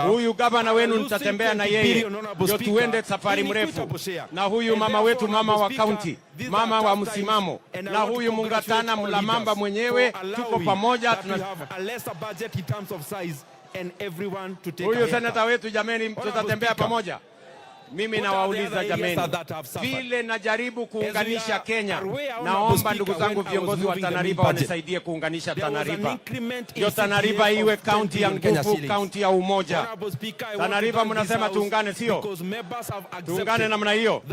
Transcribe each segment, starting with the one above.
Huyu gavana wenu nitatembea na yeye ndio tuende safari mrefu, na huyu mama wetu, mama wa kaunti, mama wa msimamo, na huyu Mungatana Mlamamba mwenyewe, tuko pamoja. Huyu senata wetu, jameni, tutatembea pamoja. Mimi nawauliza jameni, vile najaribu kuunganisha Kenya, naomba ndugu zangu viongozi wa Tana River wanisaidie kuunganisha Tana River. Ndio Tana River iwe kaunti ya nguvu, kaunti ya umoja. Tana River mnasema tuungane, sio? Tuungane namna hiyo.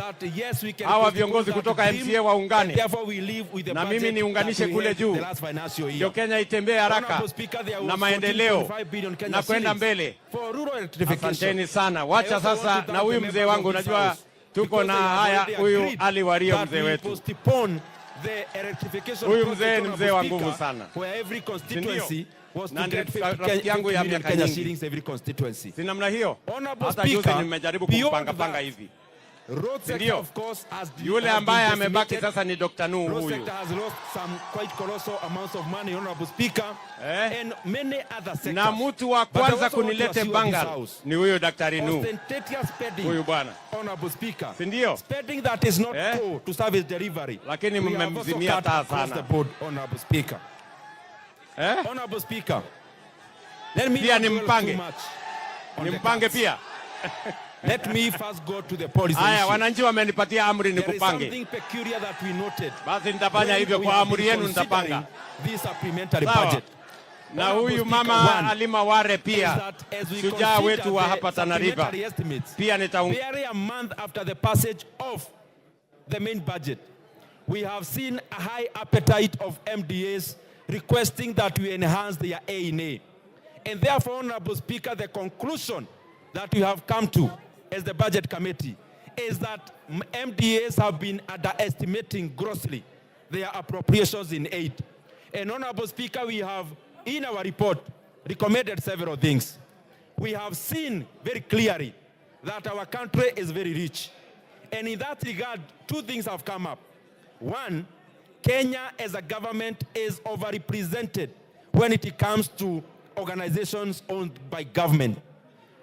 Hawa viongozi kutoka MCA waungane, na mimi niunganishe kule juu. Ndio Kenya itembee haraka na maendeleo na kwenda mbele. Asanteni sana. Wacha sasa na huyu mzee wangu, najua tuko na haya, huyu Ali Wario mzee wetu. Huyu mzee ni mzee wa nguvu sana. Na rafiki yangu ya miaka nyingi. Si namna hiyo? Hata juzi nimejaribu kupanga hivi. Ndio. Yule ambaye amebaki sasa ni Dr. Nuhu huyu. Na mtu wa kwanza kunilete Bangal ni huyo Daktari Nuhu. Huyu bwana. Si ndio? Lakini mmemzimia taa sana. Pia nimpange pia. Let me first go to the policy. Haya, wananchi wamenipatia amri nikupange. There is something peculiar that we noted. Basi nitafanya hivyo kwa amri yenu, nitapanga this supplementary budget. Na huyu mama Alima Ware pia, shujaa wetu wa hapa Tana River, pia barely a month after the passage of the main budget, we have seen a high appetite of MDAs requesting that we enhance their A&A. And therefore, Honorable Speaker, the conclusion that we have come to as the budget committee is that MDAs have been underestimating grossly their appropriations in aid. And Honorable Speaker, we have in our report recommended several things. We have seen very clearly that our country is very rich. And in that regard, two things have come up. One, Kenya as a government is overrepresented when it comes to organizations owned by government.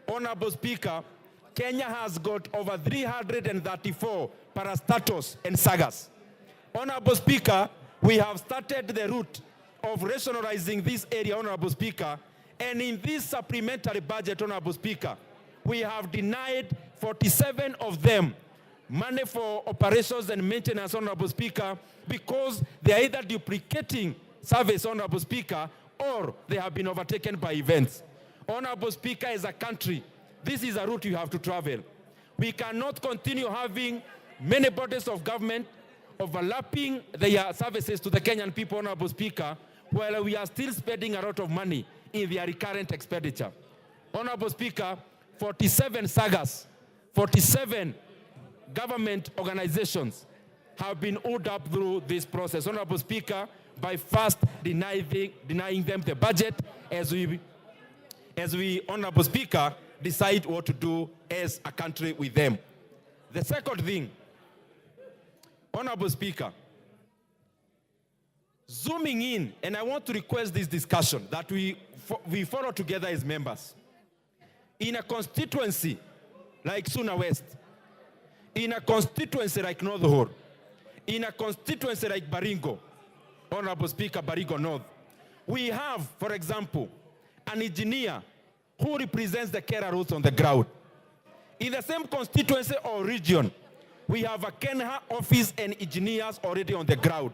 Honorable Speaker, Kenya has got over 334 parastatos and sagas. Honorable Speaker, we have started the route of rationalizing this area, Honorable Speaker, and in this supplementary budget, Honorable Speaker, we have denied 47 of them money for operations and maintenance, Honorable Speaker, because they are either duplicating service, Honorable Speaker, or they have been overtaken by events. Honorable Speaker, as a country, this is a route you have to travel. We cannot continue having many bodies of government overlapping their services to the Kenyan people, Honorable Speaker, while we are still spending a lot of money in their recurrent expenditure. Honorable Speaker, 47 sagas, 47 government organizations have been owed up through this process, Honorable Speaker, by first denying them the budget as we, Honorable Speaker, decide what to do as a country with them. The second thing, Honorable Speaker, zooming in, and I want to request this discussion that we follow together as members. In a constituency like Suna West, in a constituency like North Hor, in a constituency like Baringo, Honorable Speaker, Baringo North, we have, for example, an engineer who represents the carer routes on the ground. In the same constituency or region, we have a Kenha office and engineers already on the ground.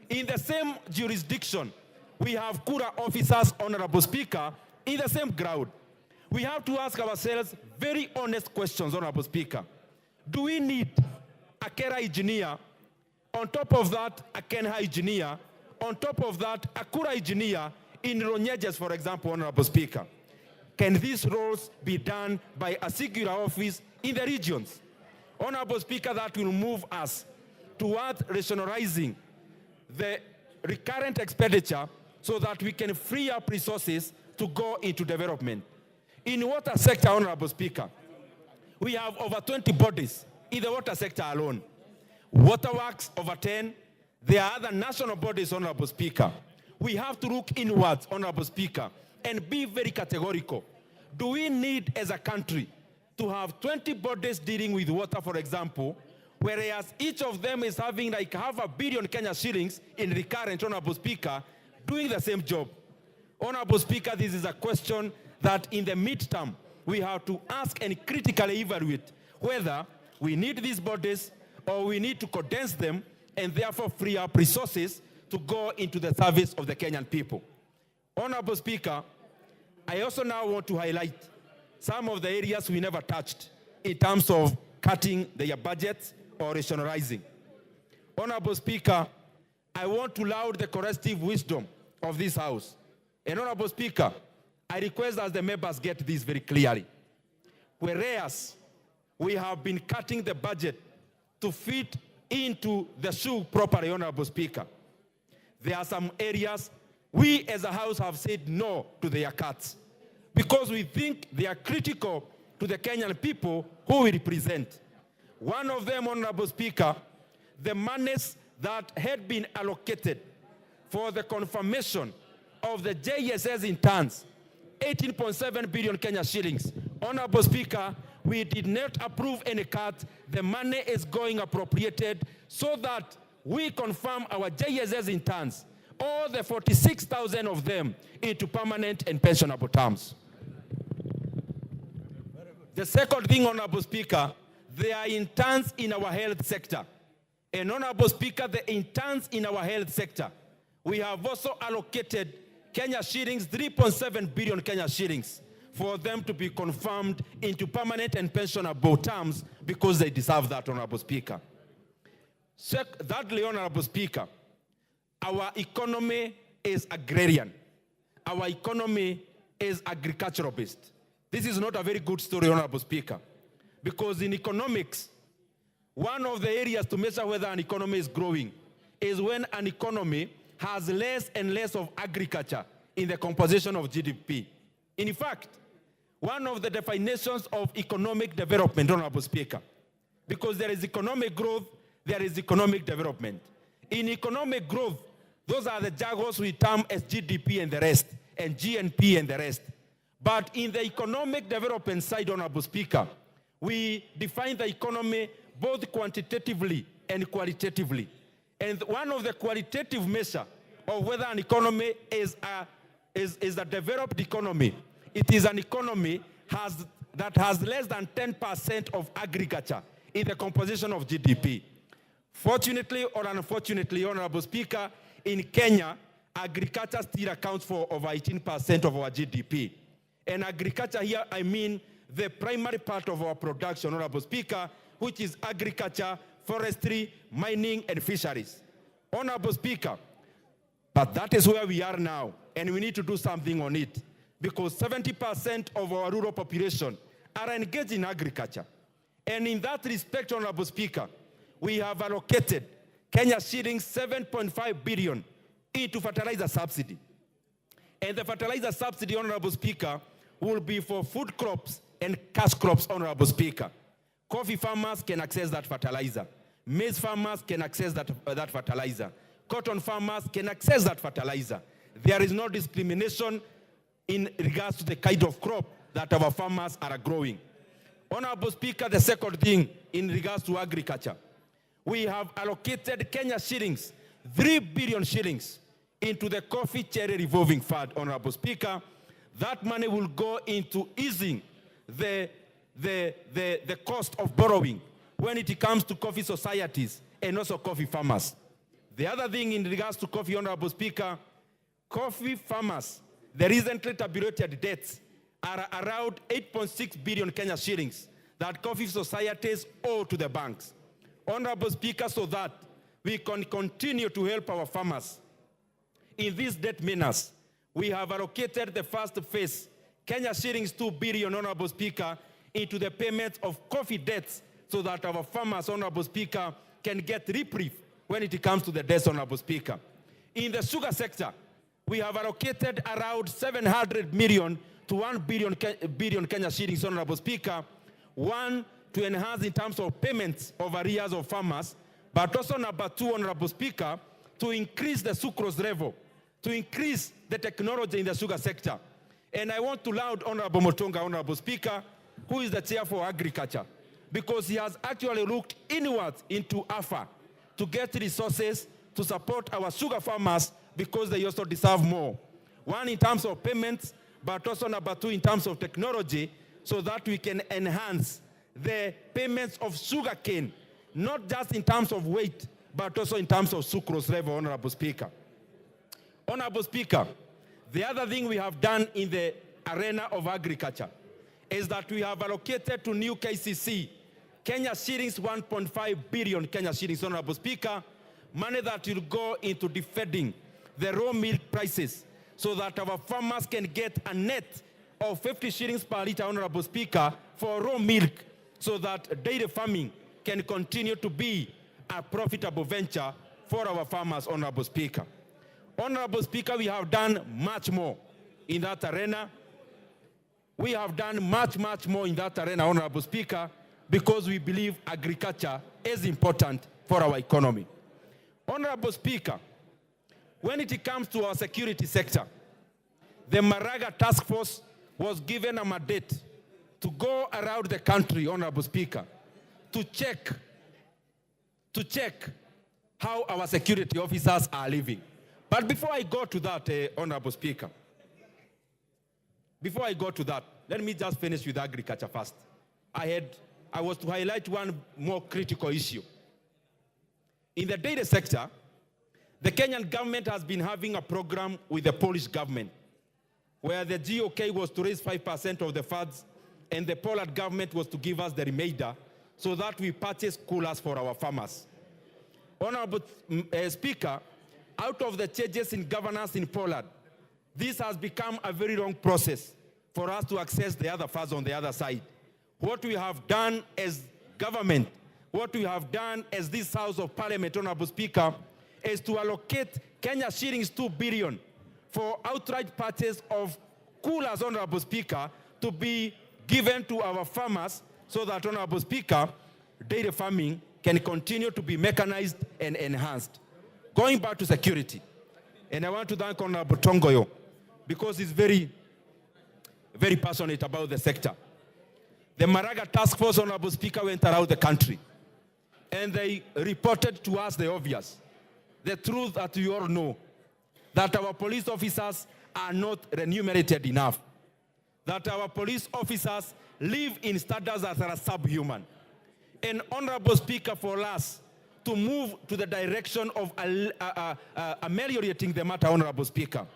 In the same jurisdiction, we have Kura officers, Honorable Speaker, in the same ground. We have to ask ourselves very honest questions, Honorable Speaker. Do we need a Kera engineer, on top of that, a Kenha engineer, on top of that, a Kura engineer in Ronyejes, for example, Honorable Speaker? Can these roles be done by a singular office in the regions? Honorable Speaker, that will move us toward rationalizing the recurrent expenditure so that we can free up resources to go into development. In water sector, Honorable Speaker, we have over 20 bodies in the water sector alone. Waterworks, over 10. There are other national bodies, Honorable Speaker. We have to look inwards, Honorable Speaker, and be very categorical. Do we need, as a country, to have 20 bodies dealing with water, for example, whereas each of them is having like $500 million Kenya shillings in recurrent, Honorable Speaker, doing the same job? Honorable Speaker, this is a question that in the midterm, we have to ask and critically evaluate whether we need these bodies or we need to condense them and therefore free up resources to go into the service of the Kenyan people. Honorable Speaker, I also now want to highlight some of the areas we never touched in terms of cutting their budgets or rationalizing. Honorable Speaker, I want to laud the corrective wisdom of this House. And Honorable Speaker, I request that the members get this very clearly. Whereas we have been cutting the budget to fit into the shoe properly, Honorable Speaker, there are some areas we as a House have said no to their cuts because we think they are critical to the Kenyan people who we represent. One of them, Honorable Speaker, the monies that had been allocated for the confirmation of the JSS interns, 18.7 billion Kenya shillings. Honorable Speaker, we did not approve any cut. The money is going appropriated so that we confirm our JSS interns, all the 46,000 of them, into permanent and pensionable terms. The second thing, Honorable Speaker, there are interns in our health sector. And Honorable Speaker, the interns in our health sector, we have also allocated Kenya shillings, 3.7 billion Kenya shillings, for them to be confirmed into permanent and pensionable terms because they deserve that, Honorable Speaker. Thirdly, Honorable Speaker, our economy is agrarian. Our economy is agricultural based. This is not a very good story, Honorable Speaker, because in economics, one of the areas to measure whether an economy is growing is when an economy has less and less of agriculture in the composition of GDP. In fact, one of the definitions of economic development, Honorable Speaker, because there is economic growth, there is economic development. In economic growth, those are the jargons we term as GDP and the rest, and GNP and the rest. But in the economic development side, Honorable Speaker, we define the economy both quantitatively and qualitatively. And one of the qualitative measures of whether an economy is a developed economy, it is an economy that has less than 10% of agriculture in the composition of GDP. Fortunately or unfortunately, Honorable Speaker, in Kenya, agriculture still accounts for over 18% of our GDP. And agriculture here, I mean the primary part of our production, Honorable Speaker, which is agriculture, forestry, mining, and fisheries. Honorable Speaker, but that is where we are now, and we need to do something on it, because 70% of our rural population are engaged in agriculture. And in that respect, Honorable Speaker, we have allocated Kenya shillings 7.5 billion into fertilizer subsidy. And the fertilizer subsidy, Honorable Speaker, will be for food crops and cash crops, Honorable Speaker. Coffee farmers can access that fertilizer. Maize farmers can access that fertilizer. Cotton farmers can access that fertilizer. There is no discrimination in regards to the kind of crop that our farmers are growing. Honorable Speaker, the second thing in regards to agriculture, we have allocated Kenya shillings, 3 billion shillings, into the coffee cherry revolving fund, Honorable Speaker. That money will go into easing the cost of borrowing when it comes to coffee societies and also coffee farmers. The other thing in regards to coffee, Honorable Speaker, coffee farmers, the recently tabulated debts are around 8.6 billion Kenya shillings that coffee societies owe to the banks. Honorable Speaker, so that we can continue to help our farmers in these debt menace, we have allocated the first phase, Kenya shillings 2 billion, Honorable Speaker, into the payment of coffee debts so that our farmers, Honorable Speaker, can get reprieve when it comes to the debts, Honorable Speaker. In the sugar sector, we have allocated around 700 million to 1 billion Kenya shillings, Honorable Speaker. One, to enhance in terms of payments of arrears of farmers, but also number two, Honorable Speaker, to increase the sucrose level, to increase the technology in the sugar sector. And I want to laud Honorable Motonga, Honorable Speaker, who is the chair for agriculture, because he has actually looked inwards into AFA to get resources to support our sugar farmers, because they also deserve more. One, in terms of payments, but also number two, in terms of technology, so that we can enhance the payments of sugar cane, not just in terms of weight, but also in terms of sucrose level, Honorable Speaker. Honorable Speaker, the other thing we have done in the arena of agriculture is that we have allocated to new KCC Kenya shillings 1.5 billion Kenya shillings, Honorable Speaker, money that will go into defending the raw milk prices so that our farmers can get a net of 50 shillings per litre, Honorable Speaker, for raw milk, so that dairy farming can continue to be a profitable venture for our farmers, Honorable Speaker. Honorable Speaker, we have done much more in that arena. We have done much more in that arena, Honorable Speaker, because we believe agriculture is important for our economy. Honorable Speaker, when it comes to our security sector, the Maraga Task Force was given a mandate to go around the country, Honorable Speaker, to check how our security officers are living. But before I go to that, Honorable Speaker, before I go to that, let me just finish with agriculture first. I was to highlight one more critical issue. In the dairy sector, the Kenyan government has been having a program with the Polish government, where the GOK was to raise 5% of the funds, and the Poland government was to give us the remainder, so that we purchase coolers for our farmers. Honorable Speaker, out of the changes in governance in Poland, this has become a very long process for us to access the other funds on the other side. What we have done as government, what we have done as this House of Parliament, Honorable Speaker, is to allocate Kenya shillings 2 billion for outright purchase of coolers, Honorable Speaker, to be given to our farmers, so that, Honorable Speaker, dairy farming can continue to be mechanized and enhanced. Going back to security, and I want to thank Honorable Tongoyo, because he's very passionate about the sector. The Maraga Task Force, Honorable Speaker, went around the country, and they reported to us the obvious, the truth that we all know, that our police officers are not remunerated enough, that our police officers live in standards that are subhuman. And, Honorable Speaker, for us to move to the direction of ameliorating the matter, Honorable Speaker,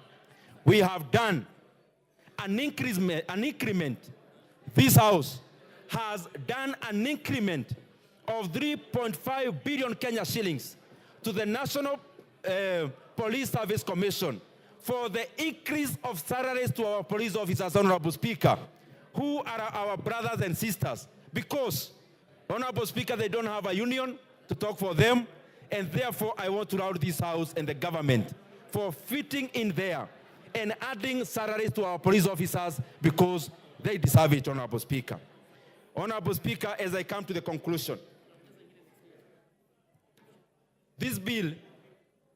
we have done an increment. This House has done an increment of 3.5 billion Kenya shillings to the National Police Service Commission for the increase of salaries to our police officers, Honorable Speaker, who are our brothers and sisters, because, Honorable Speaker, they don't have a union to talk for them, and therefore I want to laud this House and the government for fitting in there and adding salaries to our police officers, because they deserve it, Honorable Speaker. Honorable Speaker, as I come to the conclusion, this bill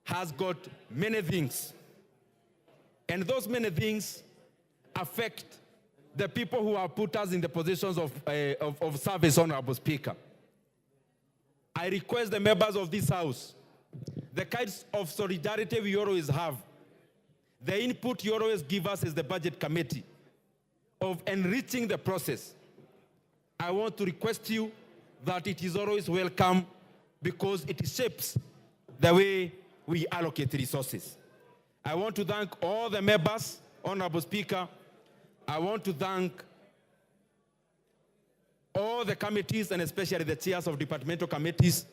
has got many things, and those many things affect the people who have put us in the positions of service, Honorable Speaker. I request the members of this House, the kinds of solidarity we always have, the input you always give us as the Budget Committee, of enriching the process. I want to request you that it is always welcome, because it shapes the way we allocate resources. I want to thank all the members, Honorable Speaker. I want to thank all the committees, and especially the chairs of departmental committees,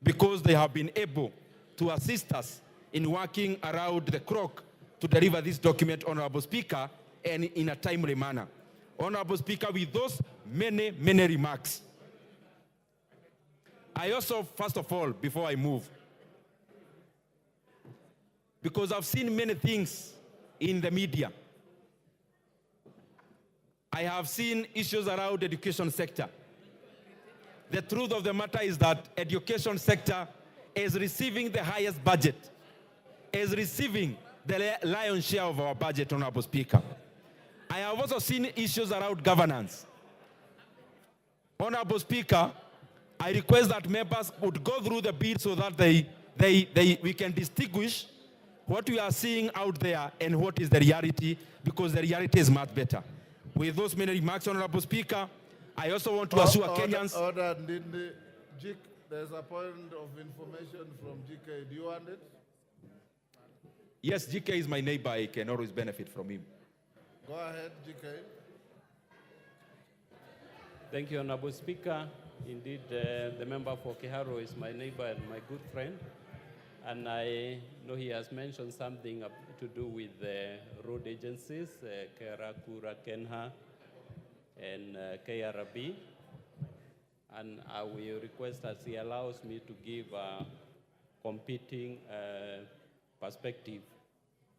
because they have been able to assist us in working around the clock to deliver this document, Honorable Speaker, and in a timely manner. Honorable Speaker, with those many remarks, I also, first of all, before I move, because I've seen many things in the media, I have seen issues around the education sector. The truth of the matter is that education sector is receiving the highest budget, is receiving the lion's share of our budget, Honorable Speaker. I have also seen issues around governance. Honorable Speaker, I request that members would go through the bill so that we can distinguish what we are seeing out there and what is the reality, because the reality is much better. With those many remarks, Honorable Speaker, I also want to assure Kenyans... Order, there's a point of information from GK. Do you want it? Yes, GK is my neighbor. I can always benefit from him. Go ahead, GK. Thank you, Honorable Speaker. Indeed, the member for Keharo is my neighbor and my good friend. And I know he has mentioned something to do with the road agencies, Kera, Kenha, and KRB. And I will request as he allows me to give a competing perspective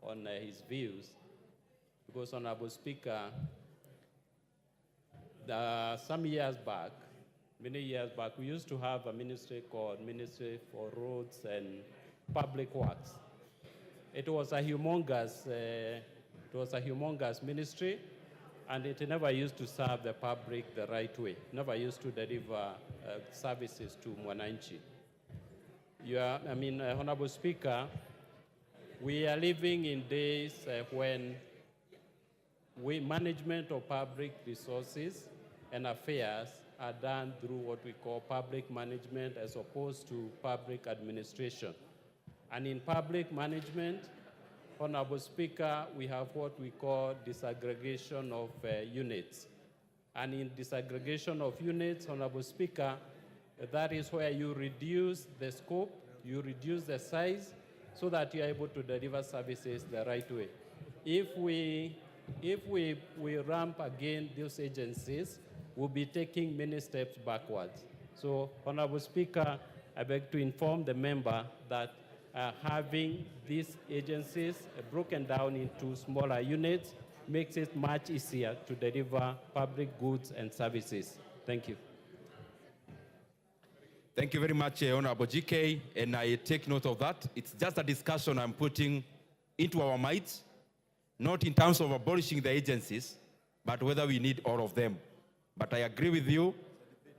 on his views. Because, Honorable Speaker, some years back, many years back, we used to have a ministry called Ministry for Roads and Public Works. It was a humongous ministry, and it never used to serve the public the right way. Never used to deliver services to Mwananchi. Honorable Speaker, we are living in days when management of public resources and affairs are done through what we call public management as opposed to public administration. And in public management, Honorable Speaker, we have what we call disaggregation of units. And in disaggregation of units, Honorable Speaker, that is where you reduce the scope, you reduce the size, so that you're able to deliver services the right way. If we ramp again those agencies, we'll be taking many steps backwards. So, Honorable Speaker, I beg to inform the member that having these agencies broken down into smaller units makes it much easier to deliver public goods and services. Thank you. Thank you very much, Honorable GK, and I take note of that. It's just a discussion I'm putting into our minds, not in terms of abolishing the agencies, but whether we need all of them. But I agree with you,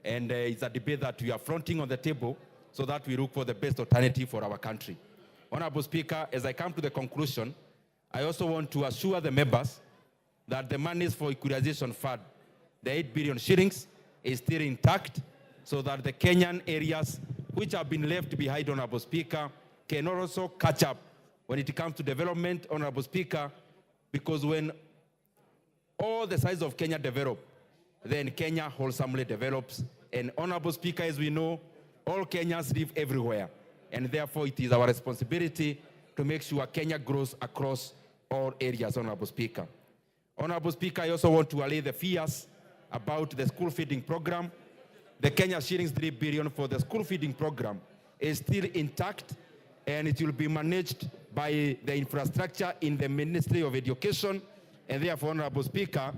and it's a debate that we are fronting on the table so that we look for the best alternative for our country. Honorable Speaker, as I come to the conclusion, I also want to assure the members that the monies for equalization fund, the 8 billion shillings, is still intact, so that the Kenyan areas which have been left behind, Honorable Speaker, can also catch up when it comes to development, Honorable Speaker, because when all the sides of Kenya develop, then Kenya wholesomely develops. And Honorable Speaker, as we know, all Kenyans live everywhere. And therefore, it is our responsibility to make sure Kenya grows across all areas, Honorable Speaker. Honorable Speaker, I also want to allay the fears about the school feeding program. The Kenya shillings 3 billion for the school feeding program is still intact, and it will be managed by the infrastructure in the Ministry of Education. And therefore, Honorable Speaker,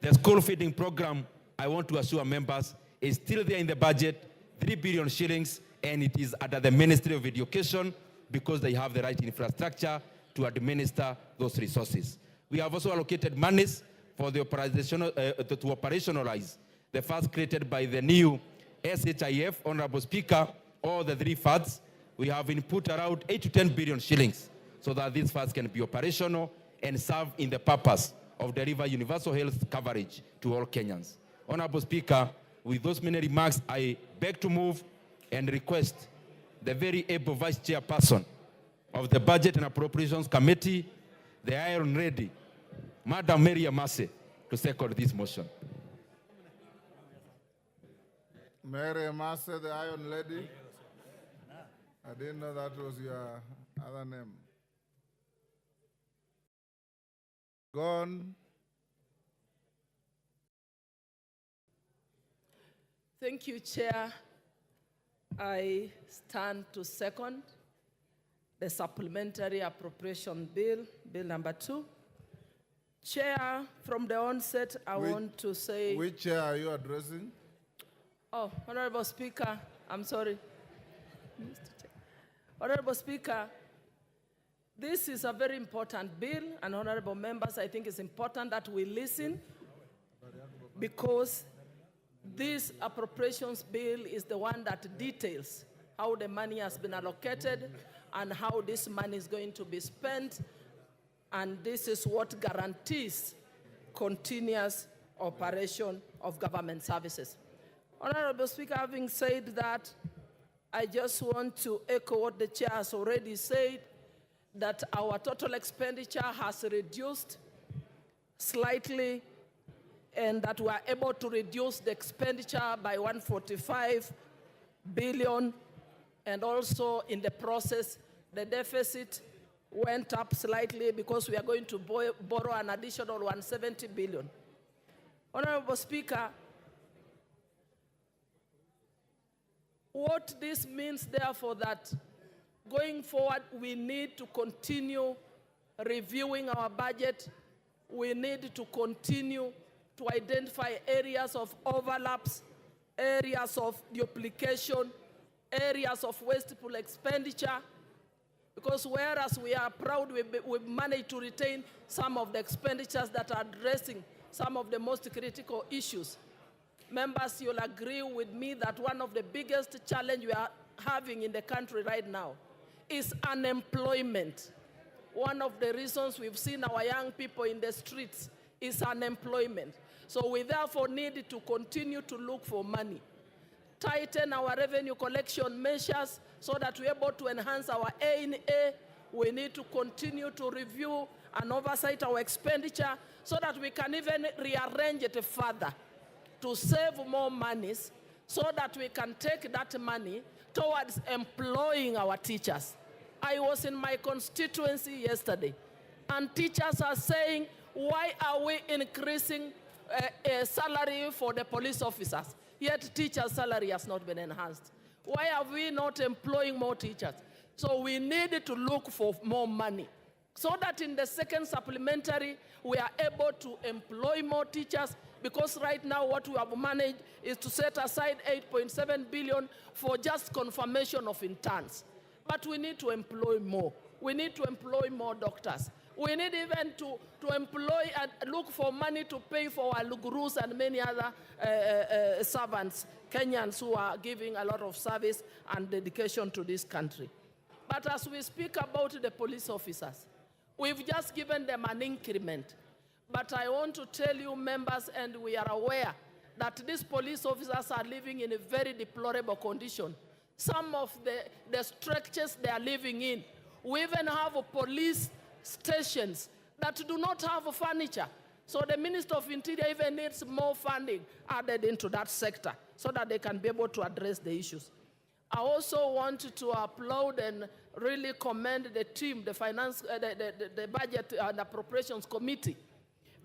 the school feeding program, I want to assure members, is still there in the budget, 3 billion shillings, and it is under the Ministry of Education because they have the right infrastructure to administer those resources. We have also allocated monies for the to operationalize the funds created by the new SHIF, Honorable Speaker, all the 3 funds. We have input around 8 to 10 billion shillings so that these funds can be operational and serve in the purpose of deliver universal health coverage to all Kenyans. Honorable Speaker, with those many remarks, I beg to move and request the very able Vice Chairperson of the Budget and Appropriations Committee, the Iron Lady, Madam Mary Amase, to second this motion. Mary Amase, the Iron Lady. I didn't know that was your other name. Go on. Thank you, Chair. I stand to second the supplementary appropriation bill, Bill number 2. Chair, from the onset, I want to say... Which chair are you addressing? Oh, Honorable Speaker, I'm sorry. Honorable Speaker, This is a very important bill, and honorable members, I think it's important that we listen, because this appropriations bill is the one that details how the money has been allocated and how this money is going to be spent, and this is what guarantees continuous operation of government services. Honorable Speaker, having said that, I just want to echo what the chair has already said, that our total expenditure has reduced slightly, and that we are able to reduce the expenditure by 145 billion, and also in the process, the deficit went up slightly because we are going to borrow an additional 170 billion. Honorable Speaker, what this means, therefore, that going forward, we need to continue reviewing our budget. We need to continue to identify areas of overlaps, areas of duplication, areas of wasteful expenditure, because whereas we are proud we've managed to retain some of the expenditures that are addressing some of the most critical issues, members, you'll agree with me that one of the biggest challenges we are having in the country right now is unemployment. One of the reasons we've seen our young people in the streets is unemployment. So we therefore need to continue to look for money, tighten our revenue collection measures so that we're able to enhance our A&A. We need to continue to review and oversight our expenditure so that we can even rearrange it further to save more monies, so that we can take that money towards employing our teachers. I was in my constituency yesterday, and teachers are saying, why are we increasing a salary for the police officers, yet teachers' salary has not been enhanced? Why are we not employing more teachers? So we need to look for more money, so that in the second supplementary, we are able to employ more teachers, because right now what we have managed is to set aside 8.7 billion for just confirmation of interns. But we need to employ more. We need to employ more doctors. We need even to employ and look for money to pay for our gurus and many other servants, Kenyans who are giving a lot of service and dedication to this country. But as we speak about the police officers, we've just given them an increment. But I want to tell you, members, and we are aware that these police officers are living in a very deplorable condition. Some of the structures they are living in, we even have police stations that do not have furniture. So the Minister of Interior even needs more funding added into that sector so that they can be able to address the issues. I also want to applaud and really commend the team, the Budget and Appropriations Committee,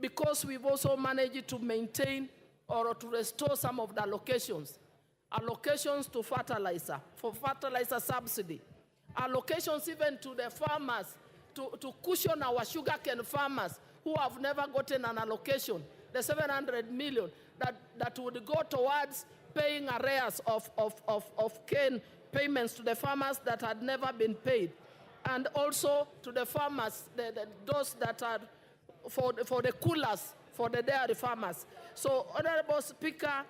because we've also managed to maintain or to restore some of the allocations to fertilizer, for fertilizer subsidy, allocations even to the farmers, to cushion our sugarcane farmers who have never gotten an allocation, the 700 million that would go towards paying arrears of cane payments to the farmers that had never been paid, and also to the farmers, those that are for the coolers, for the dairy farmers. So, Honorable Speaker,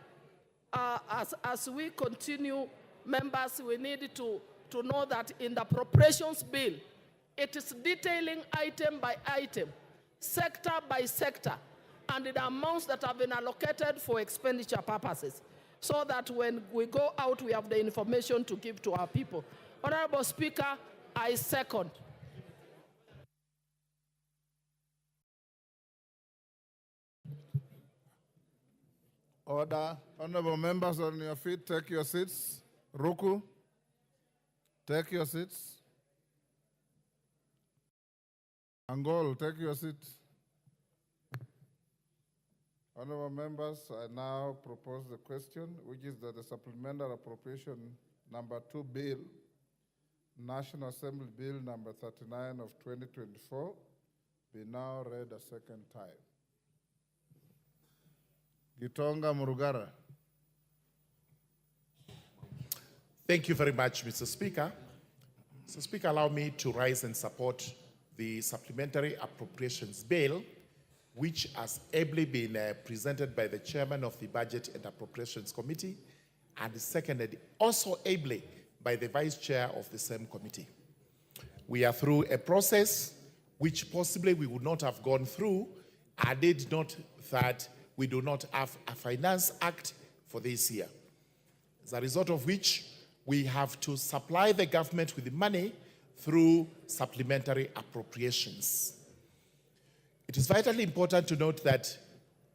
as we continue, members, we need to know that in the appropriations bill, it is detailing item by item, sector by sector, and the amounts that have been allocated for expenditure purposes, so that when we go out, we have the information to give to our people. Honorable Speaker, I second. Order. Honorable members on your feet, take your seats. Ruku, take your seats. Angol, take your seat. Honorable members, I now propose the question, which is that the supplemental appropriation number 2 bill, National Assembly Bill number 39 of 2024, be now read a second time. Gitonga Murugara. Thank you very much, Mr. Speaker. Mr. Speaker, allow me to rise and support the Supplementary Appropriations Bill, which has ably been presented by the chairman of the Budget and Appropriations Committee, and seconded also ably by the vice chair of the same committee. We are through a process which possibly we would not have gone through had it not that we do not have a Finance Act for this year. As a result of which, we have to supply the government with the money through supplementary appropriations. It is vitally important to note that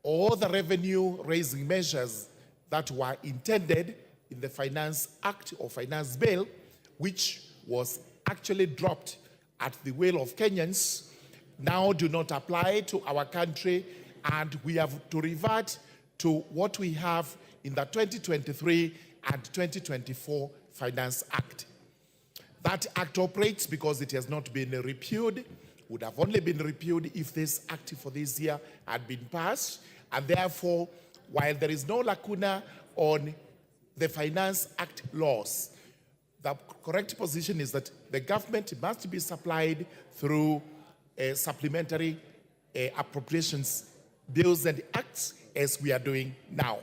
all the revenue-raising measures that were intended in the Finance Act or Finance Bill, which was actually dropped at the will of Kenyans, now do not apply to our country, and we have to revert to what we have in the 2023 and 2024 Finance Act. That act operates because it has not been repealed, would have only been repealed if this act for this year had been passed, and therefore, while there is no lacuna on the Finance Act laws, the correct position is that the government must be supplied through supplementary appropriations bills and acts as we are doing now.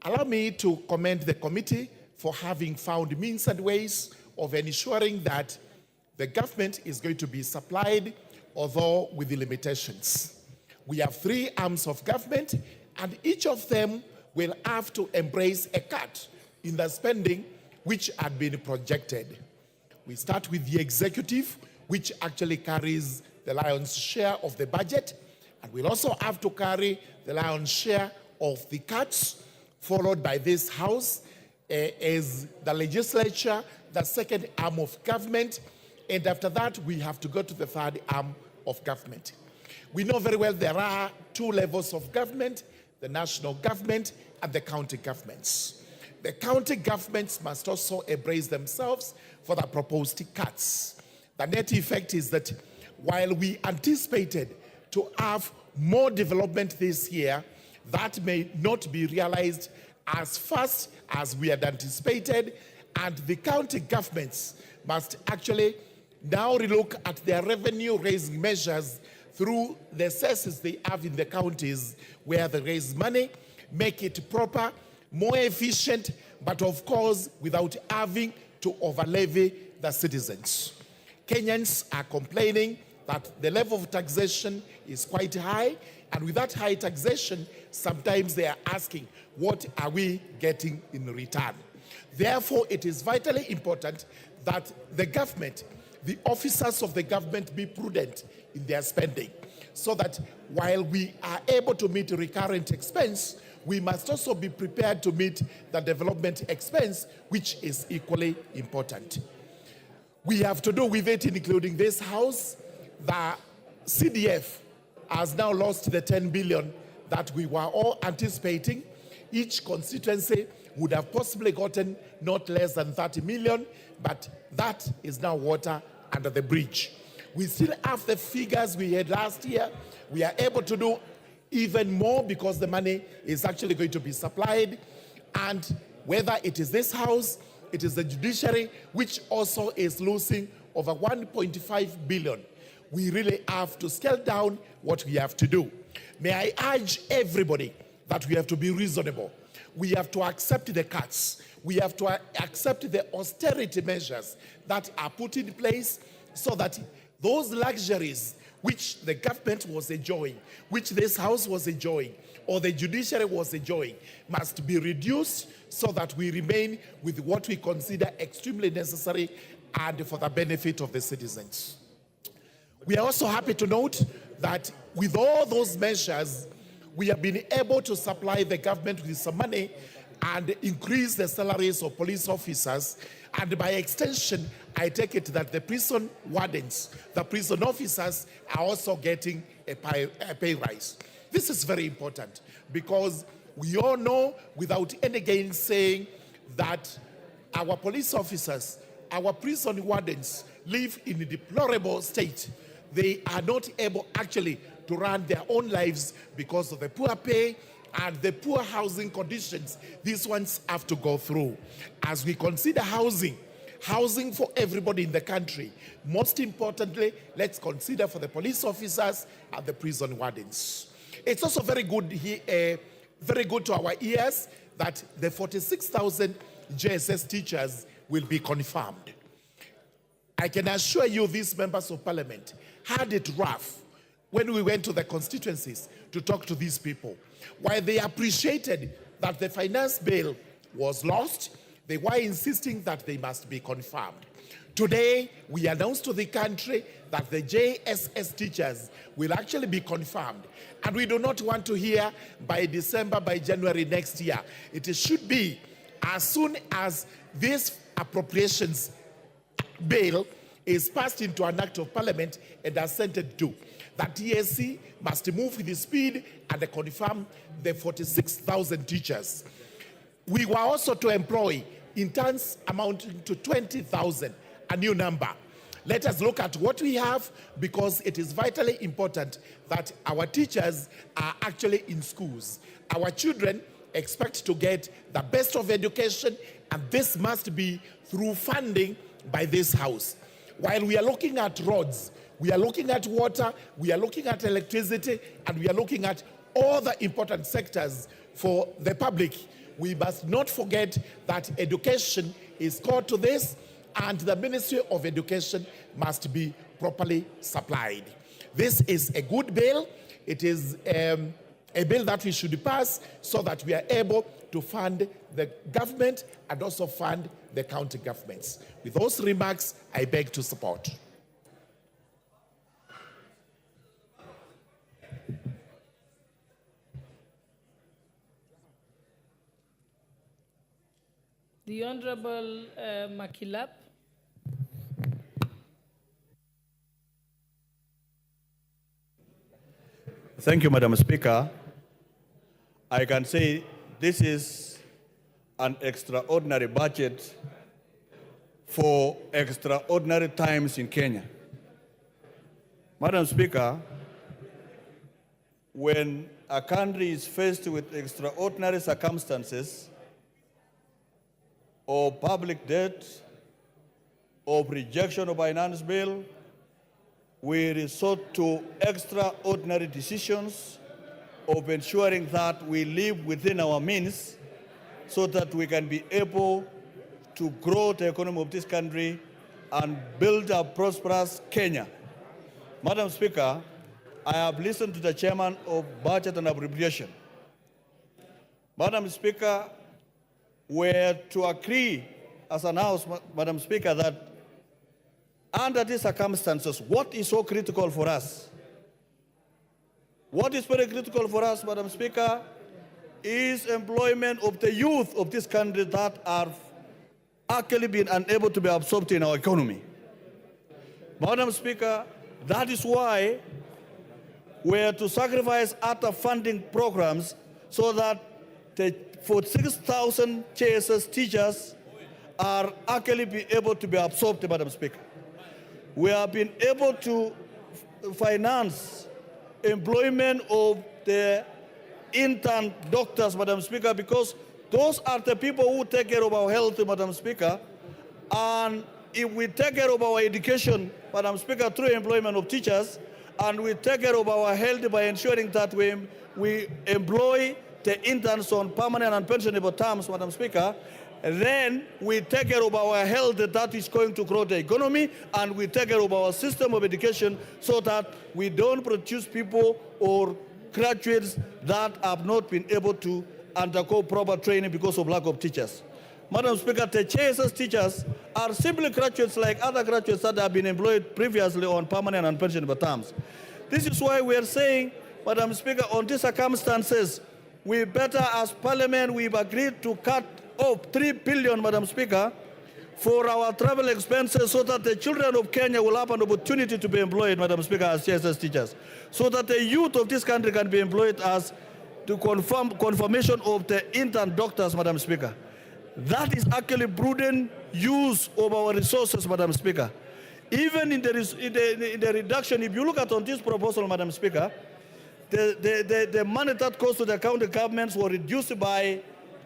Allow me to commend the committee for having found means and ways of ensuring that the government is going to be supplied, although with the limitations. We have 3 arms of government, and each of them will have to embrace a cut in the spending which had been projected. We start with the executive, which actually carries the lion's share of the budget, and we'll also have to carry the lion's share of the cuts, followed by this House as the legislature, the second arm of government, and after that we have to go to the third arm of government. We know very well there are 2 levels of government, the national government and the county governments. The county governments must also embrace themselves for the proposed cuts. The net effect is that while we anticipated to have more development this year, that may not be realized as fast as we had anticipated, and the county governments must actually now relook at their revenue-raising measures through the cesses they have in the counties where they raise money, make it proper, more efficient, but of course without having to overlevy the citizens. Kenyans are complaining that the level of taxation is quite high, and with that high taxation, sometimes they are asking, what are we getting in return? Therefore, it is vitally important that the government, the officers of the government, be prudent in their spending, so that while we are able to meet recurrent expense, we must also be prepared to meet the development expense, which is equally important. We have to do with it, including this House. The CDF has now lost the 10 billion that we were all anticipating. Each constituency would have possibly gotten not less than 30 million, but that is now water under the bridge. We still have the figures we had last year. We are able to do even more because the money is actually going to be supplied. And whether it is this House, it is the judiciary, which also is losing over 1.5 billion. We really have to scale down what we have to do. May I urge everybody that we have to be reasonable. We have to accept the cuts. We have to accept the austerity measures that are put in place so that those luxuries which the government was enjoying, which this House was enjoying, or the judiciary was enjoying, must be reduced so that we remain with what we consider extremely necessary and for the benefit of the citizens. We are also happy to note that with all those measures, we have been able to supply the government with some money and increase the salaries of police officers. And by extension, I take it that the prison wardens, the prison officers, are also getting a pay rise. This is very important because we all know, without any gainsaying, that our police officers, our prison wardens live in a deplorable state. They are not able actually to run their own lives because of the poor pay and the poor housing conditions these ones have to go through. As we consider housing, housing for everybody in the country. Most importantly, let's consider for the police officers and the prison wardens. It's also very good to our ears that the 46,000 JSS teachers will be confirmed. I can assure you these members of parliament had it rough when we went to the constituencies to talk to these people. While they appreciated that the finance bill was lost, they were insisting that they must be confirmed. Today, we announced to the country that the JSS teachers will actually be confirmed. And we do not want to hear by December, by January next year. It should be as soon as this appropriations bill is passed into an act of parliament and assented to, that TSC must move with the speed and confirm the 46,000 teachers. We were also to employ interns amounting to 20,000, a new number. Let us look at what we have, because it is vitally important that our teachers are actually in schools. Our children expect to get the best of education, and this must be through funding by this house. While we are looking at roads, we are looking at water, we are looking at electricity, and we are looking at all the important sectors for the public, we must not forget that education is core to this, and the Ministry of Education must be properly supplied. This is a good bill. It is a bill that we should pass so that we are able to fund the government and also fund the county governments. With those remarks, I beg to support. The Honorable Makilap. Thank you, Madam Speaker. I can say this is an extraordinary budget for extraordinary times in Kenya. Madam Speaker, when a country is faced with extraordinary circumstances, or public debt, or rejection of finance bill, we resort to extraordinary decisions of ensuring that we live within our means so that we can be able to grow the economy of this country and build a prosperous Kenya. Madam Speaker, I have listened to the chairman of Budget and Appropriation. Madam Speaker, were to agree as announced, Madam Speaker, that under these circumstances, what is so critical for us? What is very critical for us, Madam Speaker, is employment of the youth of this country that are actually being unable to be absorbed in our economy. Madam Speaker, that is why we're to sacrifice other funding programs so that the 46,000 JSS teachers are actually be able to be absorbed, Madam Speaker. We have been able to finance employment of the intern doctors, Madam Speaker, because those are the people who take care of our health, Madam Speaker. And if we take care of our education, Madam Speaker, through employment of teachers, and we take care of our health by ensuring that we employ the interns on permanent and pensionable terms, Madam Speaker, then we take care of our health that is going to grow the economy, and we take care of our system of education so that we don't produce people or graduates that have not been able to undergo proper training because of lack of teachers. Madam Speaker, the JSS teachers are simply graduates like other graduates that have been employed previously on permanent and pensionable terms. This is why we are saying, Madam Speaker, on these circumstances, we better, as Parliament, we've agreed to cut off 3 billion, Madam Speaker, for our travel expenses so that the children of Kenya will have an opportunity to be employed, Madam Speaker, as JSS teachers, so that the youth of this country can be employed as the confirmation of the intern doctors, Madam Speaker. That is actually prudent use of our resources, Madam Speaker. Even in the reduction, if you look at on this proposal, Madam Speaker, the money that goes to the county governments were reduced by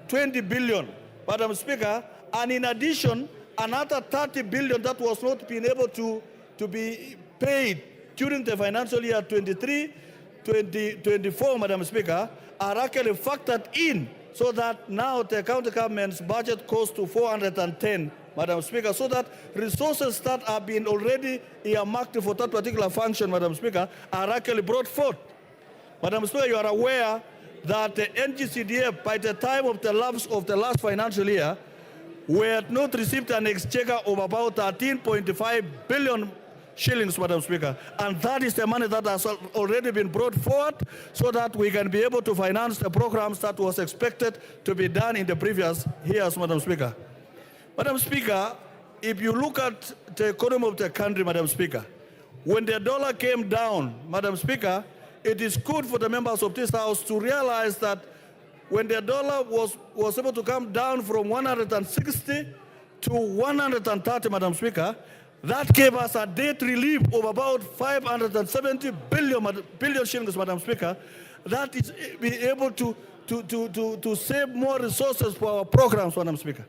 20 billion, Madam Speaker, and in addition, another 30 billion that was not being able to be paid during the financial year 23-24, Madam Speaker, are actually factored in, so that now the county government's budget goes to 410, Madam Speaker, so that resources that have been already earmarked for that particular function, Madam Speaker, are actually brought forth. Madam Speaker, you are aware that the NGCDF, by the time of the lapse of the last financial year, we had not received an exchequer of about 13.5 billion shillings, Madam Speaker. And that is the money that has already been brought forward so that we can be able to finance the programs that was expected to be done in the previous years, Madam Speaker. Madam Speaker, if you look at the economy of the country, Madam Speaker, when the dollar came down, Madam Speaker, it is good for the members of this House to realize that when the dollar was able to come down from 160 to 130, Madam Speaker, that gave us a debt relief of about 570 billion shillings, Madam Speaker. That is be able to save more resources for our programs, Madam Speaker.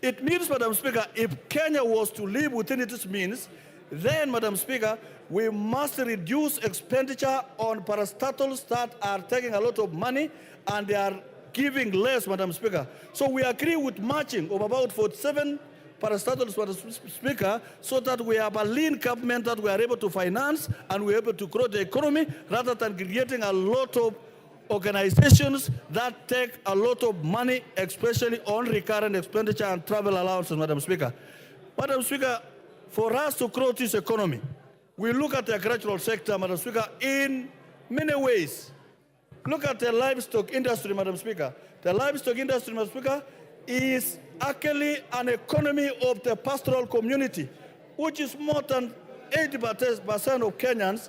It means, Madam Speaker, if Kenya was to live within its means, then, Madam Speaker, we must reduce expenditure on parastatals that are taking a lot of money and they are giving less, Madam Speaker. So we agree with matching of about 47 parastatals, Madam Speaker, so that we have a lean government that we are able to finance and we are able to grow the economy rather than creating a lot of organizations that take a lot of money, especially on recurrent expenditure and travel allowances, Madam Speaker. Madam Speaker, for us to grow this economy, we look at the agricultural sector, Madam Speaker, in many ways. Look at the livestock industry, Madam Speaker. The livestock industry, Madam Speaker, is actually an economy of the pastoral community, which is more than 80% of Kenyans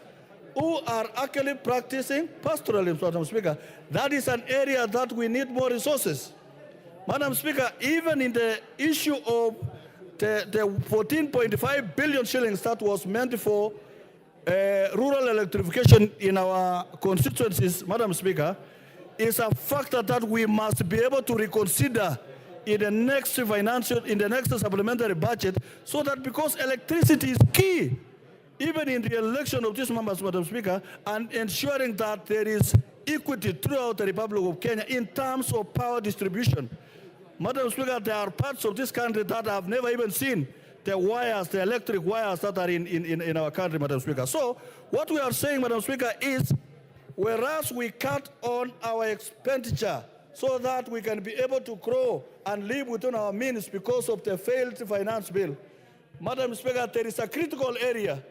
who are actually practicing pastoralism, Madam Speaker. That is an area that we need more resources. Madam Speaker, even in the issue of the 14.5 billion shillings that was meant for rural electrification in our constituencies, Madam Speaker, is a factor that we must be able to reconsider in the next supplementary budget, so that because electricity is key, even in the election of these members, Madam Speaker, and ensuring that there is equity throughout the Republic of Kenya in terms of power distribution. Madam Speaker, there are parts of this country that have never even seen the wires, the electric wires that are in our country, Madam Speaker. So what we are saying, Madam Speaker, is whereas we cut on our expenditure so that we can be able to grow and live within our means because of the failed finance bill, Madam Speaker, there is a critical area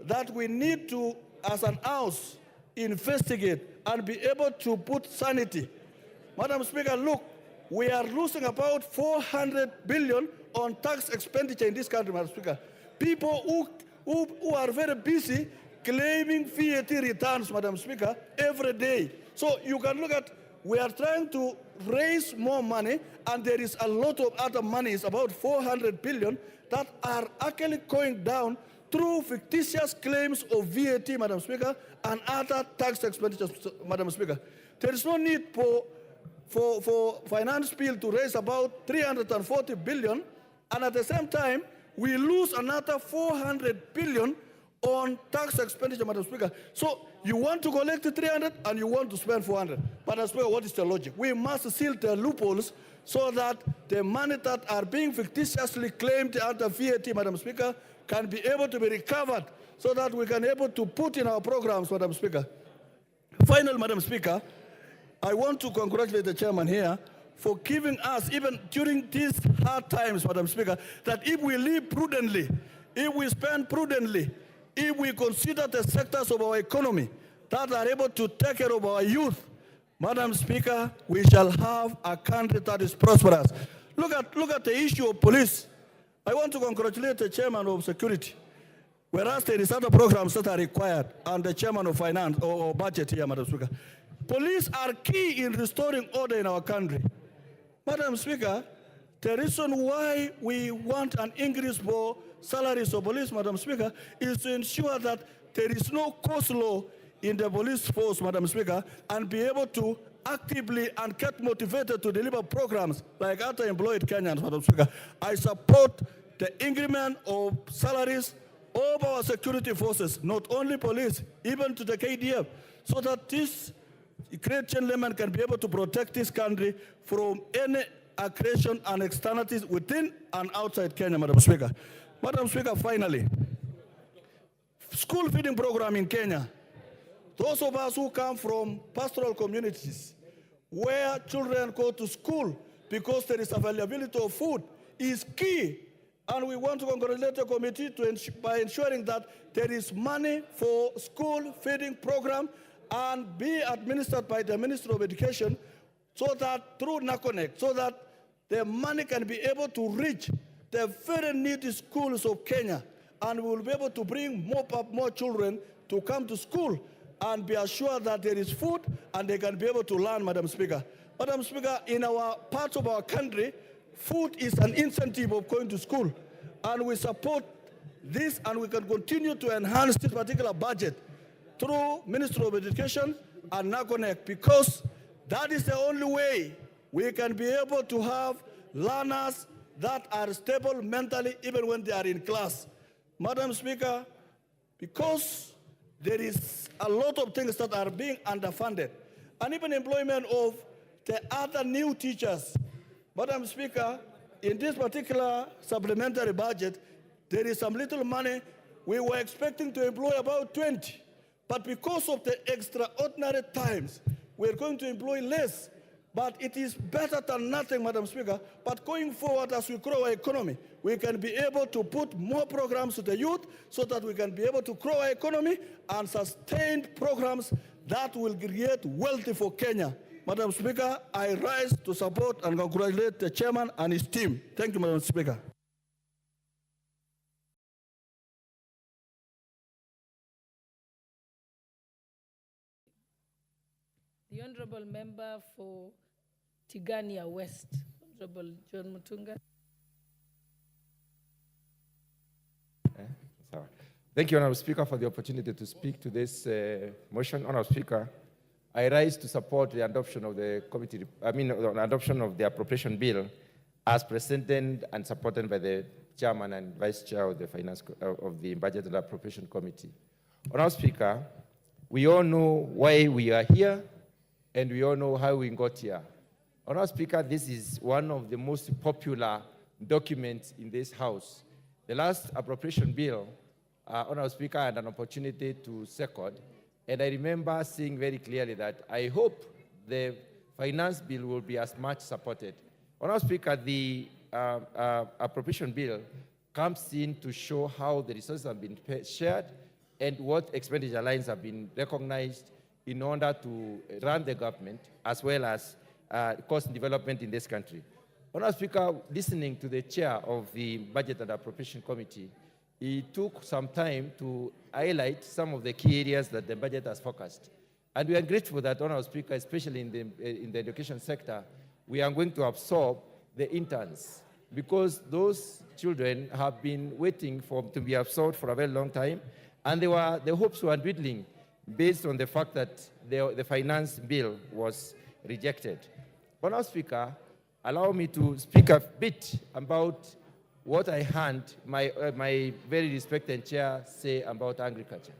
that we need to, as an House, investigate and be able to put sanity. Madam Speaker, look, we are losing about 400 billion on tax expenditure in this country, Madam Speaker. People who are very busy claiming VAT returns, Madam Speaker, every day. So you can look at, we are trying to raise more money, and there is a lot of other monies, about 400 billion, that are actually going down through fictitious claims of VAT, Madam Speaker, and other tax expenditures, Madam Speaker. There is no need for finance bill to raise about 340 billion, and at the same time, we lose another 400 billion on tax expenditure, Madam Speaker. So you want to collect 300 and you want to spend 400. Madam Speaker, what is the logic? We must seal the loopholes so that the money that are being fictitiously claimed under VAT, Madam Speaker, can be able to be recovered so that we can be able to put in our programs, Madam Speaker. Finally, Madam Speaker, I want to congratulate the chairman here for giving us, even during these hard times, Madam Speaker, that if we live prudently, if we spend prudently, if we consider the sectors of our economy that are able to take care of our youth, Madam Speaker, we shall have a country that is prosperous. Look at the issue of police. I want to congratulate the chairman of security, whereas there is other programs that are required, and the chairman of finance or budget here, Madam Speaker. Police are key in restoring order in our country. Madam Speaker, the reason why we want an increase for salaries of police, Madam Speaker, is to ensure that there is no coleslaw in the police force, Madam Speaker, and be able to actively and get motivated to deliver programs like other employed Kenyans, Madam Speaker. I support the increment of salaries of our security forces, not only police, even to the KDF, so that this great gentleman can be able to protect this country from any aggression and externalities within and outside Kenya, Madam Speaker. Madam Speaker, finally, school feeding program in Kenya. Those of us who come from pastoral communities where children go to school because there is availability of food is key. And we want to congratulate the committee by ensuring that there is money for school feeding program and be administered by the Ministry of Education so that through NACONEC, so that the money can be able to reach the very needy schools of Kenya, and we will be able to bring more children to come to school and be assured that there is food and they can be able to learn, Madam Speaker. Madam Speaker, in our parts of our country, food is an incentive of going to school, and we support this, and we can continue to enhance this particular budget through Ministry of Education and NACONEC, because that is the only way we can be able to have learners that are stable mentally even when they are in class. Madam Speaker, because there is a lot of things that are being underfunded, and even employment of the other new teachers. Madam Speaker, in this particular supplementary budget, there is some little money. We were expecting to employ about 20, but because of the extraordinary times, we're going to employ less. But it is better than nothing, Madam Speaker. But going forward, as we grow our economy, we can be able to put more programs to the youth so that we can be able to grow our economy and sustain programs that will create wealth for Kenya. Madam Speaker, I rise to support and congratulate the chairman and his team. Thank you, Madam Speaker. The Honorable Member for Tigania West, Honorable John Mutunga. Thank you, Honorable Speaker, for the opportunity to speak to this motion. Honorable Speaker, I rise to support the adoption of the adoption of the appropriation bill as presented and supported by the Chairman and Vice Chair of the of the Budget and Appropriation Committee. Honorable Speaker, we all know why we are here, and we all know how we got here. Honorable Speaker, this is one of the most popular documents in this House. The last appropriation bill, Honorable Speaker, I had an opportunity to second, and I remember seeing very clearly that I hope the finance bill will be as much supported. Honorable Speaker, the appropriation bill comes in to show how the resources have been shared and what expenditure lines have been recognized in order to run the government, as well as cost development in this country. Honorable Speaker, listening to the chair of the Budget and Appropriation Committee, he took some time to highlight some of the key areas that the budget has focused. And we are grateful that, Honorable Speaker, especially in the education sector, we are going to absorb the interns, because those children have been waiting to be absorbed for a very long time, and the hopes were dwindling based on the fact that the finance bill was rejected. Honorable Speaker, allow me to speak a bit about what I heard my very respected chair say about agriculture.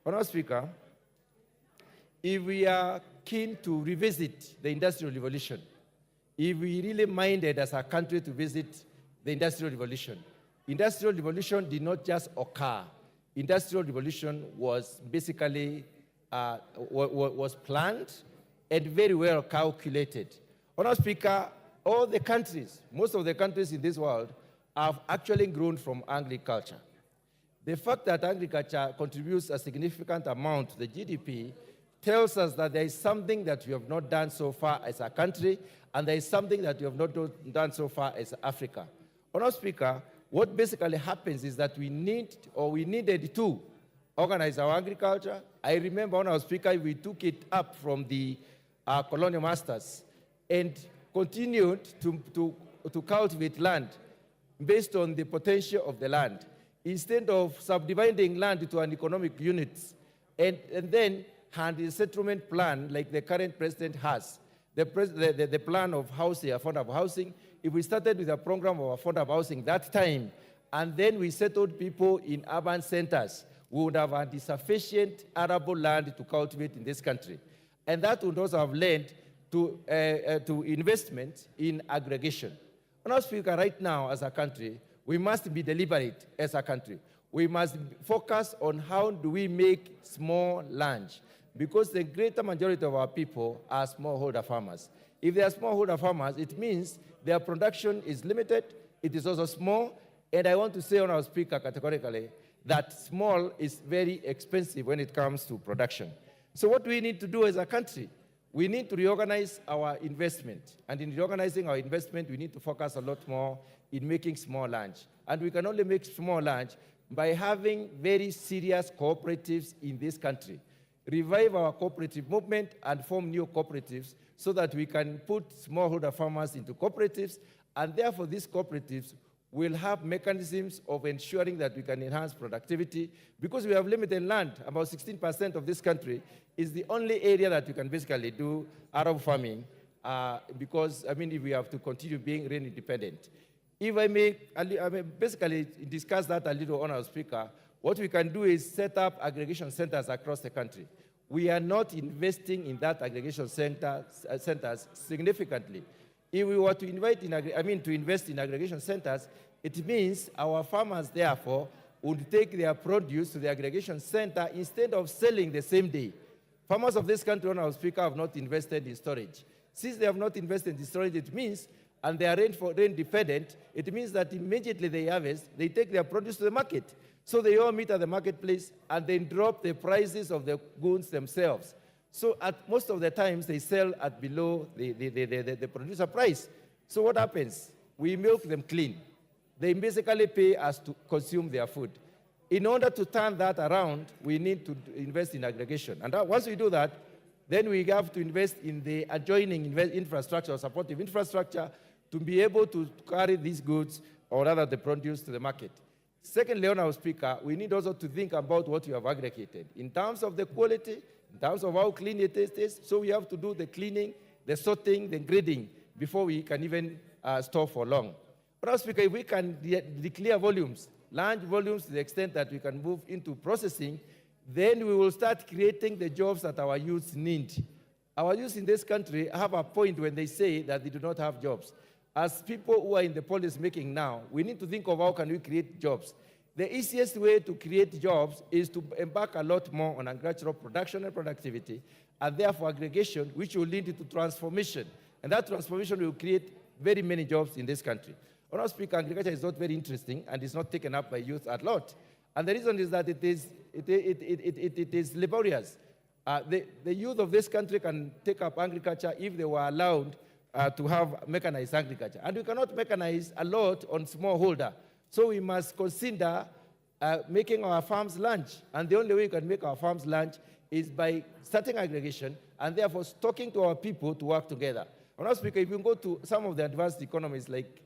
Honorable Speaker, if we are keen to revisit the Industrial Revolution, if we really minded as a country to visit the Industrial Revolution did not just occur. Industrial Revolution was basically was planned and very well calculated. Honorable Speaker, all the countries, most of the countries in this world have actually grown from agriculture. The fact that agriculture contributes a significant amount to the GDP tells us that there is something that we have not done so far as a country, and there is something that we have not done so far as Africa. Honorable Speaker, what basically happens is that we needed to organize our agriculture. I remember, Honorable Speaker, we took it up from the colonial masters and continued to cultivate land based on the potential of the land, instead of subdividing land into an economic units and then had a settlement plan like the current president has. The plan of housing, affordable housing. If we started with a program of affordable housing that time, and then we settled people in urban centers, we would have had sufficient arable land to cultivate in this country. And that would also have led to investment in aggregation. Honourable Speaker, right now as a country, we must be deliberate as a country. We must focus on how do we make small land, because the greater majority of our people are smallholder farmers. If they are smallholder farmers, it means their production is limited, it is also small, and I want to say, Honourable Speaker, categorically, that small is very expensive when it comes to production. So what we need to do as a country, we need to reorganize our investment. And in reorganizing our investment, we need to focus a lot more in making small land. And we can only make small land by having very serious cooperatives in this country. Revive our cooperative movement and form new cooperatives so that we can put smallholder farmers into cooperatives, and therefore these cooperatives will have mechanisms of ensuring that we can enhance productivity, because we have limited land. About 16% of this country is the only area that we can basically do arable farming, because, I mean, if we have to continue being rain independent. If I may basically discuss that a little, Honourable Speaker, what we can do is set up aggregation centers across the country. We are not investing in that aggregation centers significantly. If we were to invest in aggregation centers, it means our farmers, therefore, would take their produce to the aggregation center instead of selling the same day. Farmers of this country, Honourable Speaker, have not invested in storage. Since they have not invested in storage, it means, and they are rain dependent, it means that immediately they harvest, they take their produce to the market. So they all meet at the marketplace and then drop the prices of the goods themselves. So at most of the times, they sell at below the producer price. So what happens? We milk them clean. They basically pay us to consume their food. In order to turn that around, we need to invest in aggregation. And once we do that, then we have to invest in the adjoining infrastructure, or supportive infrastructure, to be able to carry these goods, or rather the produce, to the market. Secondly, Honourable Speaker, we need also to think about what we have aggregated in terms of the quality, in terms of how clean it is. So we have to do the cleaning, the sorting, the grading before we can even store for long. Honourable Speaker, if we can declare volumes, large volumes to the extent that we can move into processing, then we will start creating the jobs that our youth need. Our youth in this country have a point when they say that they do not have jobs. As people who are in the policy making now, we need to think of how can we create jobs. The easiest way to create jobs is to embark a lot more on agricultural production and productivity, and therefore aggregation, which will lead to transformation. And that transformation will create very many jobs in this country. Honourable Speaker, agriculture is not very interesting and is not taken up by youth a lot. And the reason is that it is laborious. The youth of this country can take up agriculture if they were allowed to have mechanized agriculture. And we cannot mechanize a lot on smallholder. So we must consider making our farms large. And the only way we can make our farms large is by starting aggregation and therefore talking to our people to work together. Honourable Speaker, if you go to some of the advanced economies like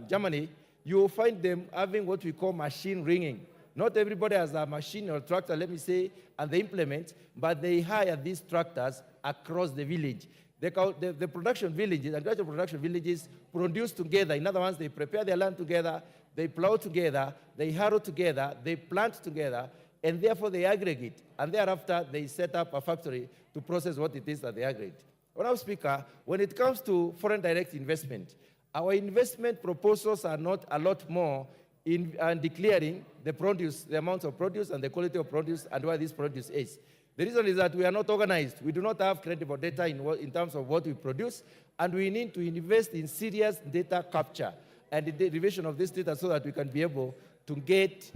Germany, you will find them having what we call machine ringing. Not everybody has a machine or tractor, let me say, and they implement, but they hire these tractors across the village. The production villages, agricultural production villages, produce together. In other words, they prepare their land together, they plow together, they harrow together, they plant together, and therefore they aggregate. And thereafter, they set up a factory to process what it is that they aggregate. Honourable Speaker, when it comes to foreign direct investment, our investment proposals are not a lot more in declaring the produce, the amounts of produce and the quality of produce and where this produce is. The reason is that we are not organized. We do not have credible data in terms of what we produce, and we need to invest in serious data capture and the derivation of this data so that we can be able to get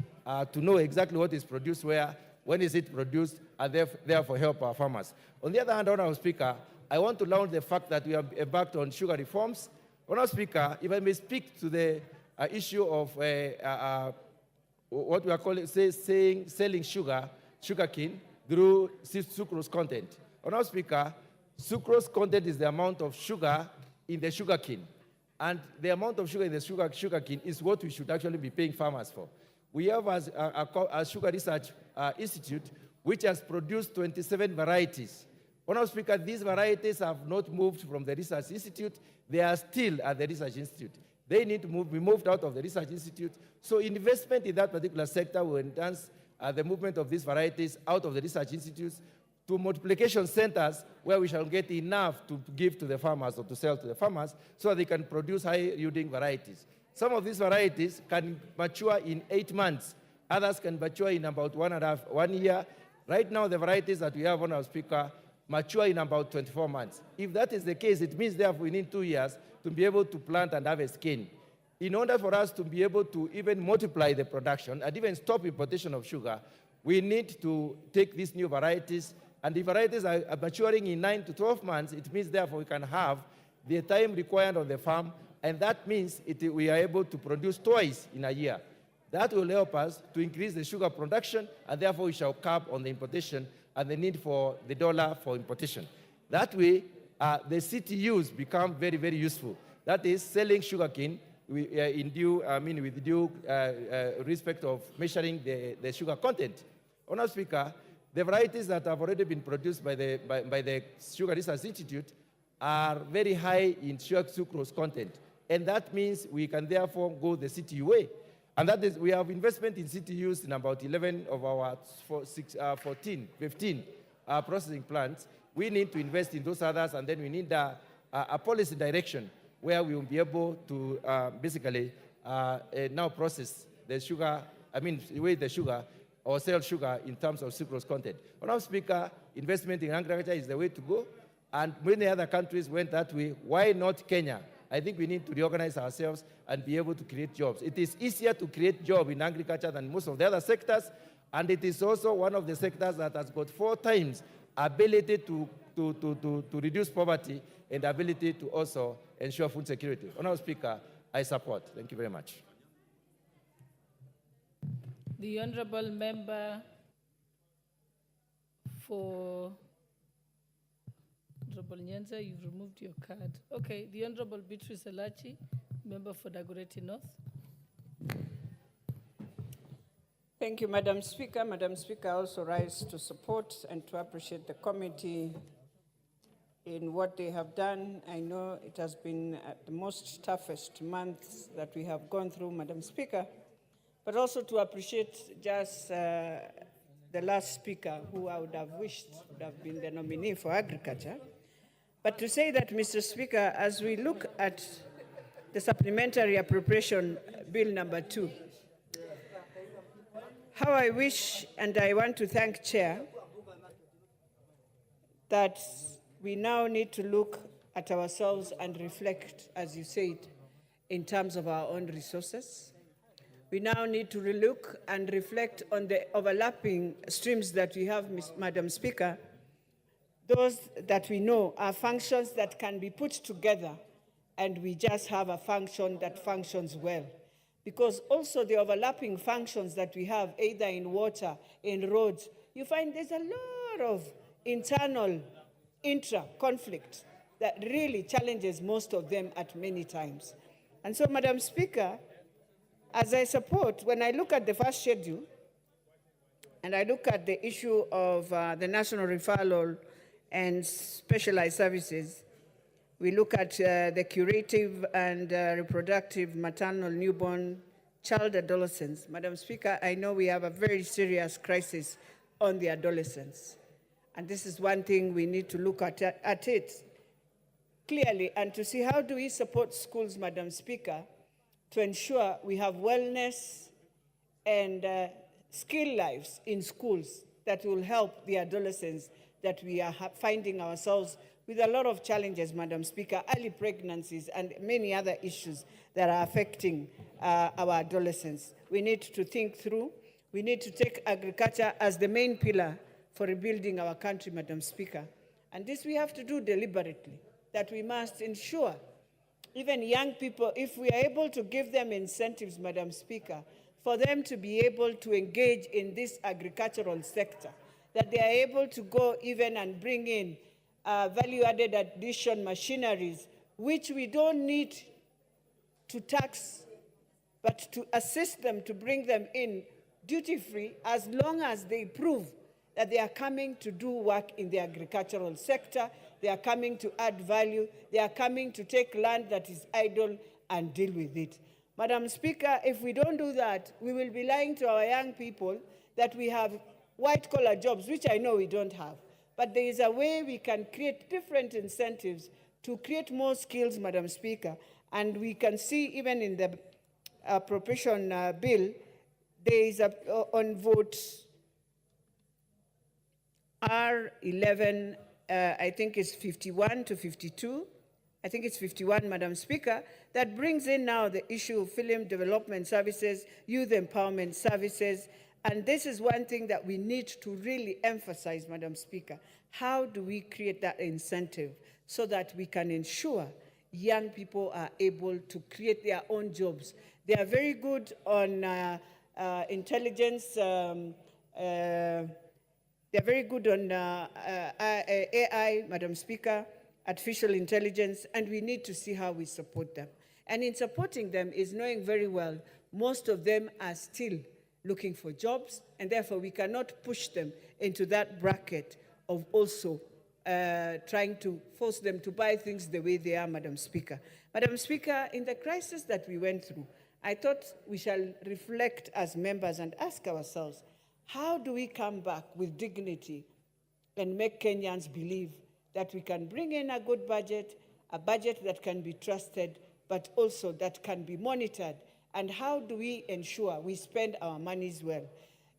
to know exactly what is produced where, when is it produced, and therefore help our farmers. On the other hand, Honourable Speaker, I want to launch the fact that we have embarked on sugar reforms. Honourable Speaker, if I may speak to the issue of what we are calling, selling sugarcane through sucrose content. Honourable Speaker, sucrose content is the amount of sugar in the sugarcane. And the amount of sugar in the sugarcane is what we should actually be paying farmers for. We have a Sugar Research Institute which has produced 27 varieties. Honourable Speaker, these varieties have not moved from the Research Institute. They are still at the Research Institute. They need to be moved out of the research institute. So investment in that particular sector will enhance the movement of these varieties out of the research institutes to multiplication centers where we shall get enough to give to the farmers or to sell to the farmers so they can produce high-yielding varieties. Some of these varieties can mature in 8 months. Others can mature in about 1 year. Right now, the varieties that we have on our speaker mature in about 24 months. If that is the case, it means therefore we need 2 years to be able to plant and harvest cane. In order for us to be able to even multiply the production and even stop importation of sugar, we need to take these new varieties, and the varieties are maturing in 9 to 12 months. It means therefore we can have the time required on the farm, and that means we are able to produce twice in a year. That will help us to increase the sugar production, and therefore we shall cap on the importation and the need for the dollar for importation. That way, the CTUs become very, very useful. That is selling sugarcane with due respect of measuring the sugar content. Honourable Speaker, the varieties that have already been produced by the Sugar Research Institute are very high in sugar sucrose content, and that means we can therefore go the CTU way. And that is, we have investment in CTUs in about 11 of our 15 processing plants. We need to invest in those others, and then we need a policy direction where we will be able to basically now process the sugar, weigh the sugar or sell sugar in terms of sucrose content. Honourable Speaker, investment in agriculture is the way to go, and many other countries went that way. Why not Kenya? I think we need to reorganize ourselves and be able to create jobs. It is easier to create jobs in agriculture than most of the other sectors, and it is also one of the sectors that has got 4 times ability to reduce poverty and ability to also ensure food security. Honourable Speaker, I support. Thank you very much. The Honourable Member for Honourable Nyanza, you've removed your card. Okay, the Honourable Beatrice Elachi, Member for Dagoretti North. Thank you, Madam Speaker. Madam Speaker, I also rise to support and to appreciate the committee in what they have done. I know it has been the most toughest months that we have gone through, Madam Speaker, but also to appreciate just the last speaker, who I would have wished would have been the nominee for agriculture. But to say that, Mr. Speaker, as we look at the Supplementary Appropriation Bill number 2, how I wish, and I want to thank Chair, that we now need to look at ourselves and reflect, as you said, in terms of our own resources. We now need to relook and reflect on the overlapping streams that we have, Madam Speaker, those that we know are functions that can be put together, and we just have a function that functions well. Because also the overlapping functions that we have, either in water, in roads, you find there's a lot of internal intra-conflict that really challenges most of them at many times. And so, Madam Speaker, as I support, when I look at the first schedule, and I look at the issue of the national referral and specialized services, we look at the curative and reproductive maternal newborn child adolescents. Madam Speaker, I know we have a very serious crisis on the adolescents. And this is one thing we need to look at it clearly and to see how do we support schools, Madam Speaker, to ensure we have wellness and skill lives in schools that will help the adolescents that we are finding ourselves with a lot of challenges, Madam Speaker, early pregnancies and many other issues that are affecting our adolescents. We need to think through. We need to take agriculture as the main pillar for rebuilding our country, Madam Speaker. And this we have to do deliberately, that we must ensure even young people, if we are able to give them incentives, Madam Speaker, for them to be able to engage in this agricultural sector, that they are able to go even and bring in value-added addition machineries, which we don't need to tax, but to assist them to bring them in duty-free as long as they prove that they are coming to do work in the agricultural sector, they are coming to add value, they are coming to take land that is idle and deal with it. Madam Speaker, if we don't do that, we will be lying to our young people that we have white-collar jobs, which I know we don't have. But there is a way we can create different incentives to create more skills, Madam Speaker. And we can see even in the appropriation bill, there is on vote R11, I think it's 51 to 52. I think it's 51, Madam Speaker, that brings in now the issue of film development services, youth empowerment services. And this is one thing that we need to really emphasize, Madam Speaker. How do we create that incentive so that we can ensure young people are able to create their own jobs? They are very good on intelligence. They're very good on AI, Madam Speaker, artificial intelligence, and we need to see how we support them. And in supporting them is knowing very well most of them are still looking for jobs, and therefore we cannot push them into that bracket of also trying to force them to buy things the way they are, Madam Speaker. Madam Speaker, in the crisis that we went through, I thought we shall reflect as members and ask ourselves, how do we come back with dignity and make Kenyans believe that we can bring in a good budget, a budget that can be trusted, but also that can be monitored? And how do we ensure we spend our monies well?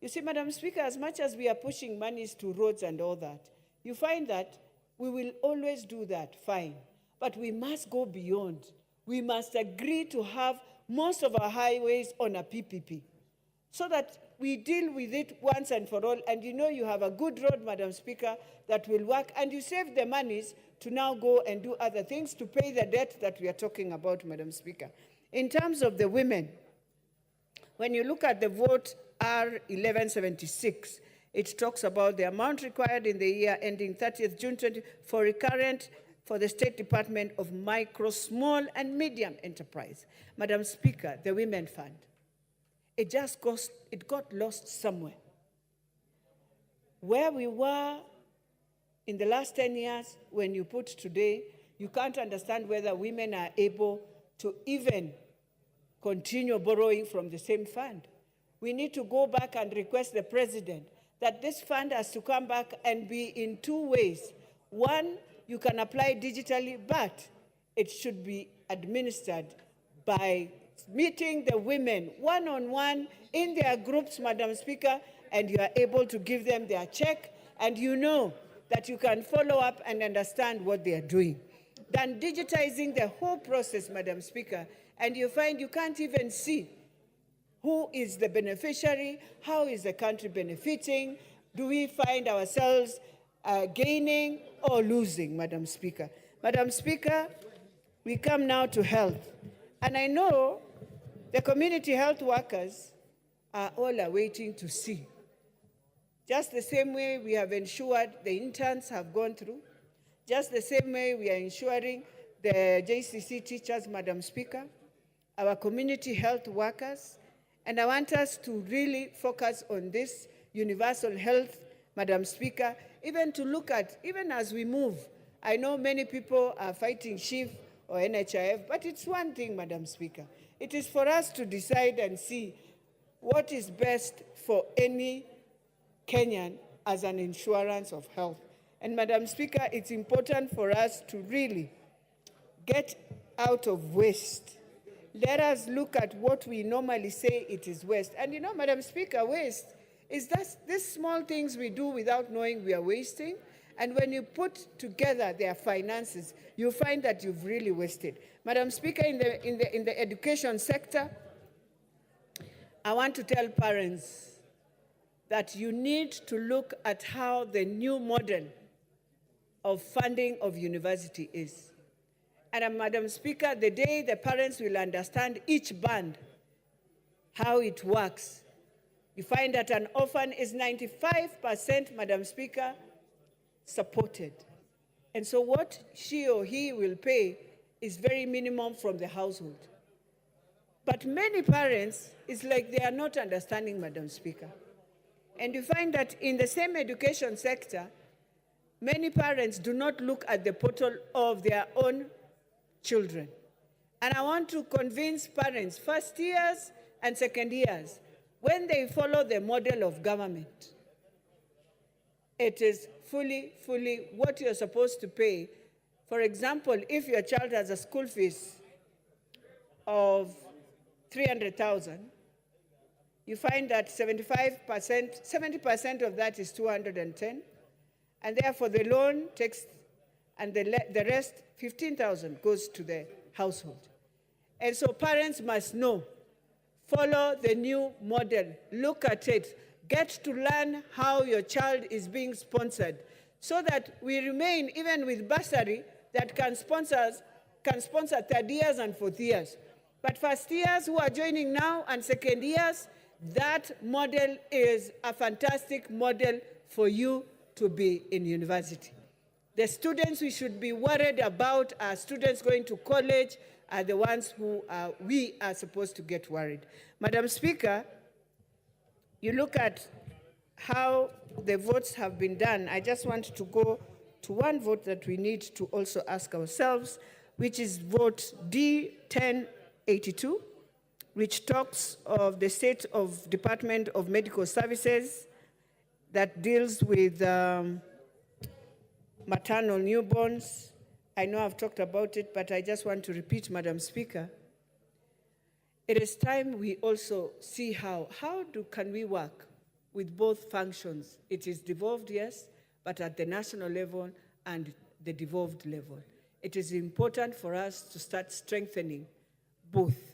You see, Madam Speaker, as much as we are pushing monies to roads and all that, you find that we will always do that, fine. But we must go beyond. We must agree to have most of our highways on a PPP so that we deal with it once and for all. And you know you have a good road, Madam Speaker, that will work, and you save the monies to now go and do other things to pay the debt that we are talking about, Madam Speaker. In terms of the women, when you look at the vote R1176, it talks about the amount required in the year ending 30th June 20 for recurrent for the State Department of Micro, Small and Medium Enterprise. Madam Speaker, the Women Fund, it got lost somewhere. Where we were in the last 10 years, when you put today, you can't understand whether women are able to even continue borrowing from the same fund. We need to go back and request the president that this fund has to come back and be in two ways. One, you can apply digitally, but it should be administered by meeting the women one-on-one in their groups, Madam Speaker, and you are able to give them their check, and you know that you can follow up and understand what they are doing. Than digitizing the whole process, Madam Speaker, and you find you can't even see who is the beneficiary, how is the country benefiting, do we find ourselves gaining or losing, Madam Speaker. Madam Speaker, we come now to health. And I know the community health workers are all waiting to see. Just the same way we have ensured the interns have gone through, just the same way we are ensuring the JCC teachers, Madam Speaker, our community health workers, and I want us to really focus on this universal health, Madam Speaker, even to look at, even as we move. I know many people are fighting SHIF or NHIF, but it's one thing, Madam Speaker. It is for us to decide and see what is best for any Kenyan as an insurance of health. And Madam Speaker, it's important for us to really get out of waste. Let us look at what we normally say it is waste. And you know, Madam Speaker, waste is that these small things we do without knowing we are wasting. And when you put together their finances, you find that you've really wasted. Madam Speaker, in the education sector, I want to tell parents that you need to look at how the new model of funding of university is. And Madam Speaker, the day the parents will understand each band, how it works, you find that an orphan is 95%, Madam Speaker, supported. And so what she or he will pay is very minimum from the household. But many parents, it's like they are not understanding, Madam Speaker. And you find that in the same education sector, many parents do not look at the portal of their own children. And I want to convince parents, first years and second years, when they follow the model of government, it is fully what you're supposed to pay. For example, if your child has a school fees of 300,000, you find that 70% of that is 210, and therefore the loan takes, and the rest, 15,000, goes to the household. And so parents must know, follow the new model, look at it, get to learn how your child is being sponsored, so that we remain, even with bursary, that can sponsor third years and fourth years. But first years who are joining now and second years, that model is a fantastic model for you to be in university. The students we should be worried about are students going to college, are the ones who we are supposed to get worried. Madam Speaker, you look at how the votes have been done. I just want to go to one vote that we need to also ask ourselves, which is vote D1082, which talks of the state of Department of Medical Services that deals with maternal newborns. I know I've talked about it, but I just want to repeat, Madam Speaker. It is time we also see can we work with both functions. It is devolved, yes, but at the national level and the devolved level. It is important for us to start strengthening both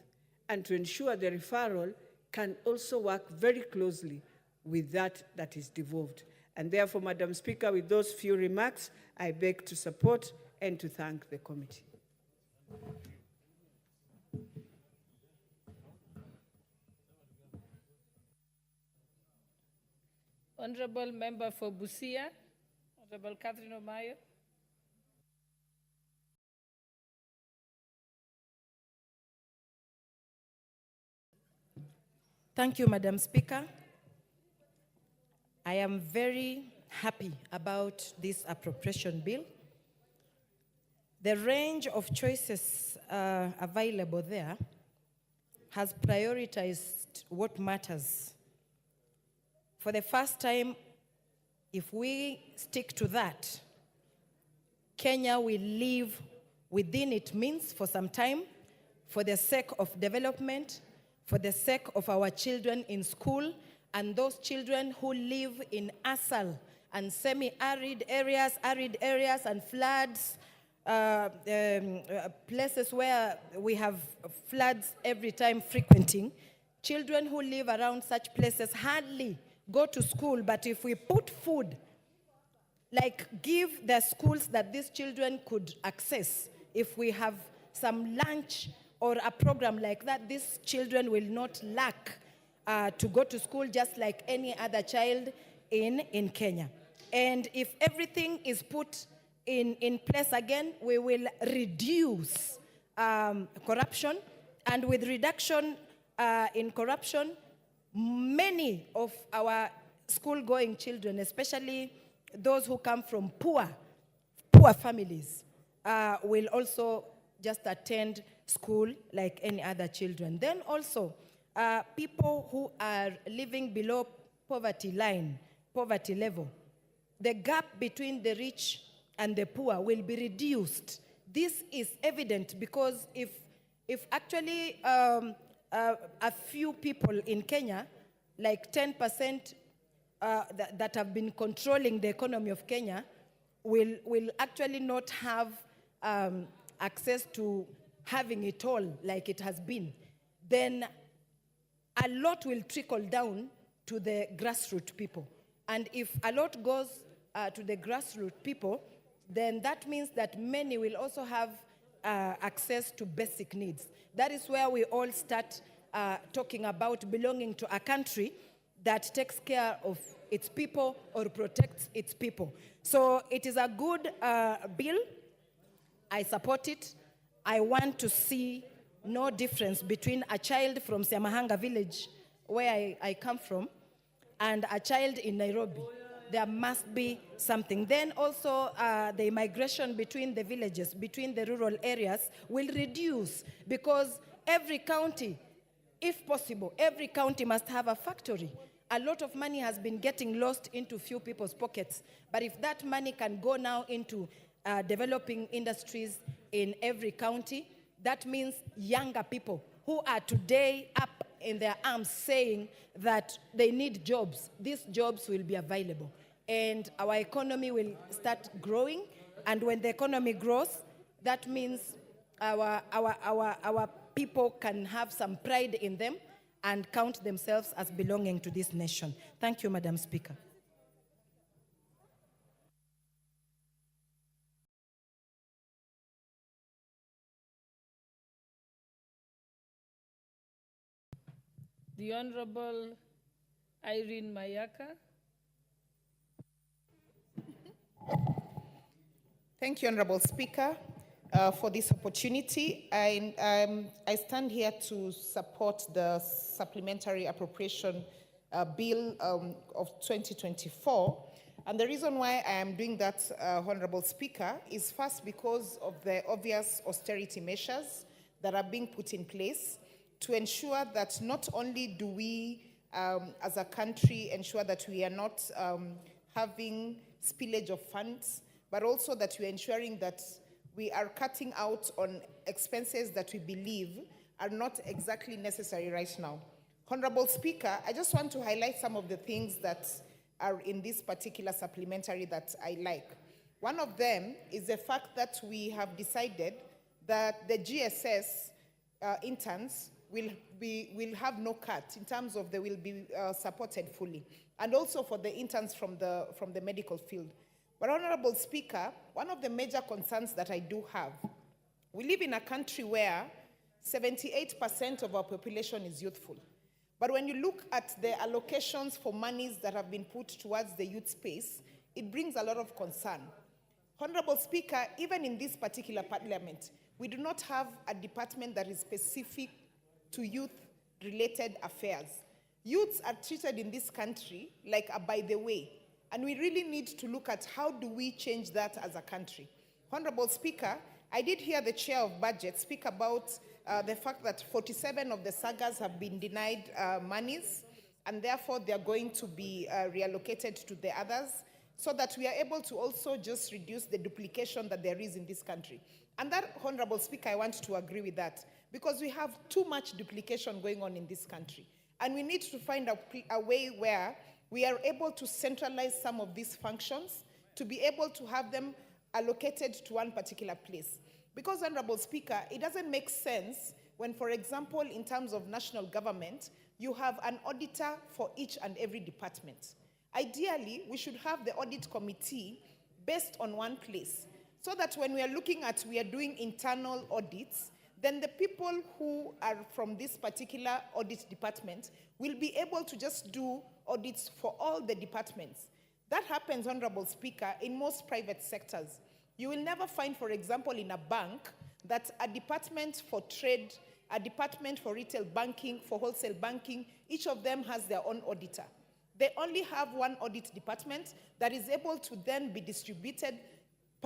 and to ensure the referral can also work very closely with that is devolved. And therefore, Madam Speaker, with those few remarks, I beg to support and to thank the committee. Honorable Member for Busia, Honorable Catherine Omayo. Thank you, Madam Speaker. I am very happy about this appropriation bill. The range of choices available there has prioritized what matters. For the first time, if we stick to that, Kenya will live within its means for some time, for the sake of development, for the sake of our children in school, and those children who live in ASAL and semi-arid areas, and floods, places where we have floods every time frequenting. Children who live around such places hardly go to school, but if we put food, like give the schools that these children could access, if we have some lunch or a program like that, these children will not lack to go to school just like any other child in Kenya. And if everything is put in place again, we will reduce corruption. And with reduction in corruption, many of our school-going children, especially those who come from poor families, will also just attend school like any other children. Then also, people who are living below poverty level, the gap between the rich and the poor will be reduced. This is evident because if actually a few people in Kenya, like 10% that have been controlling the economy of Kenya, will actually not have access to having it all like it has been, then a lot will trickle down to the grassroots people. And if a lot goes to the grassroots people, then that means that many will also have access to basic needs. That is where we all start talking about belonging to a country that takes care of its people or protects its people. So it is a good bill. I support it. I want to see no difference between a child from Siamahanga village, where I come from, and a child in Nairobi. there must be something. Then also the migration between the villages, between the rural areas will reduce, because every county, if possible, every county must have a factory. A lot of money has been getting lost into few people's pockets. But if that money can go now into developing industries in every county, that means younger people who are today up in their arms saying that they need jobs, these jobs will be available. And our economy will start growing. And when the economy grows, that means our people can have some pride in them and count themselves as belonging to this nation. Thank you, Madam Speaker. The Honorable Irene Mayaka. Thank you, Honorable Speaker, for this opportunity. I stand here to support the Supplementary Appropriation Bill of 2024. And the reason why I am doing that, Honorable Speaker, is first because of the obvious austerity measures that are being put in place to ensure that not only do we, as a country, ensure that we are not having spillage of funds, but also that we are ensuring that we are cutting out on expenses that we believe are not exactly necessary right now. Honorable Speaker, I just want to highlight some of the things that are in this particular supplementary that I like. One of them is the fact that we have decided that the GSS interns will have no cut in terms of they will be supported fully, and also for the interns from the medical field. But Honorable Speaker, one of the major concerns that I do have, we live in a country where 78% of our population is youthful. But when you look at the allocations for monies that have been put towards the youth space, it brings a lot of concern. Honorable Speaker, even in this particular parliament, we do not have a department that is specific to youth-related affairs. Youths are treated in this country like a by the way, and we really need to look at how do we change that as a country. Honorable Speaker, I did hear the Chair of Budget speak about the fact that 47 of the sagas have been denied monies, and therefore they are going to be reallocated to the others, so that we are able to also just reduce the duplication that there is in this country. And that, Honorable Speaker, I want to agree with that, because we have too much duplication going on in this country. And we need to find a way where we are able to centralize some of these functions to be able to have them allocated to one particular place. Because, Honorable Speaker, it doesn't make sense when, for example, in terms of national government, you have an auditor for each and every department. Ideally, we should have the audit committee based on one place, so that when we are doing internal audits, then the people who are from this particular audit department will be able to just do audits for all the departments. That happens, Honorable Speaker, in most private sectors. You will never find, for example, in a bank, that a department for trade, a department for retail banking, for wholesale banking, each of them has their own auditor. They only have one audit department that is able to then be distributed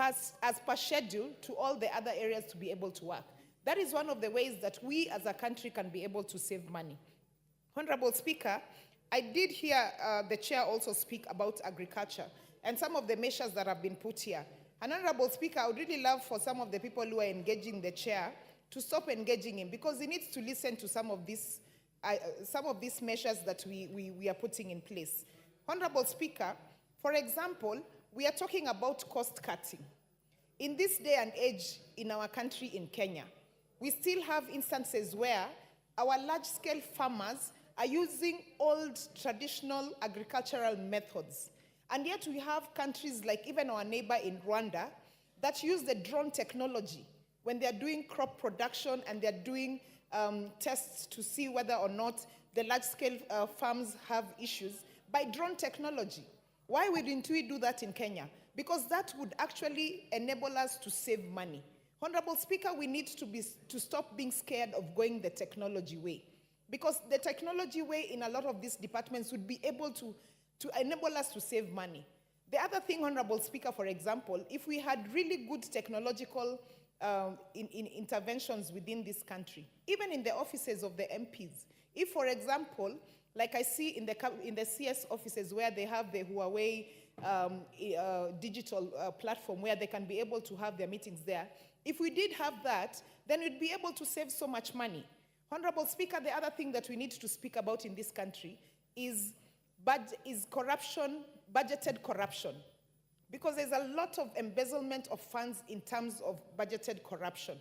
as per schedule to all the other areas to be able to work. That is one of the ways that we as a country can be able to save money. Honorable Speaker, I did hear the Chair also speak about agriculture and some of the measures that have been put here. And Honorable Speaker, I would really love for some of the people who are engaging the Chair to stop engaging him, because he needs to listen to some of these measures that we are putting in place. Honorable Speaker, for example, we are talking about cost cutting. In this day and age in our country, in Kenya, we still have instances where our large-scale farmers are using old traditional agricultural methods. And yet we have countries like even our neighbor in Rwanda that use the drone technology when they're doing crop production and they're doing tests to see whether or not the large-scale farms have issues by drone technology. Why wouldn't we do that in Kenya? Because that would actually enable us to save money. Honorable Speaker, we need to stop being scared of going the technology way. Because the technology way in a lot of these departments would be able to to enable us to save money. The other thing, Honorable Speaker, for example, if we had really good technological interventions within this country, even in the offices of the MPs, if, for example, like I see in the CS offices where they have the Huawei digital platform where they can be able to have their meetings there, if we did have that, then we'd be able to save so much money. Honorable Speaker, the other thing that we need to speak about in this country is corruption, budgeted corruption. Because there's a lot of embezzlement of funds in terms of budgeted corruption.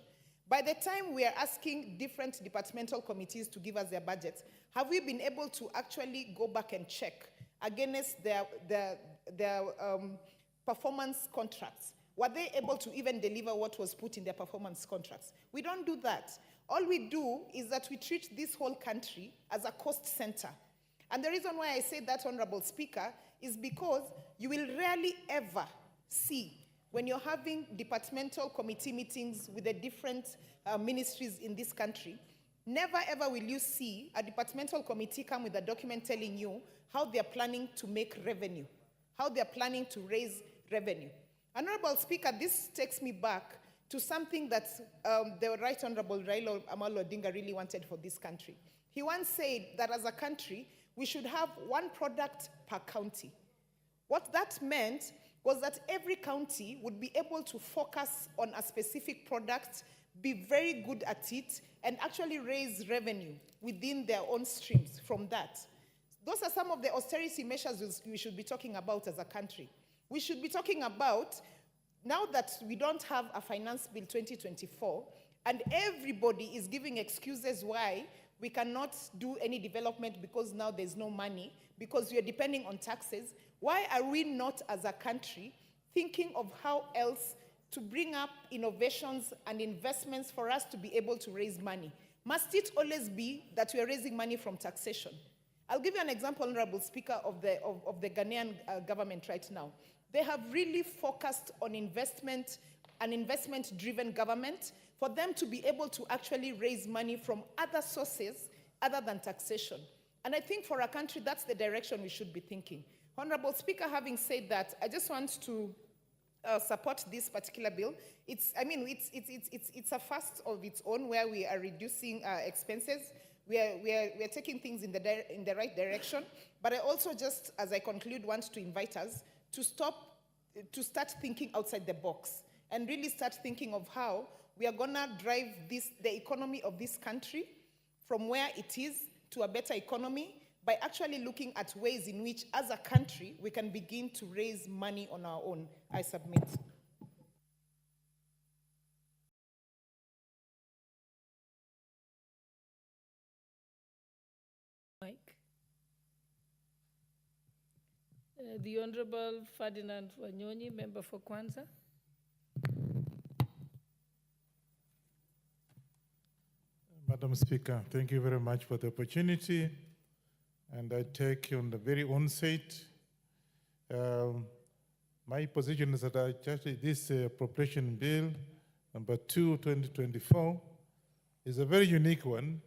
By the time we are asking different departmental committees to give us their budgets, have we been able to actually go back and check against their performance contracts? Were they able to even deliver what was put in their performance contracts? We don't do that. All we do is that we treat this whole country as a cost center. And the reason why I say that, Honorable Speaker, is because you will rarely ever see, when you're having departmental committee meetings with the different ministries in this country, never ever will you see a departmental committee come with a document telling you how they're planning to make revenue, how they're planning to raise revenue. Honorable Speaker, this takes me back to something that the Right Honorable Raila Amolo Odinga really wanted for this country. He once said that as a country, we should have one product per county. What that meant was that every county would be able to focus on a specific product, be very good at it, and actually raise revenue within their own streams from that. Those are some of the austerity measures we should be talking about as a country. We should be talking about, now that we don't have a finance bill 2024, and everybody is giving excuses why we cannot do any development because now there's no money, because we are depending on taxes. Why are we not, as a country, thinking of how else to bring up innovations and investments for us to be able to raise money? Must it always be that we are raising money from taxation? I'll give you an example, Honorable Speaker, of the Ghanaian government right now. They have really focused on investment, an investment-driven government, for them to be able to actually raise money from other sources other than taxation. And I think for a country, that's the direction we should be thinking. Honorable Speaker, having said that, I just want to support this particular bill. It's a first of its own where we are reducing expenses. We are taking things in the right direction. But I also just, as I conclude, want to invite us to start thinking outside the box and really start thinking of how we are going to drive the economy of this country from where it is to a better economy by actually looking at ways in which, as a country, we can begin to raise money on our own. I submit. Mike. The Honorable Ferdinand Wanyonyi, member for Kwanza. Madam Speaker, thank you very much for the opportunity. And I take on the very onset, my position is that actually this appropriation bill, number 2, 2024, is a very unique one,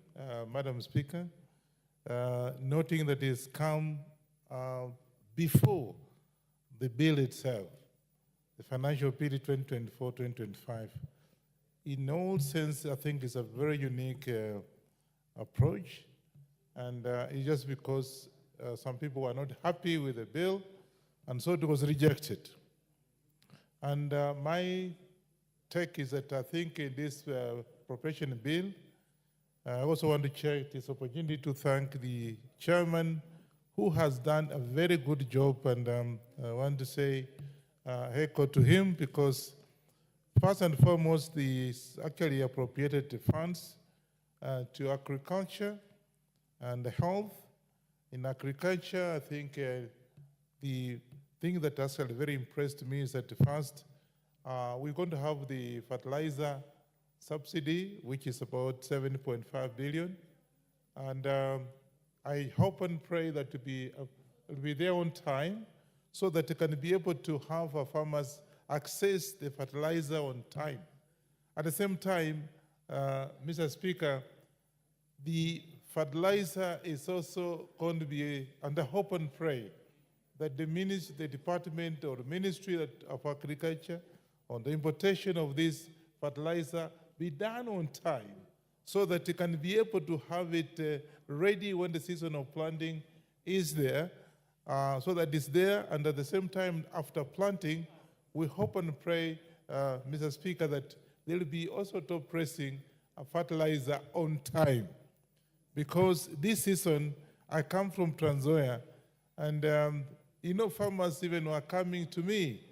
Madam Speaker, noting that it's come before the bill itself, the financial bill 2024-2025. In all sense, I think it's a very unique approach, and it's just because some people were not happy with the bill, and so it was rejected. And my take is that I think in this appropriation bill, I also want to take this opportunity to thank the chairman, who has done a very good job, and I want to say echo to him, because first and foremost, the actually appropriated the funds to agriculture and health. In agriculture, I think the thing that actually very impressed me is that first, we're going to have the fertilizer subsidy, which is about 7.5 billion. And I hope and pray that it'll be there on time so that it can be able to have our farmers access the fertilizer on time. At the same time, Mr. Speaker, the fertilizer is also going to be, and I hope and pray, that the department or ministry of agriculture on the importation of this fertilizer be done on time so that you can be able to have it ready when the season of planting is there, so that it's there, and at the same time after planting, we hope and pray, Mr. Speaker, that there will be also top pressing a fertilizer on time. Because this season, I come from Trans Nzoia, and farmers even were coming to me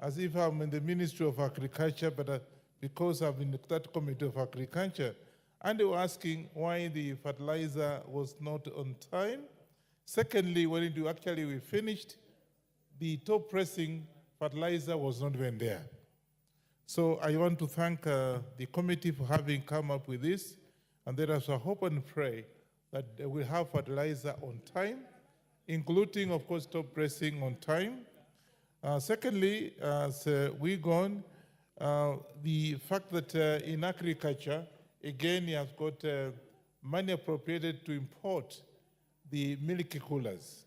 as if I'm in the Ministry of Agriculture, but because I'm in that Committee of Agriculture, and they were asking why the fertilizer was not on time. Secondly, when we finished, the top pressing fertilizer was not even there. So I want to thank the committee for having come up with this, and there is a hope and pray that we'll have fertilizer on time, including, of course, top pressing on time. Secondly, as we go on, the fact that in agriculture, again, you have got money appropriated to import the milk coolers.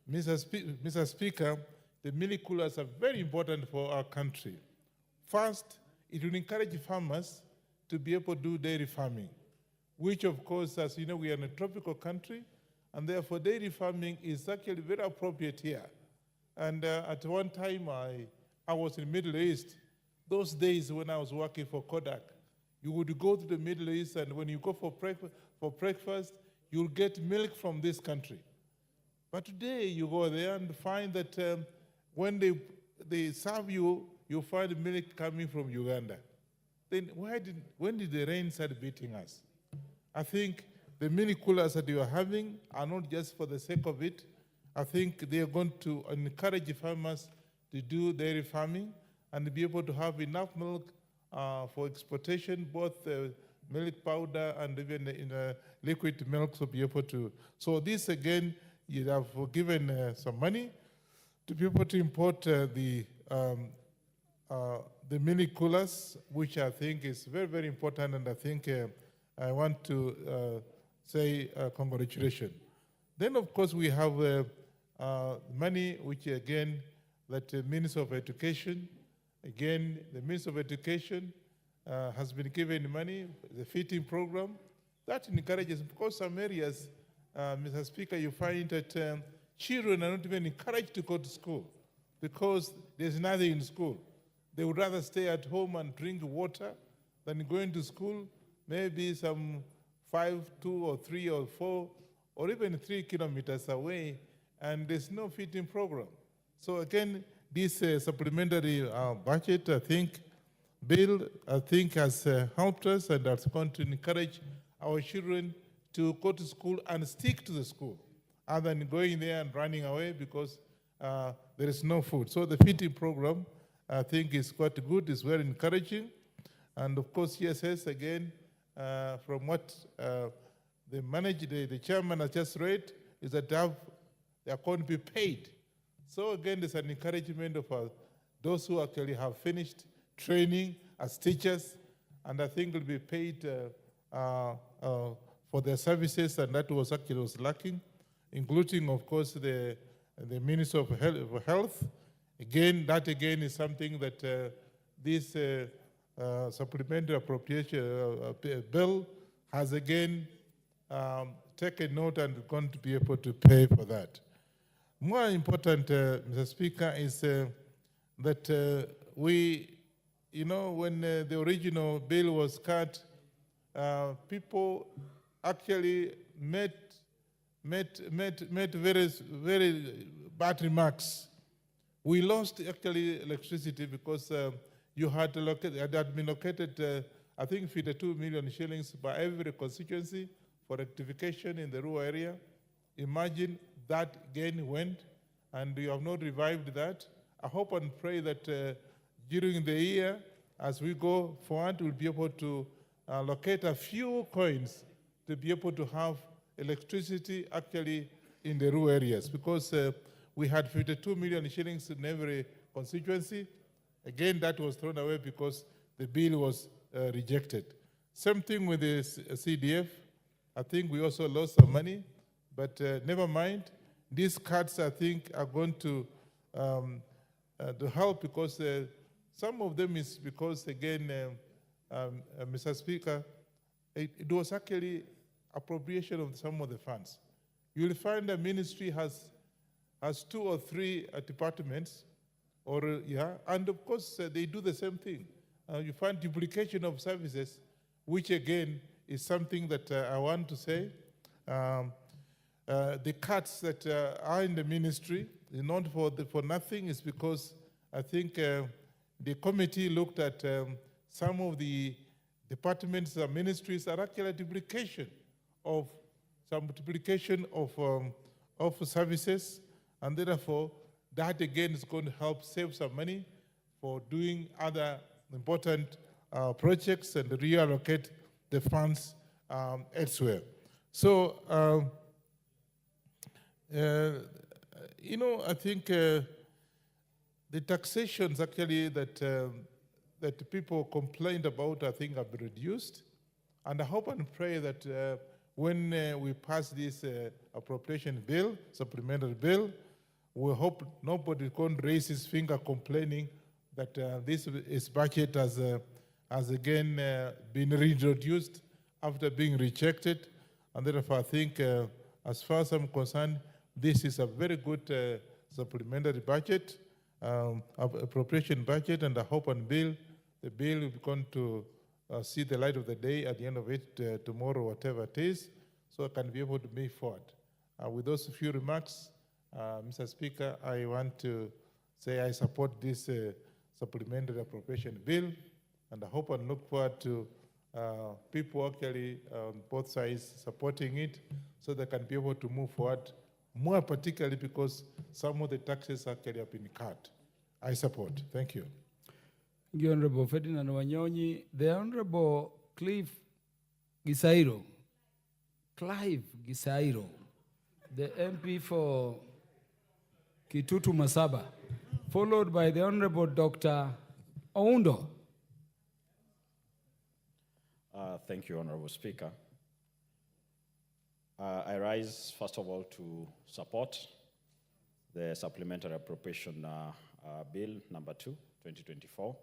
Mr. Speaker, the milk coolers are very important for our country. First, it will encourage farmers to be able to do dairy farming, which, of course, as you know, we are in a tropical country, and therefore dairy farming is actually very appropriate here. And at one time, I was in the Middle East. Those days when I was working for Kodak, you would go to the Middle East, and when you go for breakfast, you'll get milk from this country. But today, you go there and find that when they serve you, you find milk coming from Uganda. Then when did the rain start beating us? I think the milk coolers that you are having are not just for the sake of it. I think they are going to encourage farmers to do dairy farming and be able to have enough milk for exportation, both milk powder and even in liquid milk to be able to. So this again, you have given some money to be able to import the milk coolers, which I think is very, very important, and I think I want to say congratulations. Then, of course, we have money, which again, that the Minister of Education, again, the Minister of Education has been given money, the feeding program. That encourages, because some areas, Mr. Speaker, you find that children are not even encouraged to go to school because there's nothing in school. They would rather stay at home and drink water than going to school, maybe some 5, 2 or 3 or 4, or even 3 kilometers away, and there's no feeding program. So again, this supplementary budget, I think, bill, I think has helped us and has going to encourage our children to go to school and stick to the school, other than going there and running away because there is no food. So the feeding program, I think, is quite good, is very encouraging. And of course, CSS, again, from what the chairman has just read, is that they are going to be paid. So again, there's an encouragement of those who actually have finished training as teachers, and I think will be paid for their services, and that was actually lacking, including, of course, the Minister of Health. Again, that again is something that this supplementary appropriation bill has again taken note and going to be able to pay for that. More important, Mr. Speaker, is that we, when the original bill was cut, people actually made very, very bad remarks. We lost actually electricity because it had been located, I think, 52 million shillings by every constituency for rectification in the rural area. Imagine that gain went, and you have not revived that. I hope and pray that during the year, as we go forward, we'll be able to locate a few coins to be able to have electricity actually in the rural areas, because we had 52 million shillings in every constituency. Again, that was thrown away because the bill was rejected. Same thing with the CDF. I think we also lost some money, but never mind. these cuts, I think, are going to help because some of them is because, again, Mr. Speaker, it was actually appropriation of some of the funds. You'll find the ministry has 2 or 3 departments, and of course they do the same thing. You find duplication of services, which again is something that I want to say. The cuts that are in the ministry is not for nothing. It's because I think the committee looked at some of the departments and ministries are actually a duplication of services, and therefore that again is going to help save some money for doing other important projects and reallocate the funds elsewhere. So, I think the taxations actually that people complained about, I think, have been reduced. And I hope and pray that when we pass this appropriation bill, supplementary bill, we hope nobody is going to raise his finger complaining that this budget has again been reintroduced after being rejected. And therefore, I think, as far as I'm concerned, this is a very good supplementary budget, appropriation budget, and I hope and the bill is going to see the light of the day at the end of it tomorrow, whatever it is, so I can be able to move forward. With those few remarks, Mr. Speaker, I want to say I support this supplementary appropriation bill, and I hope and look forward to people actually on both sides supporting it so they can be able to move forward, more particularly because some of the taxes actually have been cut. I support. Thank you. Thank you, Honorable Ferdinand Wanyonyi. The Honorable Clive Gisairo, the MP for Kitutu Masaba, followed by the Honorable Dr. Oundo. Thank you, Honorable Speaker. I rise, first of all, to support the Supplementary Appropriation Bill number 2, 2024.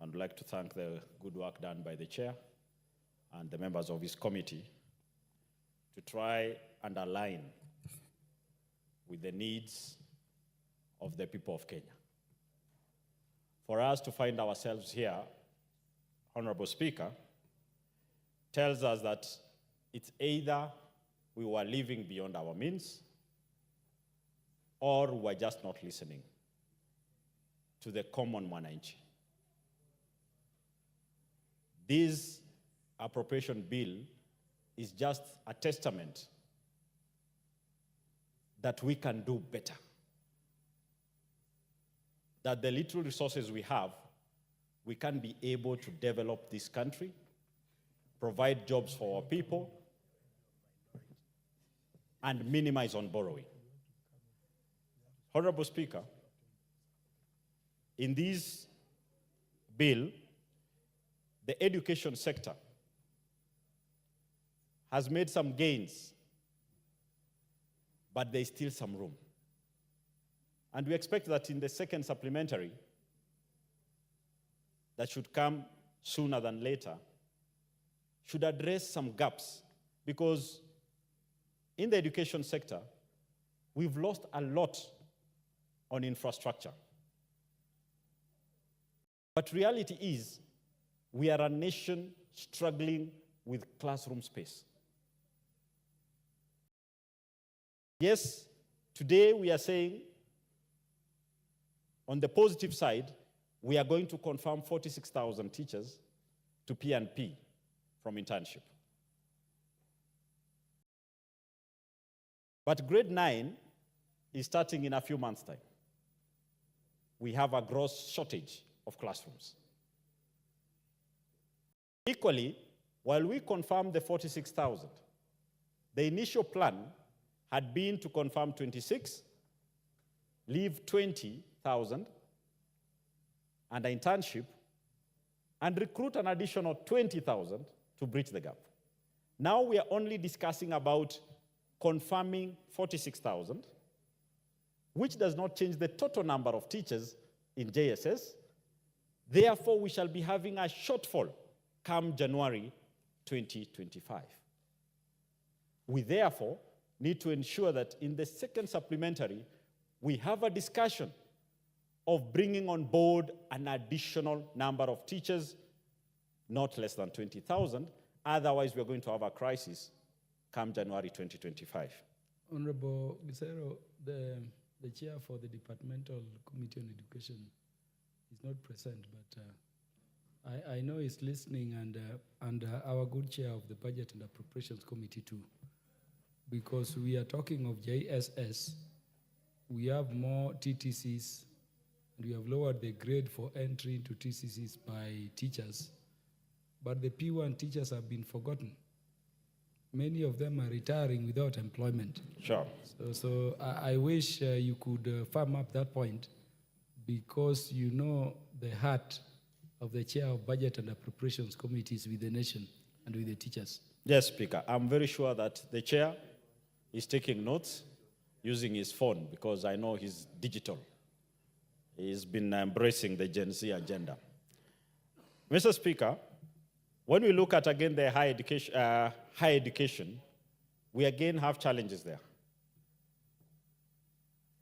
I'd like to thank the good work done by the Chair and the members of his committee to try and align with the needs of the people of Kenya. For us to find ourselves here, Honorable Speaker, tells us that it's either we were living beyond our means or we were just not listening to the common mwananchi. This appropriation bill is just a testament that we can do better. That the little resources we have, we can be able to develop this country, provide jobs for our people, and minimize on borrowing. Honorable Speaker, in this bill, the education sector has made some gains, but there's still some room. And we expect that in the second supplementary, that should come sooner than later, should address some gaps, because in the education sector, we've lost a lot on infrastructure. But reality is, we are a nation struggling with classroom space. Yes, today we are saying, on the positive side, we are going to confirm 46,000 teachers to P&P from internship. But grade 9 is starting in a few months' time. We have a gross shortage of classrooms. Equally, while we confirmed the 46,000, the initial plan had been to confirm 26, leave 20,000, and an internship, and recruit an additional 20,000 to bridge the gap. Now we are only discussing about confirming 46,000, which does not change the total number of teachers in JSS. Therefore, we shall be having a shortfall come January 2025. We therefore need to ensure that in the second supplementary, we have a discussion of bringing on board an additional number of teachers, not less than 20,000. Otherwise, we're going to have a crisis come January 2025. Honorable Gisero, the chair for the Departmental Committee on Education is not present, but I know he's listening, and our good chair of the Budget and Appropriations Committee too, because we are talking of JSS. We have more TTCs, and we have lowered the grade for entry into TCCs by teachers, but the P1 teachers have been forgotten. Many of them are retiring without employment. Sure. So I wish you could firm up that point, because you know the heart of the chair of Budget and Appropriations Committees with the nation and with the teachers. Yes, Speaker. I'm very sure that the chair is taking notes using his phone, because I know he's digital. He's been embracing the Gen Z agenda. Mr. Speaker, when we look at, again, the higher education, we again have challenges there.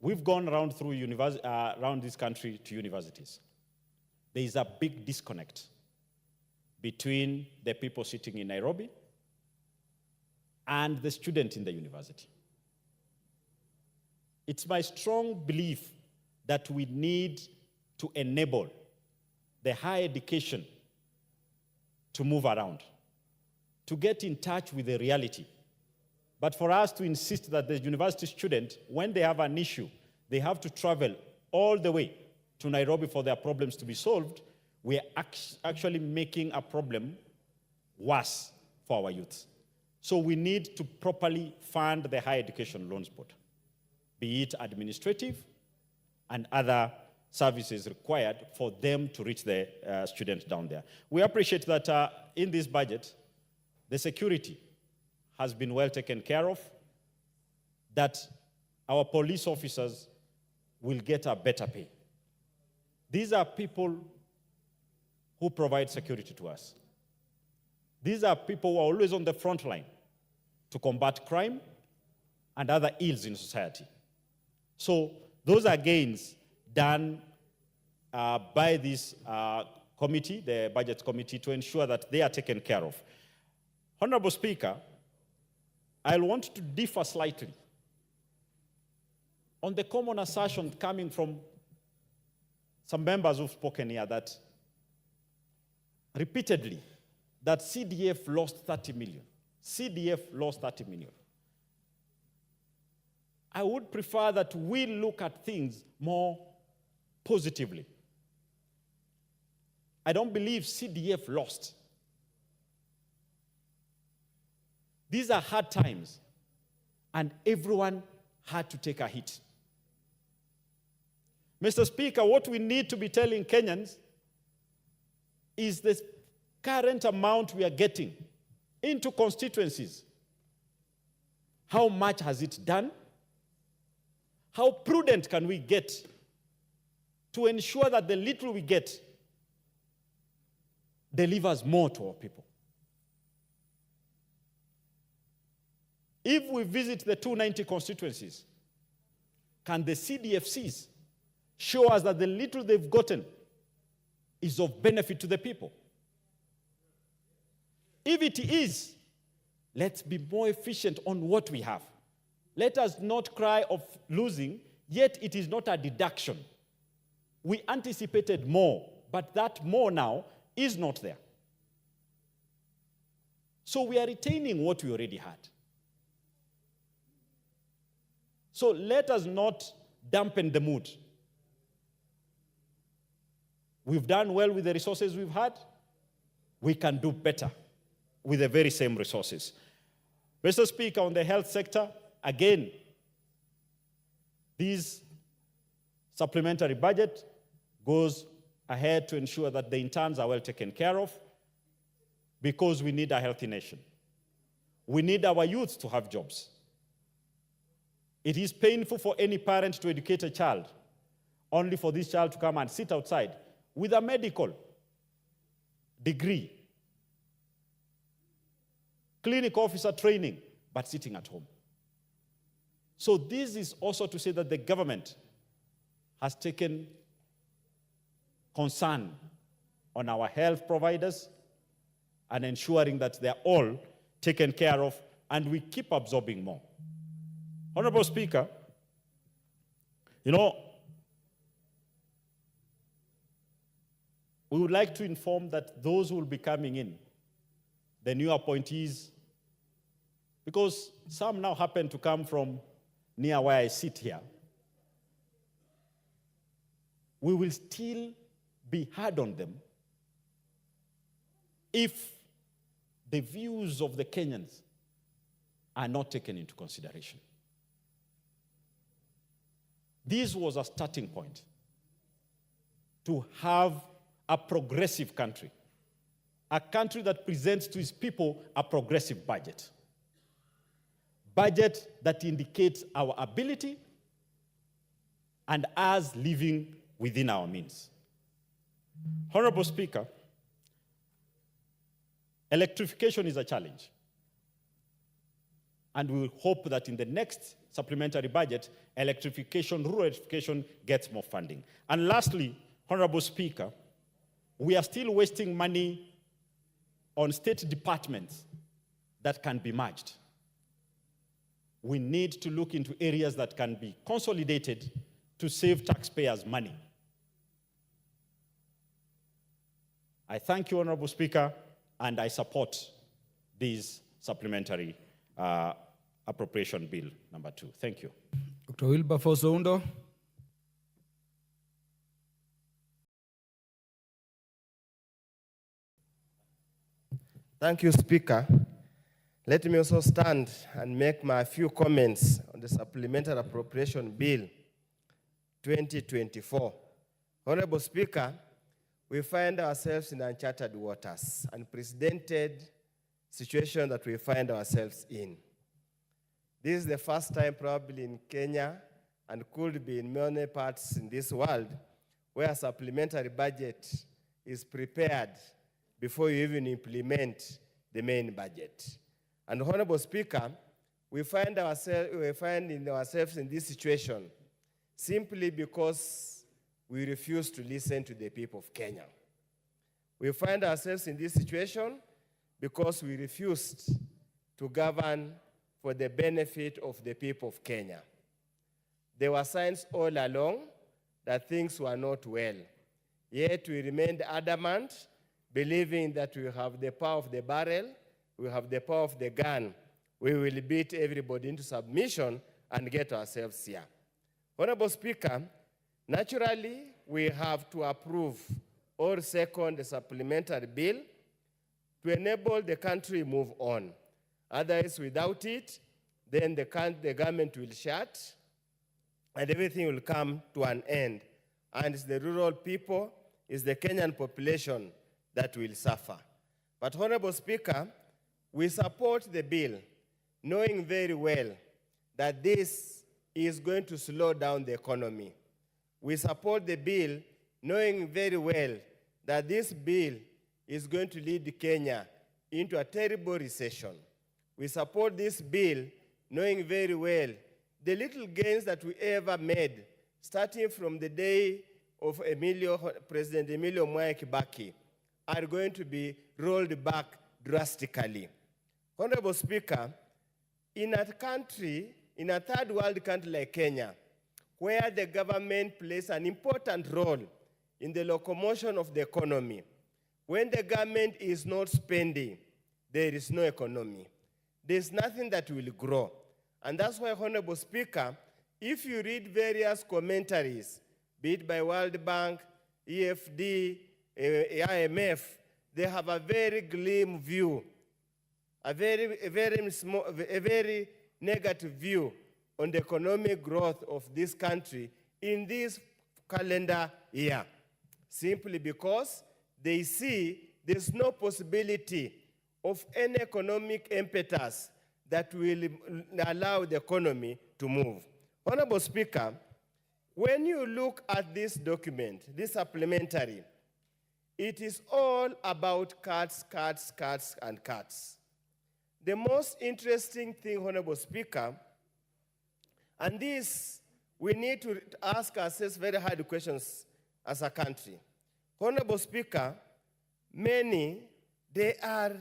We've gone around through around this country to universities. There is a big disconnect between the people sitting in Nairobi and the student in the university. It's my strong belief that we need to enable the higher education to move around, to get in touch with the reality. But for us to insist that the university student, when they have an issue, they have to travel all the way to Nairobi for their problems to be solved, we are actually making a problem worse for our youth. So we need to properly fund the higher education loans board, be it administrative and other services required for them to reach the students down there. We appreciate that in this budget, the security has been well taken care of, that our police officers will get a better pay. These are people who provide security to us. These are people who are always on the front line to combat crime and other ills in society. So those are gains done by this committee, the Budget Committee, to ensure that they are taken care of. Honorable Speaker, I'll want to differ slightly on the common assertion coming from some members who've spoken here that repeatedly that CDF lost 30 million. CDF lost 30 million. I would prefer that we look at things more positively. I don't believe CDF lost. These are hard times, and everyone had to take a hit. Mr. Speaker, what we need to be telling Kenyans is the current amount we are getting into constituencies. How much has it done? How prudent can we get to ensure that the little we get delivers more to our people? If we visit the 290 constituencies, can the CDFCs show us that the little they've gotten is of benefit to the people? If it is, let's be more efficient on what we have. Let us not cry of losing, yet it is not a deduction. We anticipated more, but that more now is not there. So we are retaining what we already had. So let us not dampen the mood. We've done well with the resources we've had. We can do better with the very same resources. Mr. Speaker, on the health sector, again, this supplementary budget goes ahead to ensure that the interns are well taken care of, because we need a healthy nation. We need our youth to have jobs. It is painful for any parent to educate a child, only for this child to come and sit outside with a medical degree, clinic officer training, but sitting at home. So this is also to say that the government has taken concern on our health providers and ensuring that they're all taken care of, and we keep absorbing more. Honorable Speaker, you know, we would like to inform that those who will be coming in, the new appointees, because some now happen to come from near where I sit here, we will still be hard on them if the views of the Kenyans are not taken into consideration. This was a starting point to have a progressive country, a country that presents to its people a progressive budget that indicates our ability and us living within our means. Honorable Speaker, electrification is a challenge, and we will hope that in the next supplementary budget, rural electrification gets more funding. And lastly, Honorable Speaker, we are still wasting money on state departments that can be merged. We need to look into areas that can be consolidated to save taxpayers money. I thank you, Honorable Speaker, and I support this supplementary appropriation bill number 2. Thank you. Dr. Wilberforce Oundo. Thank you, Speaker. Let me also stand and make my few comments on the Supplementary Appropriation Bill 2024. Honorable Speaker, we find ourselves in uncharted waters, unprecedented situation that we find ourselves in. This is the first time probably in Kenya, and could be in many parts in this world, where a supplementary budget is prepared before you even implement the main budget. And Honorable Speaker, we find ourselves in this situation simply because we refuse to listen to the people of Kenya. We find ourselves in this situation because we refused to govern for the benefit of the people of Kenya. There were signs all along that things were not well. Yet we remained adamant, believing that we have the power of the barrel, we have the power of the gun. We will beat everybody into submission and get ourselves here. Honorable Speaker, naturally, we have to approve or second the supplementary bill to enable the country move on. Otherwise, without it, then the government will shut and everything will come to an end. And it's the rural people, it's the Kenyan population that will suffer. But Honorable Speaker, we support the bill, knowing very well that this is going to slow down the economy. We support the bill, knowing very well that this bill is going to lead Kenya into a terrible recession. We support this bill, knowing very well the little gains that we ever made, starting from the day of President Emilio Mwai Kibaki, are going to be rolled back drastically. Honorable Speaker, in a third world country like Kenya, where the government plays an important role in the locomotion of the economy, when the government is not spending, there is no economy. There's nothing that will grow. And that's why, Honorable Speaker, if you read various commentaries, be it by World Bank, EFD, IMF, they have a very glim view, a very negative view on the economic growth of this country in this calendar year, simply because they see there's no possibility of any economic impetus that will allow the economy to move. Honorable Speaker, when you look at this document, this supplementary, it is all about cuts, cuts, cuts, and cuts. The most interesting thing, Honorable Speaker, and this, we need to ask ourselves very hard questions as a country. Honorable Speaker, there are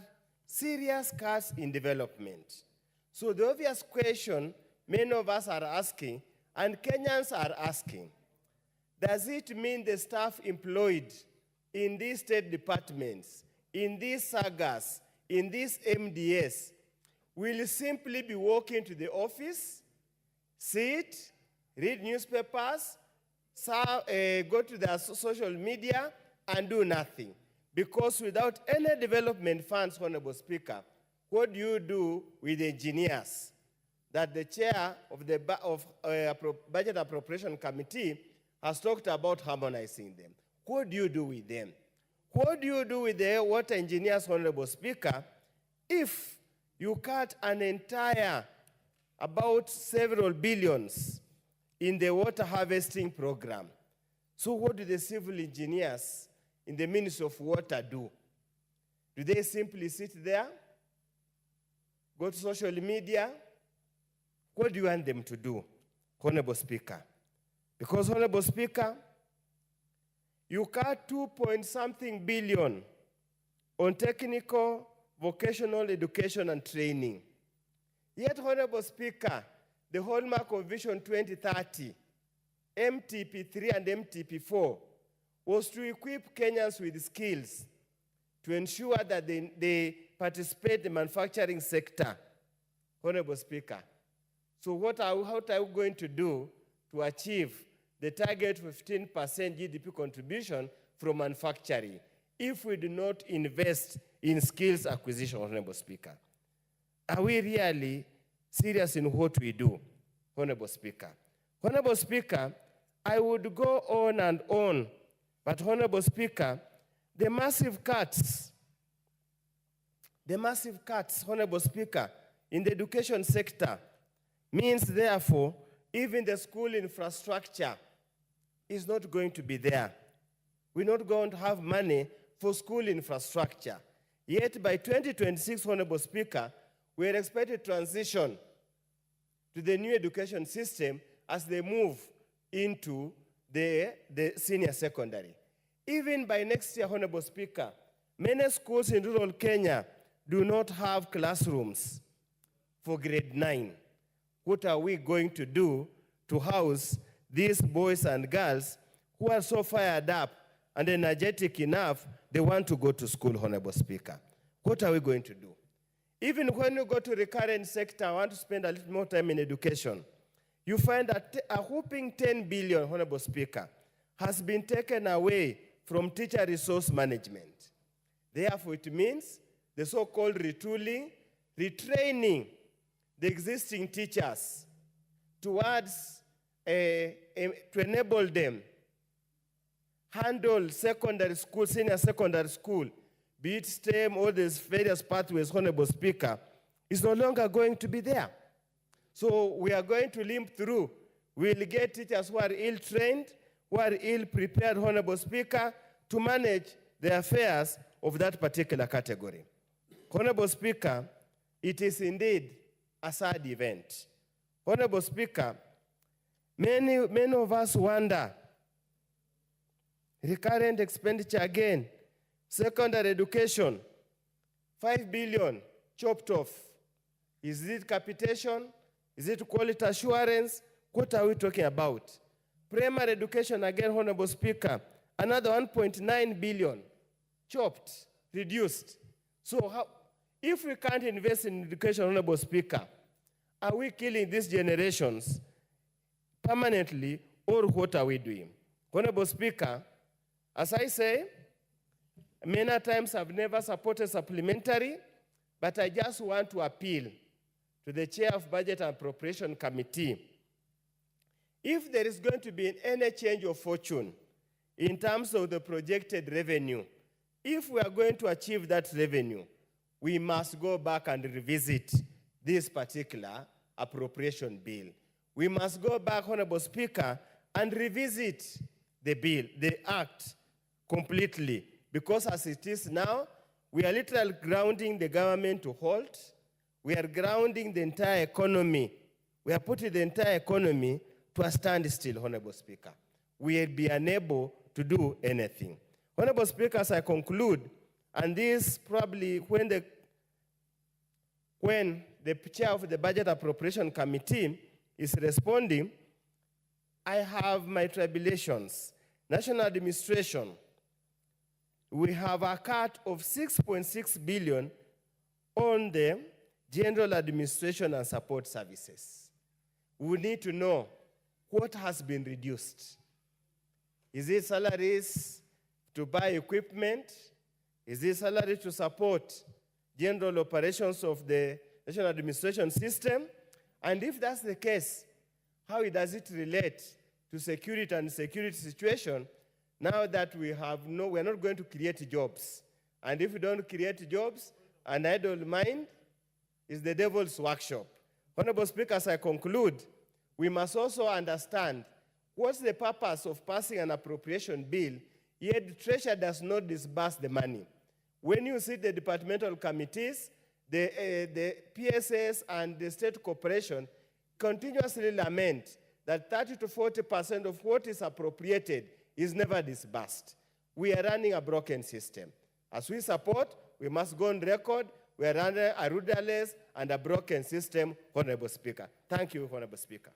serious cuts in development. So the obvious question many of us are asking, and Kenyans are asking, does it mean the staff employed in these state departments, in these sagas, in these MDS, will simply be walking to the office, sit, read newspapers, go to their social media, and do nothing? Because without any development funds, Honorable Speaker, what do you do with engineers that the chair of the Budget Appropriation Committee has talked about harmonizing them? What do you do with them? What do you do with the water engineers, Honorable Speaker, if you cut an entire, about several billions in the water harvesting program? So what do the civil engineers in the Ministry of Water do? Do they simply sit there, go to social media? What do you want them to do, Honorable Speaker? Because, Honorable Speaker, you cut 2-point-something billion on technical, vocational education and training. Yet, Honorable Speaker, the hallmark of Vision 2030, MTP3 and MTP4, was to equip Kenyans with skills to ensure that they participate in the manufacturing sector, Honorable Speaker. So what are we going to do to achieve the target of 15% GDP contribution from manufacturing if we do not invest in skills acquisition, Honorable Speaker? Are we really serious in what we do, Honorable Speaker? Honorable Speaker, I would go on and on, but Honorable Speaker, the massive cuts, Honorable Speaker, in the education sector means, therefore, even the school infrastructure is not going to be there. We're not going to have money for school infrastructure. Yet by 2026, Honorable Speaker, we are expected to transition to the new education system as they move into the senior secondary. Even by next year, Honorable Speaker, many schools in rural Kenya do not have classrooms for grade 9. What are we going to do to house these boys and girls who are so fired up and energetic enough, they want to go to school, Honorable Speaker? What are we going to do? Even when you go to the current sector, I want to spend a little more time in education. You find that a whopping 10 billion, Honorable Speaker, has been taken away from teacher resource management. Therefore, it means the so-called retooling, retraining the existing teachers towards to enable them handle secondary school, senior secondary school, be it STEM or these various pathways, Honorable Speaker, is no longer going to be there. So we are going to limp through. We'll get teachers who are ill-trained, who are ill-prepared, Honorable Speaker, to manage the affairs of that particular category. Honorable Speaker, it is indeed a sad event. Honorable Speaker, many of us wonder, recurrent expenditure again, secondary education, 5 billion chopped off. Is it capitation? Is it quality assurance? What are we talking about? Primary education, again, Honorable Speaker, another 1.9 billion chopped, reduced. So if we can't invest in education, Honorable Speaker, are we killing these generations permanently, or what are we doing? Honorable Speaker, as I say, many times I've never supported supplementary, but I just want to appeal to the Chair of Budget and Appropriation Committee. If there is going to be any change of fortune in terms of the projected revenue, if we are going to achieve that revenue, we must go back and revisit this particular appropriation bill. we must go back, Honorable Speaker, and revisit the bill, the act completely. Because as it is now, we are literally grounding the government to halt. We are grounding the entire economy. We are putting the entire economy to a standstill, Honorable Speaker. We will be unable to do anything. Honorable Speaker, as I conclude, and this probably when the chair of the Budget Appropriation Committee is responding, I have my tribulations. National administration, we have a cut of 6.6 billion on the general administration and support services. We need to know what has been reduced. Is it salaries to buy equipment? Is it salary to support general operations of the national administration system? And if that's the case, how does it relate to security and security situation now that we're not going to create jobs? And if we don't create jobs, an idle mind is the devil's workshop. Honorable Speaker, as I conclude, we must also understand what's the purpose of passing an appropriation bill, yet the Treasury does not disburse the money. When you see the departmental committees, the PSS and the state corporation continuously lament that 30 to 40% of what is appropriated is never disbursed. We are running a broken system. As we support, we must go on record. We are running a rudderless and a broken system, Honorable Speaker. Thank you, Honorable Speaker.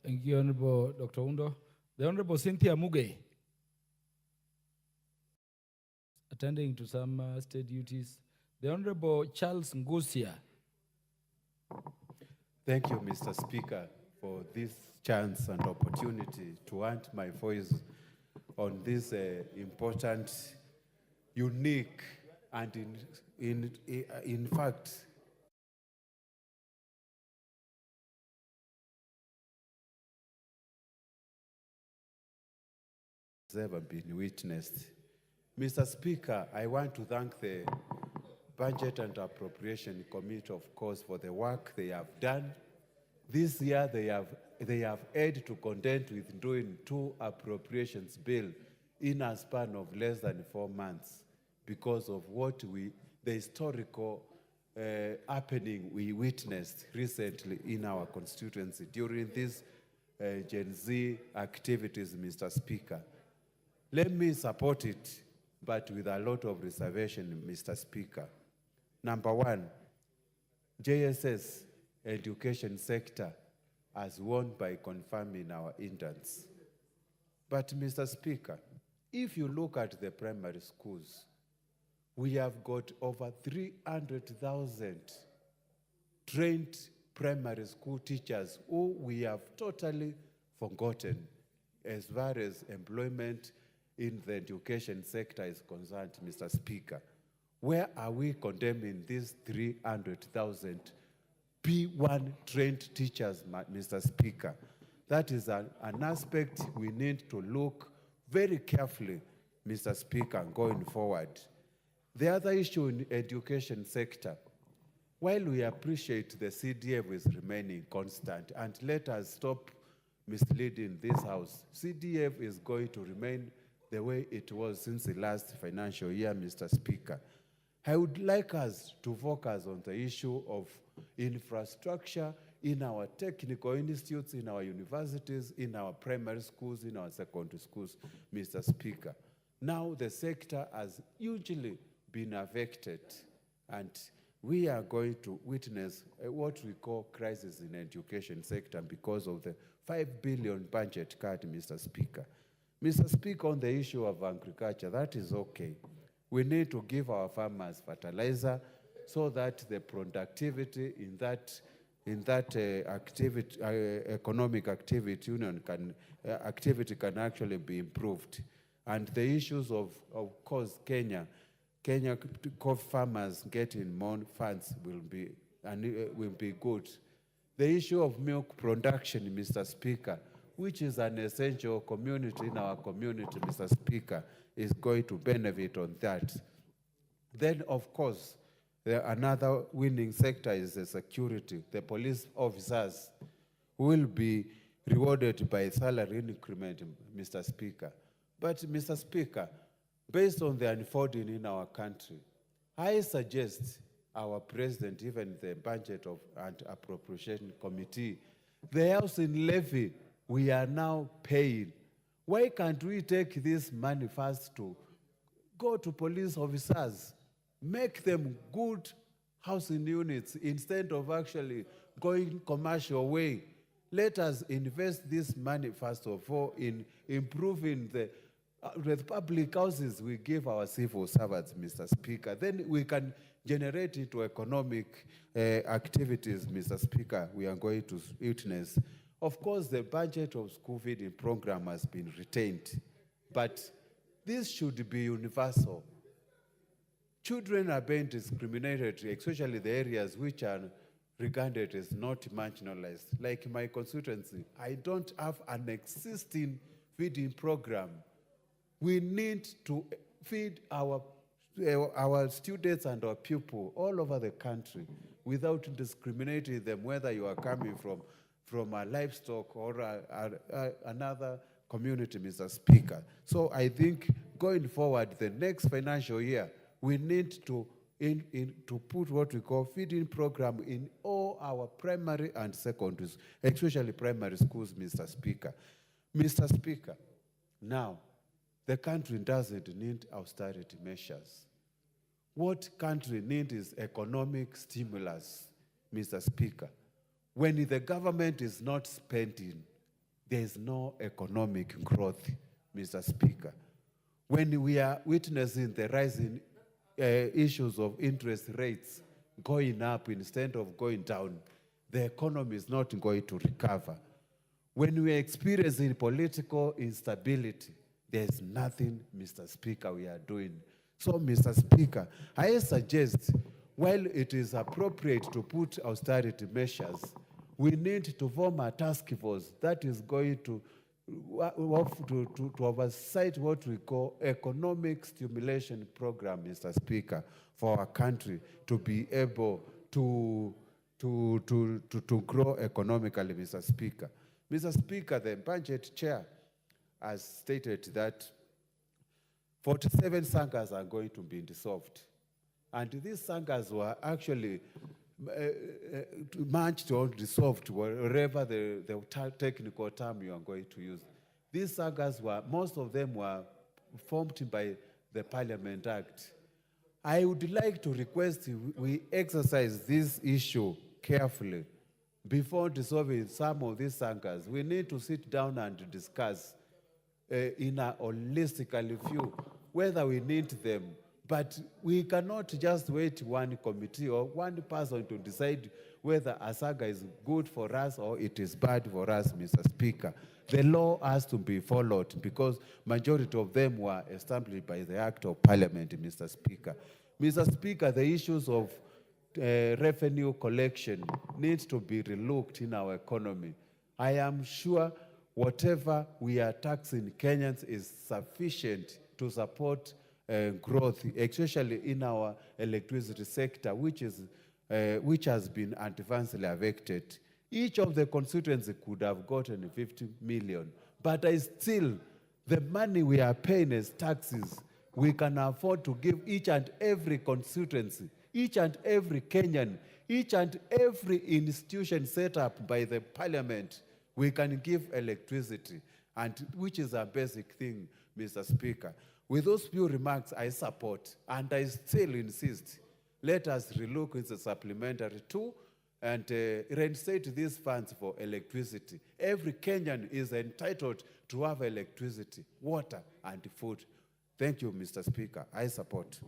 Thank you, Honorable Dr. Undo. The Honorable Cynthia Muge, attending to some state duties. The Honorable Charles Ngusia. Thank you, Mr. Speaker, for this chance and opportunity to add my voice on this important, unique, and in fact, has ever been witnessed. Mr. Speaker, I want to thank the Budget and Appropriation Committee, of course, for the work they have done. This year, they have had to contend with doing 2 appropriations bill in a span of less than 4 months because of the historical happening we witnessed recently in our constituency during these Gen Z activities, Mr. Speaker. Let me support it, but with a lot of reservation, Mr. Speaker. Number 1, JSS education sector has won by confirming our interns. But, Mr. Speaker, if you look at the primary schools, we have got over 300,000 trained primary school teachers who we have totally forgotten as far as employment in the education sector is concerned, Mr. Speaker. Where are we condemning these 300,000 P1 trained teachers, Mr. Speaker? That is an aspect we need to look very carefully, Mr. Speaker, going forward. The other issue in the education sector, while we appreciate the CDF is remaining constant, and let us stop misleading this House, CDF is going to remain the way it was since the last financial year, Mr. Speaker. I would like us to focus on the issue of infrastructure in our technical institutes, in our universities, in our primary schools, in our secondary schools, Mr. Speaker. Now the sector has hugely been affected, and we are going to witness what we call crisis in the education sector because of the 5 billion budget cut, Mr. Speaker. Mr. Speaker, on the issue of agriculture, that is okay. We need to give our farmers fertilizer so that the productivity in that economic activity union activity can actually be improved. And the issues of course, Kenya coffee farmers getting more funds will be good. The issue of milk production, Mr. Speaker, which is an essential community in our community, Mr. Speaker, is going to benefit on that. Then, of course, another winning sector is the security. The police officers will be rewarded by salary increment, Mr. Speaker. But, Mr. Speaker, based on the unfolding in our country, I suggest our president, even the Budget and Appropriation Committee, the housing levy we are now paying, why can't we take this money first to go to police officers, make them good housing units instead of actually going commercial way? Let us invest this money, first of all, in improving the public houses we give our civil servants, Mr. Speaker. Then we can generate into economic activities, Mr. Speaker, we are going to witness. Of course, the budget of school feeding program has been retained, but this should be universal. Children are being discriminated, especially the areas which are regarded as not marginalized. Like my constituency, I don't have an existing feeding program. We need to feed our students and our pupils all over the country without discriminating them, whether you are coming from a livestock or another community, Mr. Speaker. So I think going forward, the next financial year, we need to put what we call feeding program in all our primary and secondaries, especially primary schools, Mr. Speaker. Mr. Speaker, now, the country doesn't need austerity measures. What country needs is economic stimulus, Mr. Speaker. When the government is not spending, there is no economic growth, Mr. Speaker. When we are witnessing the rising issues of interest rates going up instead of going down, the economy is not going to recover. When we are experiencing political instability, there's nothing, Mr. Speaker, we are doing. So, Mr. Speaker, I suggest, while it is appropriate to put austerity measures, we need to form a task force that is going to oversight what we call economic stimulation program, Mr. Speaker, for our country to be able to grow economically, Mr. Speaker. Mr. Speaker, the budget chair has stated that 47 sanghas are going to be dissolved. And these sanghas were actually merged or dissolved, wherever the technical term you are going to use. These sanghas most of them were formed by the Parliament Act. I would like to request we exercise this issue carefully. Before dissolving some of these sanghas, we need to sit down and discuss in a holistically view whether we need them. But we cannot just wait one committee or one person to decide whether a saga is good for us or it is bad for us, Mr. Speaker. The law has to be followed because majority of them were established by the Act of Parliament, Mr. Speaker. Mr. Speaker, the issues of revenue collection needs to be relooked in our economy. I am sure whatever we are taxing Kenyans is sufficient to support growth, especially in our electricity sector, which has been adversely affected. Each of the constituencies could have gotten 50 million, but the money we are paying as taxes, we can afford to give each and every constituency, each and every Kenyan, each and every institution set up by the Parliament, we can give electricity, and which is a basic thing, Mr. Speaker. With those few remarks, I support, and I still insist, let us relook at the supplementary too, and reinstate these funds for electricity. Every Kenyan is entitled to have electricity, water, and food. Thank you, Mr. Speaker. I support.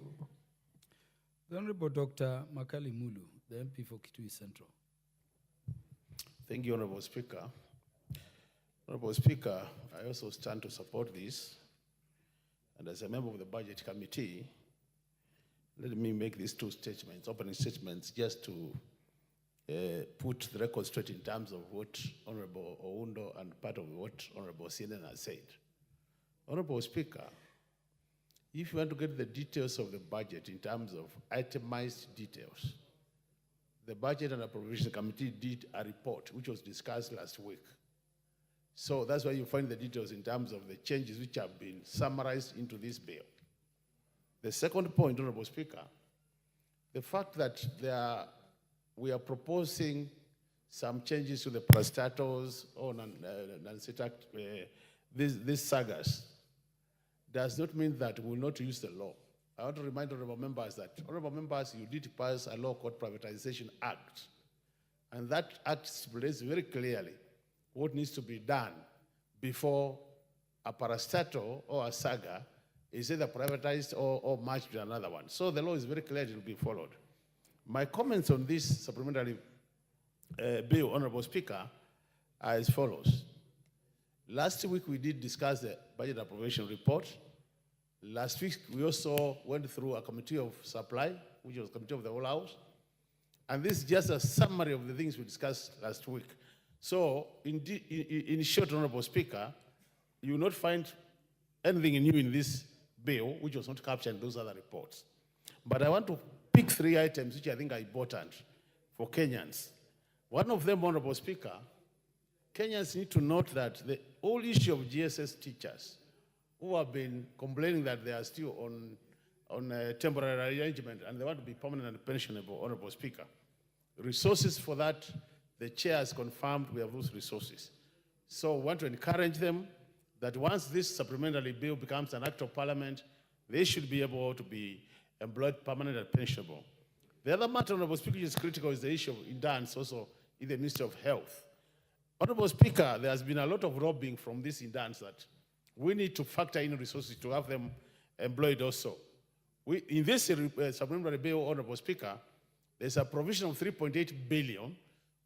The Honorable Dr. Makali Mulu, the MP for Kitui Central. Thank you, Honorable Speaker. Honorable Speaker, I also stand to support this. And as a member of the Budget Committee, let me make these two statements, opening statements, just to put the record straight in terms of what Honorable Oundo and part of what Honorable Sienen has said. Honorable Speaker, if you want to get the details of the budget in terms of itemized details, the Budget and Appropriation Committee did a report which was discussed last week. So that's why you find the details in terms of the changes which have been summarized into this bill. The second point, Honorable Speaker, the fact that we are proposing some changes to the parastatals or these sagas does not mean that we will not use the law. I want to remind honorable members that, honorable members, you did pass a law called Privatization Act. And that act stipulates very clearly what needs to be done before a parastatal or a saga is either privatized or merged with another one. So the law is very clear, it will be followed. My comments on this supplementary bill, Honorable Speaker, are as follows. Last week we did discuss the budget appropriation report. Last week we also went through a committee of supply, which was a committee of the whole House. And this is just a summary of the things we discussed last week. So in short, Honorable Speaker, you will not find anything new in this bill which was not captured in those other reports. But I want to pick 3 items which I think are important for Kenyans. One of them, Honorable Speaker, Kenyans need to note that the whole issue of GSS teachers who have been complaining that they are still on a temporary arrangement and they want to be permanent and pensionable, Honorable Speaker. Resources for that, the chair has confirmed we have those resources. So we want to encourage them that once this supplementary bill becomes an act of parliament, they should be able to be employed permanent and pensionable. The other matter, Honorable Speaker, which is critical is the issue of indans also in the Ministry of Health. Honorable Speaker, there has been a lot of lobbying from this indans that we need to factor in resources to have them employed also. In this supplementary bill, Honorable Speaker, there's a provision of 3.8 billion,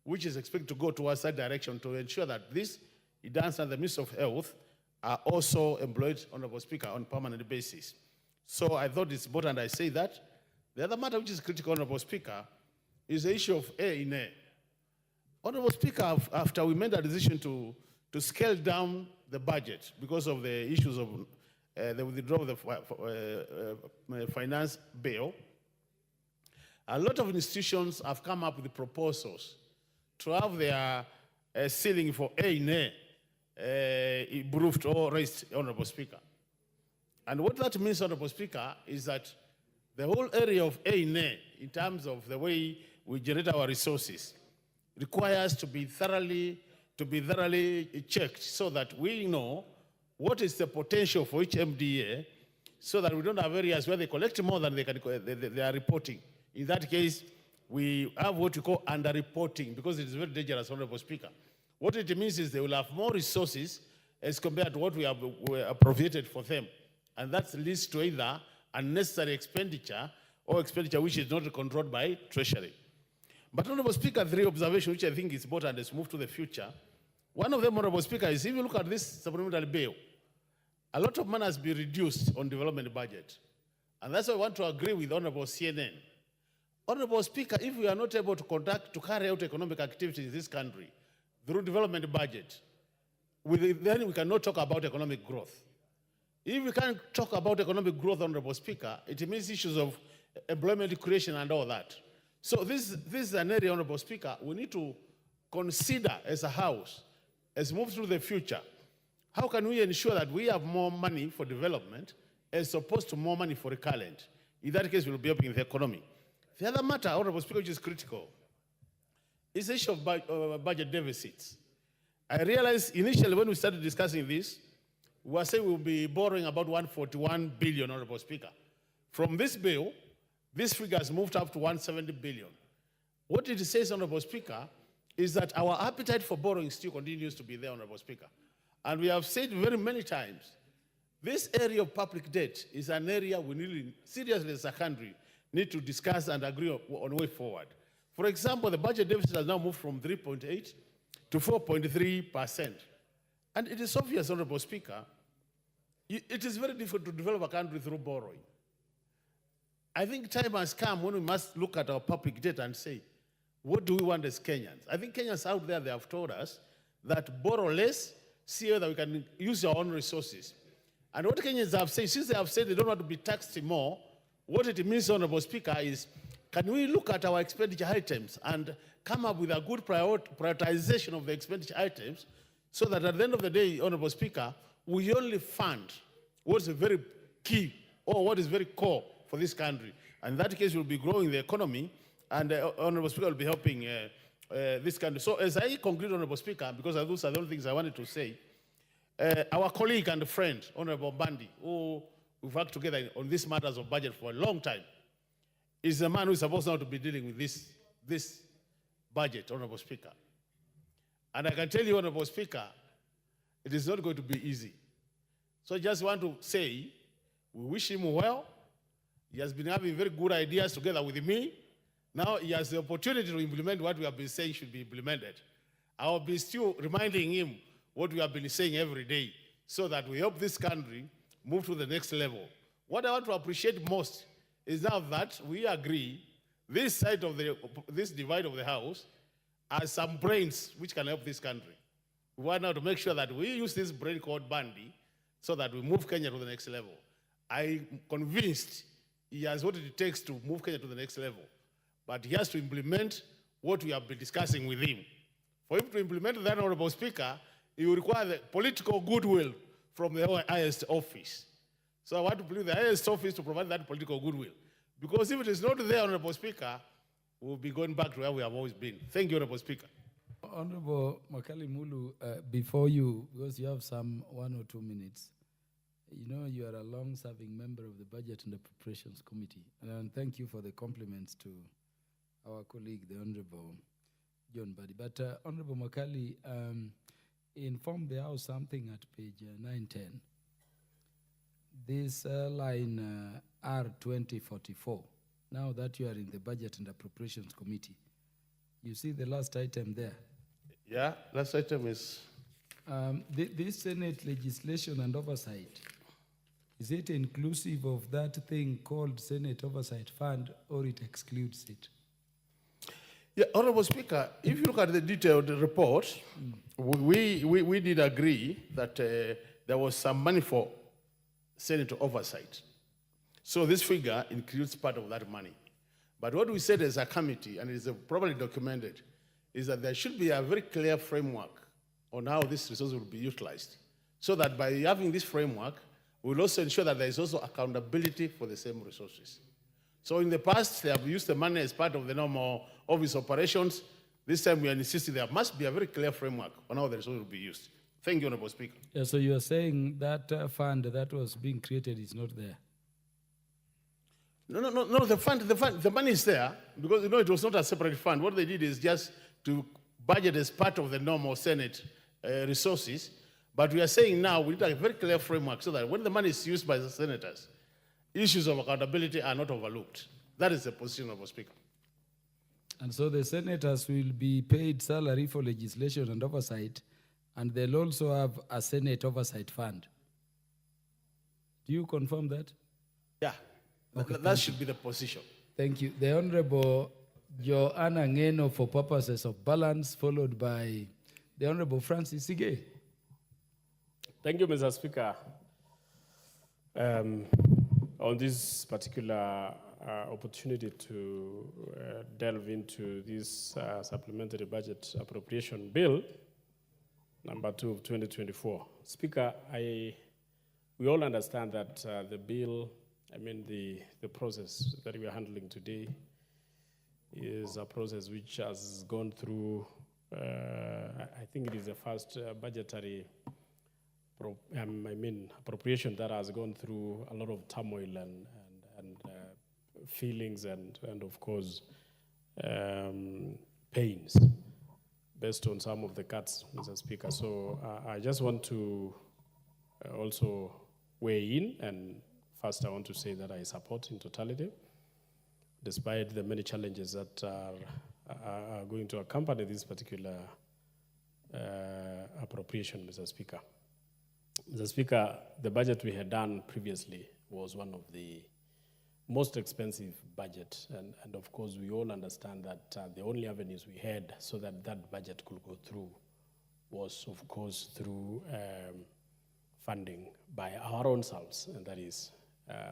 which is expected to go towards that direction to ensure that this indans and the Ministry of Health are also employed, Honorable Speaker, on a permanent basis. So I thought it's important I say that. The other matter which is critical, Honorable Speaker, is the issue of A. Honorable Speaker, after we made a decision to scale down the budget because of the issues of the withdrawal of the finance bill, a lot of institutions have come up with proposals to have their ceiling for A improved or raised, Honorable Speaker. And what that means, Honorable Speaker, is that the whole area of A in terms of the way we generate our resources requires to be thoroughly checked so that we know what is the potential for each MDA so that we don't have areas where they collect more than they are reporting. In that case, we have what we call underreporting because it is very dangerous, Honorable Speaker. What it means is they will have more resources as compared to what we have appropriated for them. And that leads to either unnecessary expenditure or expenditure which is not controlled by Treasury. But, Honorable Speaker, 3 observations which I think is important as we move to the future. One of them, Honorable Speaker, is if you look at this supplementary bill, a lot of money has been reduced on development budget. And that's why I want to agree with Honorable CNN. Honorable Speaker, if we are not able to carry out economic activities in this country through development budget, then we cannot talk about economic growth. If we can't talk about economic growth, Honorable Speaker, it means issues of employment creation and all that. So this is an area, Honorable Speaker, we need to consider as a House, as we move through the future, how can we ensure that we have more money for development as opposed to more money for recurrent? In that case, we'll be helping the economy. The other matter, Honorable Speaker, which is critical, is the issue of budget deficits. I realized initially when we started discussing this, we were saying we'll be borrowing about 141 billion, Honorable Speaker. From this bill, this figure has moved up to 170 billion. What it says, Honorable Speaker, is that our appetite for borrowing still continues to be there, Honorable Speaker. And we have said very many times, this area of public debt is an area we really, seriously as a country, need to discuss and agree on way forward. For example, the budget deficit has now moved from 3.8 to 4.3%. And it is obvious, Honorable Speaker, it is very difficult to develop a country through borrowing. I think time has come when we must look at our public debt and say, what do we want as Kenyans? I think Kenyans out there, they have told us that borrow less, see whether we can use our own resources. And what Kenyans have said, since they have said they don't want to be taxed more, what it means, Honorable Speaker, is can we look at our expenditure items and come up with a good prioritization of the expenditure items so that at the end of the day, Honorable Speaker, we only fund what's very key or what is very core for this country. And in that case, we'll be growing the economy, and Honorable Speaker will be helping this country. So as I conclude, Honorable Speaker, because those are the only things I wanted to say, our colleague and friend, Honorable Bandi, who we've worked together on these matters of budget for a long time, is the man who is supposed now to be dealing with this budget, Honorable Speaker. And I can tell you, Honorable Speaker, it is not going to be easy. So I just want to say, we wish him well. He has been having very good ideas together with me. Now he has the opportunity to implement what we have been saying should be implemented. I will be still reminding him what we have been saying every day so that we help this country move to the next level. What I want to appreciate most is now that we agree this side of this divide of the House has some brains which can help this country. We want now to make sure that we use this brain called Bandi so that we move Kenya to the next level. I'm convinced he has what it takes to move Kenya to the next level, but he has to implement what we have been discussing with him. For him to implement that, Honorable Speaker, he will require the political goodwill from the highest office. So I want to plead the highest office to provide that political goodwill. Because if it is not there, Honorable Speaker, we'll be going back to where we have always been. Thank you, Honorable Speaker. Honorable Makali Mulu, before you, because you have some 1 or 2 minutes, you know you are a long-serving member of the Budget and Appropriations Committee. And thank you for the compliments to our colleague, the Honorable John Badi. But Honorable Makali, informed the House something at page 910. This line R2044, now that you are in the Budget and Appropriations Committee, you see the last item there? Yeah, last item is... this Senate legislation and oversight, is it inclusive of that thing called Senate Oversight Fund, or it excludes it? Yeah, Honorable Speaker, if you look at the detailed report, we did agree that there was some money for Senate oversight. So this figure includes part of that money. But what we said as a committee, and it is probably documented, is that there should be a very clear framework on how this resource will be utilized. So that by having this framework, we'll also ensure that there is also accountability for the same resources. So in the past, they have used the money as part of the normal office operations. This time we are insisting there must be a very clear framework on how the resources will be used. Thank you, Honorable Speaker. Yeah, so you are saying that fund that was being created is not there? No, the money is there because, you know, it was not a separate fund. What they did is just to budget as part of the normal Senate resources. But we are saying now we need a very clear framework so that when the money is used by the senators, issues of accountability are not overlooked. That is the position of the Speaker. And so the senators will be paid salary for legislation and oversight, and they'll also have a Senate oversight fund. Do you confirm that? Yeah, okay, that should be the position. Thank you. The Honorable Joanna Ngeno for purposes of balance, followed by the Honorable Francis Sige. Thank you, Mr. Speaker. On this particular opportunity to delve into this supplementary budget appropriation bill, number 2 of 2024. Speaker, we all understand that the bill, the process that we are handling today is a process which has gone through, I think it is the first budgetary appropriation that has gone through a lot of turmoil and feelings and of course pains based on some of the cuts, Mr. Speaker. So I just want to also weigh in, and first I want to say that I support in totality, despite the many challenges that are going to accompany this particular appropriation, Mr. Speaker. Mr. Speaker, the budget we had done previously was one of the most expensive budget, and of course we all understand that the only avenues we had so that that budget could go through was of course through funding by our own selves, and that is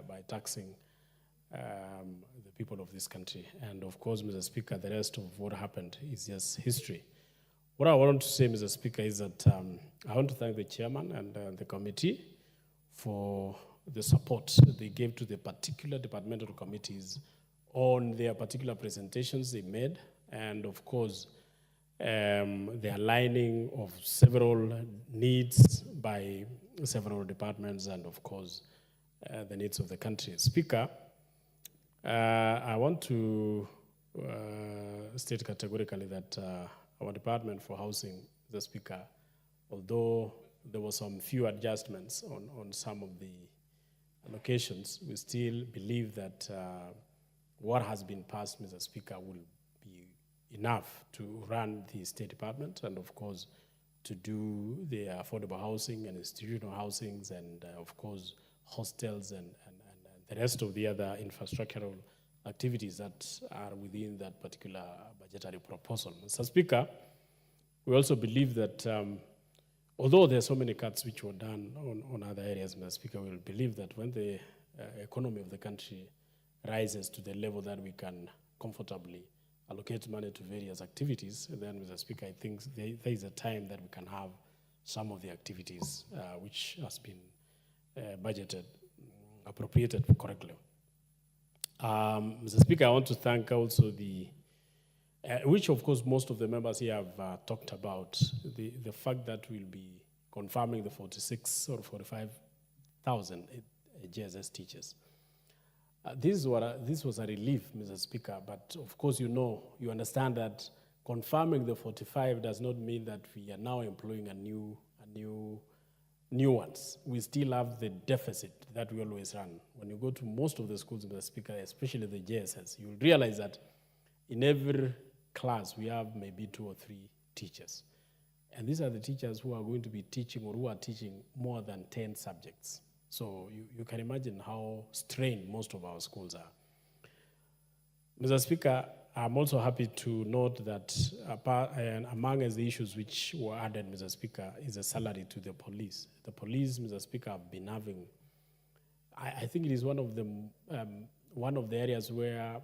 by taxing the people of this country. And of course, Mr. Speaker, the rest of what happened is just history. What I want to say, Mr. Speaker, is that I want to thank the chairman and the committee for the support they gave to the particular departmental committees on their particular presentations they made, and of course, the aligning of several needs by several departments, and of course, the needs of the country. Speaker, I want to state categorically that our Department for Housing, the Speaker, although there were some few adjustments on some of the allocations, we still believe that what has been passed, Mr. Speaker, will be enough to run the State Department and, of course, to do the affordable housing and institutional housings and, of course, hostels and the rest of the other infrastructural activities that are within that particular budgetary proposal. Mr. Speaker, we also believe that although there are so many cuts which were done on other areas, Mr. Speaker, we believe that when the economy of the country rises to the level that we can comfortably allocate money to various activities, then, Mr. Speaker, I think there is a time that we can have some of the activities which has been budgeted, appropriated correctly. Mr. Speaker, I want to thank also the, which of course most of the members here have talked about, the fact that we'll be confirming the 46 or 45,000 JSS teachers. This was a relief, Mr. Speaker, but of course you understand that confirming the 45 does not mean that we are now employing a new ones. We still have the deficit that we always run. When you go to most of the schools, Mr. Speaker, especially the JSS, you'll realize that in every class we have maybe 2 or 3 teachers. And these are the teachers who are going to be teaching or who are teaching more than 10 subjects. So you can imagine how strained most of our schools are. Mr. Speaker, I'm also happy to note that among the issues which were added, Mr. Speaker, is a salary to the police. The police, Mr. Speaker, have been having, I think it is one of the areas where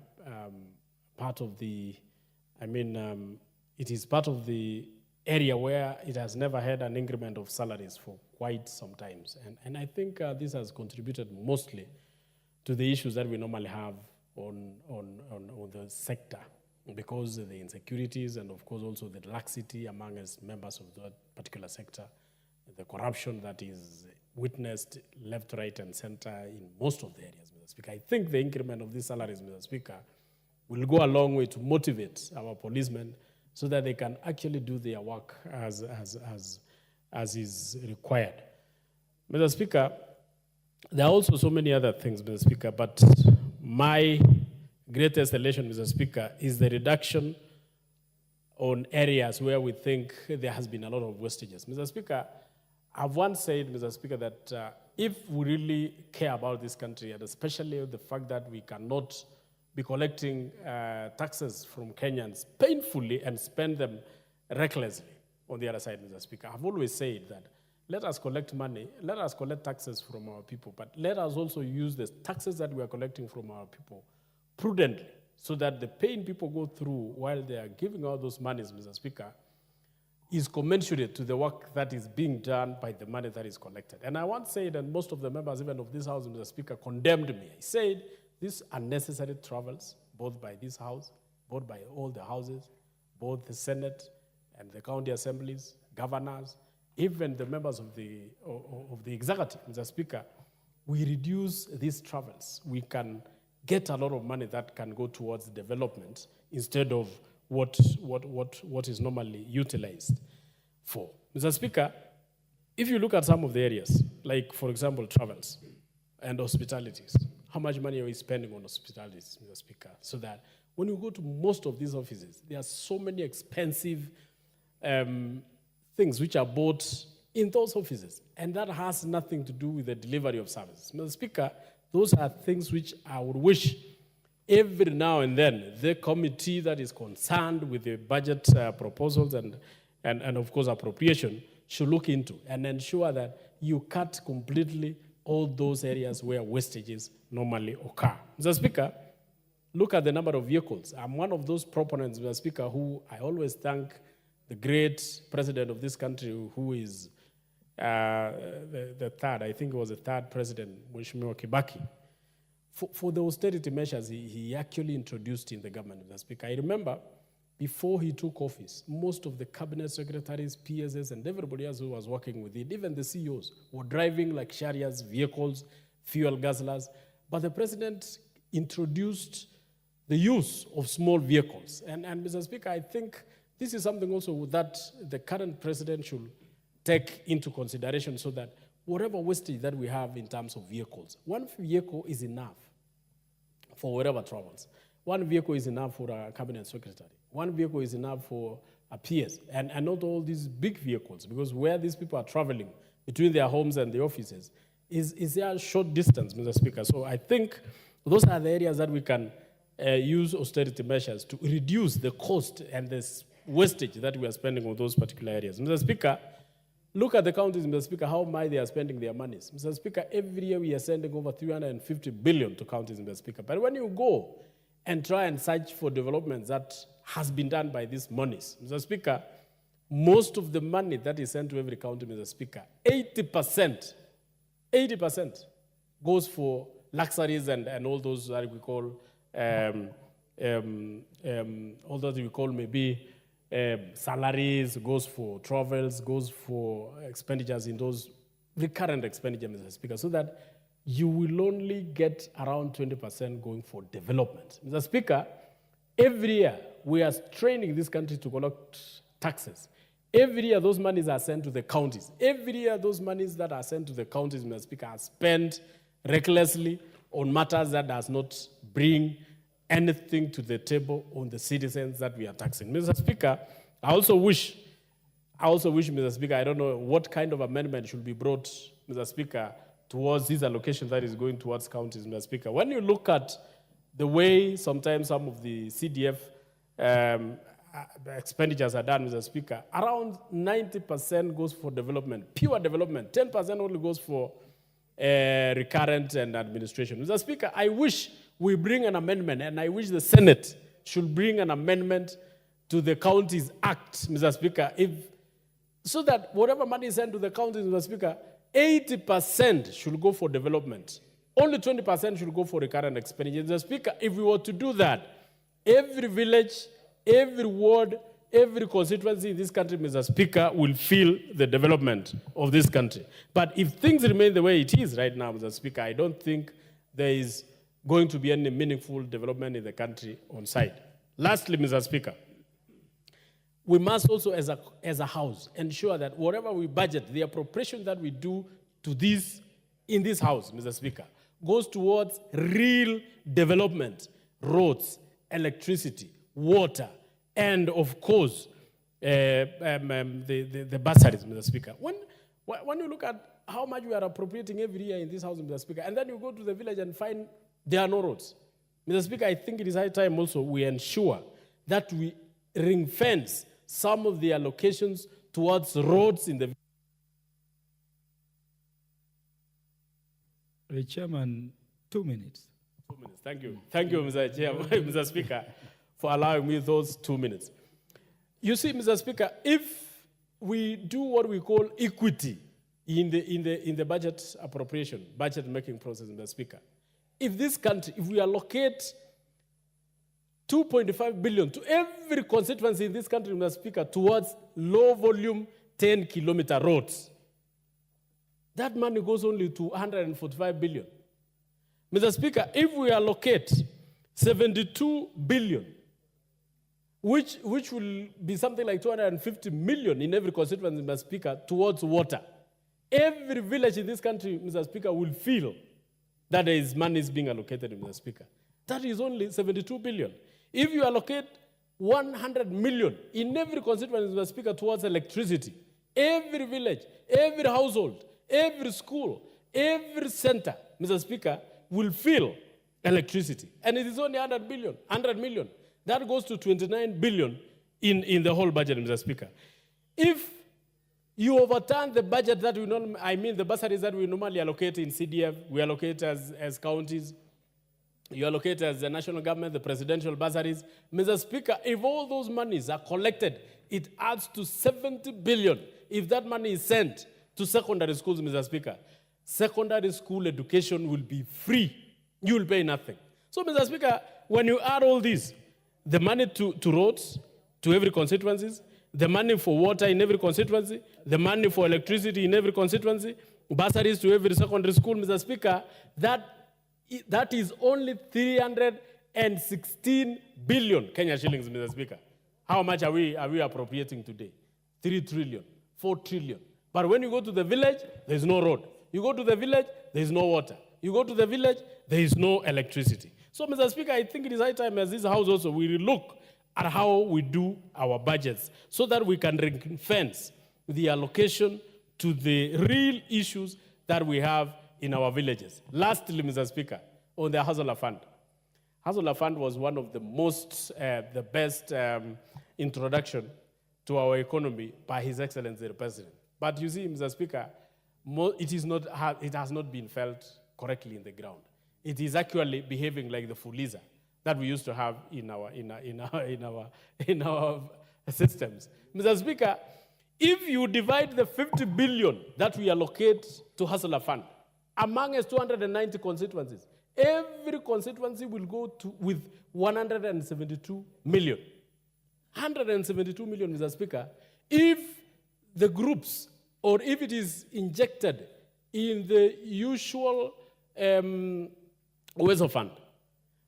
part of the, it is part of the area where it has never had an increment of salaries for quite some times. And I think this has contributed mostly to the issues that we normally have on the sector, because of the insecurities and of course also the laxity among us members of that particular sector, the corruption that is witnessed left, right and center in most of the areas, Mr. Speaker. I think the increment of these salaries, Mr. Speaker, will go a long way to motivate our policemen so that they can actually do their work as is required. Mr. Speaker, there are also so many other things, Mr. Speaker, but my greatest elation, Mr. Speaker, is the reduction on areas where we think there has been a lot of wastages. Mr. Speaker, I've once said, Mr. Speaker, that if we really care about this country, and especially the fact that we cannot be collecting taxes from Kenyans painfully and spend them recklessly on the other side, Mr. Speaker, I've always said that let us collect money, let us collect taxes from our people, but let us also use the taxes that we are collecting from our people prudently so that the pain people go through while they are giving out those monies, Mr. Speaker, is commensurate to the work that is being done by the money that is collected. And I once said, and most of the members even of this House, Mr. Speaker, condemned me. I said, these unnecessary travels, both by this House, both by all the houses, both the Senate and the county assemblies, governors, even the members of the executive, Mr. Speaker, we reduce these travels. We can get a lot of money that can go towards development instead of what is normally utilized for. Mr. Speaker, if you look at some of the areas, like, for example, travels and hospitalities, how much money are we spending on hospitalities, Mr. Speaker? So that when you go to most of these offices, there are so many expensive things which are bought in those offices, and that has nothing to do with the delivery of services. Mr. Speaker, those are things which I would wish every now and then the committee that is concerned with the budget proposals and of course appropriation should look into and ensure that you cut completely all those areas where wastages normally occur. Mr. Speaker, look at the number of vehicles. I'm one of those proponents, Mr. Speaker, who I always thank the great president of this country, who is the third, I think it was the third president, Mheshimiwa Kibaki, for the austerity measures he actually introduced in the government, Mr. Speaker. I remember before he took office, most of the cabinet secretaries, PSS, and everybody else who was working with it, even the CEOs, were driving luxurious vehicles, fuel guzzlers. But the president introduced the use of small vehicles. And Mr. Speaker, I think this is something also that the current president should take into consideration, so that whatever wastage that we have in terms of vehicles, one vehicle is enough for wherever travels. One vehicle is enough for a cabinet secretary. One vehicle is enough for a PS, and not all these big vehicles, because where these people are traveling between their homes and the offices is a short distance, Mr. Speaker. So I think those are the areas that we can use austerity measures to reduce the cost and the wastage that we are spending on those particular areas. Mr. Speaker, look at the counties, Mr. Speaker, how much they are spending their monies. Mr. Speaker, every year we are sending over 350 billion to counties, Mr. Speaker. But when you go and try and search for developments that has been done by these monies, Mr. Speaker, most of the money that is sent to every county, Mr. Speaker, 80% goes for luxuries and all those that we call, all that we call maybe salaries, goes for travels, goes for expenditures in those recurrent expenditures, Mr. Speaker, so that you will only get around 20% going for development. Mr. Speaker, every year we are training this country to collect taxes. Every year those monies are sent to the counties. Every year those monies that are sent to the counties, Mr. Speaker, are spent recklessly on matters that does not bring anything to the table on the citizens that we are taxing. Mr. Speaker, I also wish, Mr. Speaker, I don't know what kind of amendment should be brought, Mr. Speaker, towards this allocation that is going towards counties, Mr. Speaker. When you look at the way sometimes some of the CDF expenditures are done, Mr. Speaker, around 90% goes for development, pure development. 10% only goes for recurrent and administration. Mr. Speaker, I wish we bring an amendment, and I wish the Senate should bring an amendment to the Counties Act, Mr. Speaker, so that whatever money is sent to the counties, Mr. Speaker, 80% should go for development. Only 20% should go for recurrent expenditure. Mr. Speaker, if we were to do that, every village, every ward, every constituency in this country, Mr. Speaker, will feel the development of this country. But if things remain the way it is right now, Mr. Speaker, I don't think there is going to be any meaningful development in the country on site. Lastly, Mr. Speaker, we must also, as a house, ensure that whatever we budget, the appropriation that we do to this, in this house, Mr. Speaker, goes towards real development, roads, electricity, water, and of course, the bursaries, Mr. Speaker. When you look at how much we are appropriating every year in this house, Mr. Speaker, and then you go to the village and find there are no roads. Mr. Speaker, I think it is high time also we ensure that we ring fence some of the allocations towards roads in the village. Chairman, 2 minutes. 2 minutes, thank you. Thank you, Mr. Chair, Mr. Speaker, for allowing me those 2 minutes. You see, Mr. Speaker, if we do what we call equity in the budget appropriation, budget making process, Mr. Speaker, if this country, if we allocate 2.5 billion to every constituency in this country, Mr. Speaker, towards low volume 10-kilometer roads, that money goes only to 145 billion. Mr. Speaker, if we allocate 72 billion, which will be something like 250 million in every constituency, Mr. Speaker, towards water, every village in this country, Mr. Speaker, will feel that there is money being allocated, Mr. Speaker. That is only 72 billion. If you allocate 100 million in every constituency, Mr. Speaker, towards electricity, every village, every household, every school, every center, Mr. Speaker, will feel electricity. And it is only 100 million. That goes to 29 billion in the whole budget, Mr. Speaker. If You overturn the budget that we normally, the bursaries that we normally allocate in CDF, we allocate as counties, you allocate as the national government, the presidential bursaries. Mr. Speaker, if all those monies are collected, it adds to 70 billion. If that money is sent to secondary schools, Mr. Speaker, secondary school education will be free. You will pay nothing. So, Mr. Speaker, when you add all this, the money to roads, to every constituency, the money for water in every constituency, the money for electricity in every constituency, bursaries to every secondary school, Mr. Speaker, that is only 316 billion Kenya shillings, Mr. Speaker. How much are we appropriating today? 3 trillion, 4 trillion. But when you go to the village, there is no road. You go to the village, there is no water. You go to the village, there is no electricity. So, Mr. Speaker, I think it is high time as this House also we look at how we do our budgets so that we can ring-fence the allocation to the real issues that we have in our villages. Lastly, Mr. Speaker, on the Hustler Fund. Hustler Fund was one of the the best introduction to our economy by His Excellency the President. But you see, Mr. Speaker, it has not been felt correctly in the ground. It is actually behaving like the Fuliza that we used to have in our systems. Mr. Speaker, if you divide the 50 billion that we allocate to Hustler Fund among us 290 constituencies, every constituency will go with 172 million. 172 million, Mr. Speaker, if the groups or if it is injected in the usual ways of fund,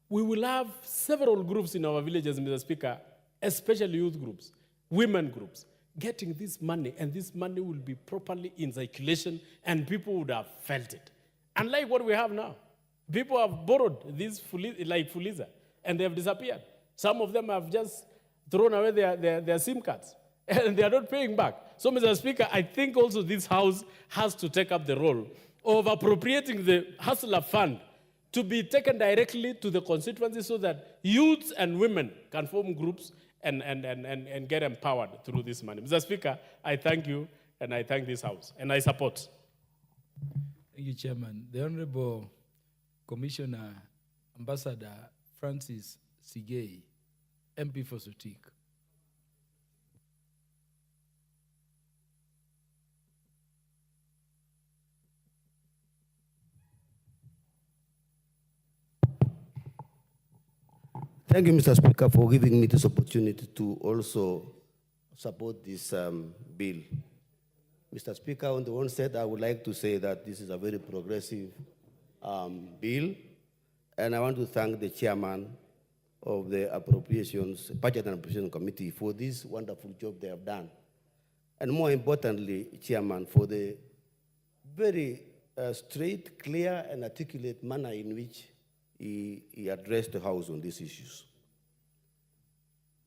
we will have several groups in our villages, Mr. Speaker, especially youth groups, women groups, getting this money, and this money will be properly in circulation, and people would have felt it. Unlike what we have now. People have borrowed these like Fuliza, and they have disappeared. Some of them have just thrown away their SIM cards, and they are not paying back. So, Mr. Speaker, I think also this House has to take up the role of appropriating the Hustler Fund to be taken directly to the constituency so that youths and women can form groups and get empowered through this money. Mr. Speaker, I thank you, and I thank this House, and I support. Thank you, Chairman. The Honorable Commissioner Ambassador Francis Sigei, MP for Sotik. Thank you, Mr. Speaker, for giving me this opportunity to also support this bill. Mr. Speaker, on the one side, I would like to say that this is a very progressive bill, and I want to thank the chairman of the Budget and Appropriation Committee for this wonderful job they have done. And more importantly, Chairman, for the very straight, clear, and articulate manner in which he addressed the House on these issues.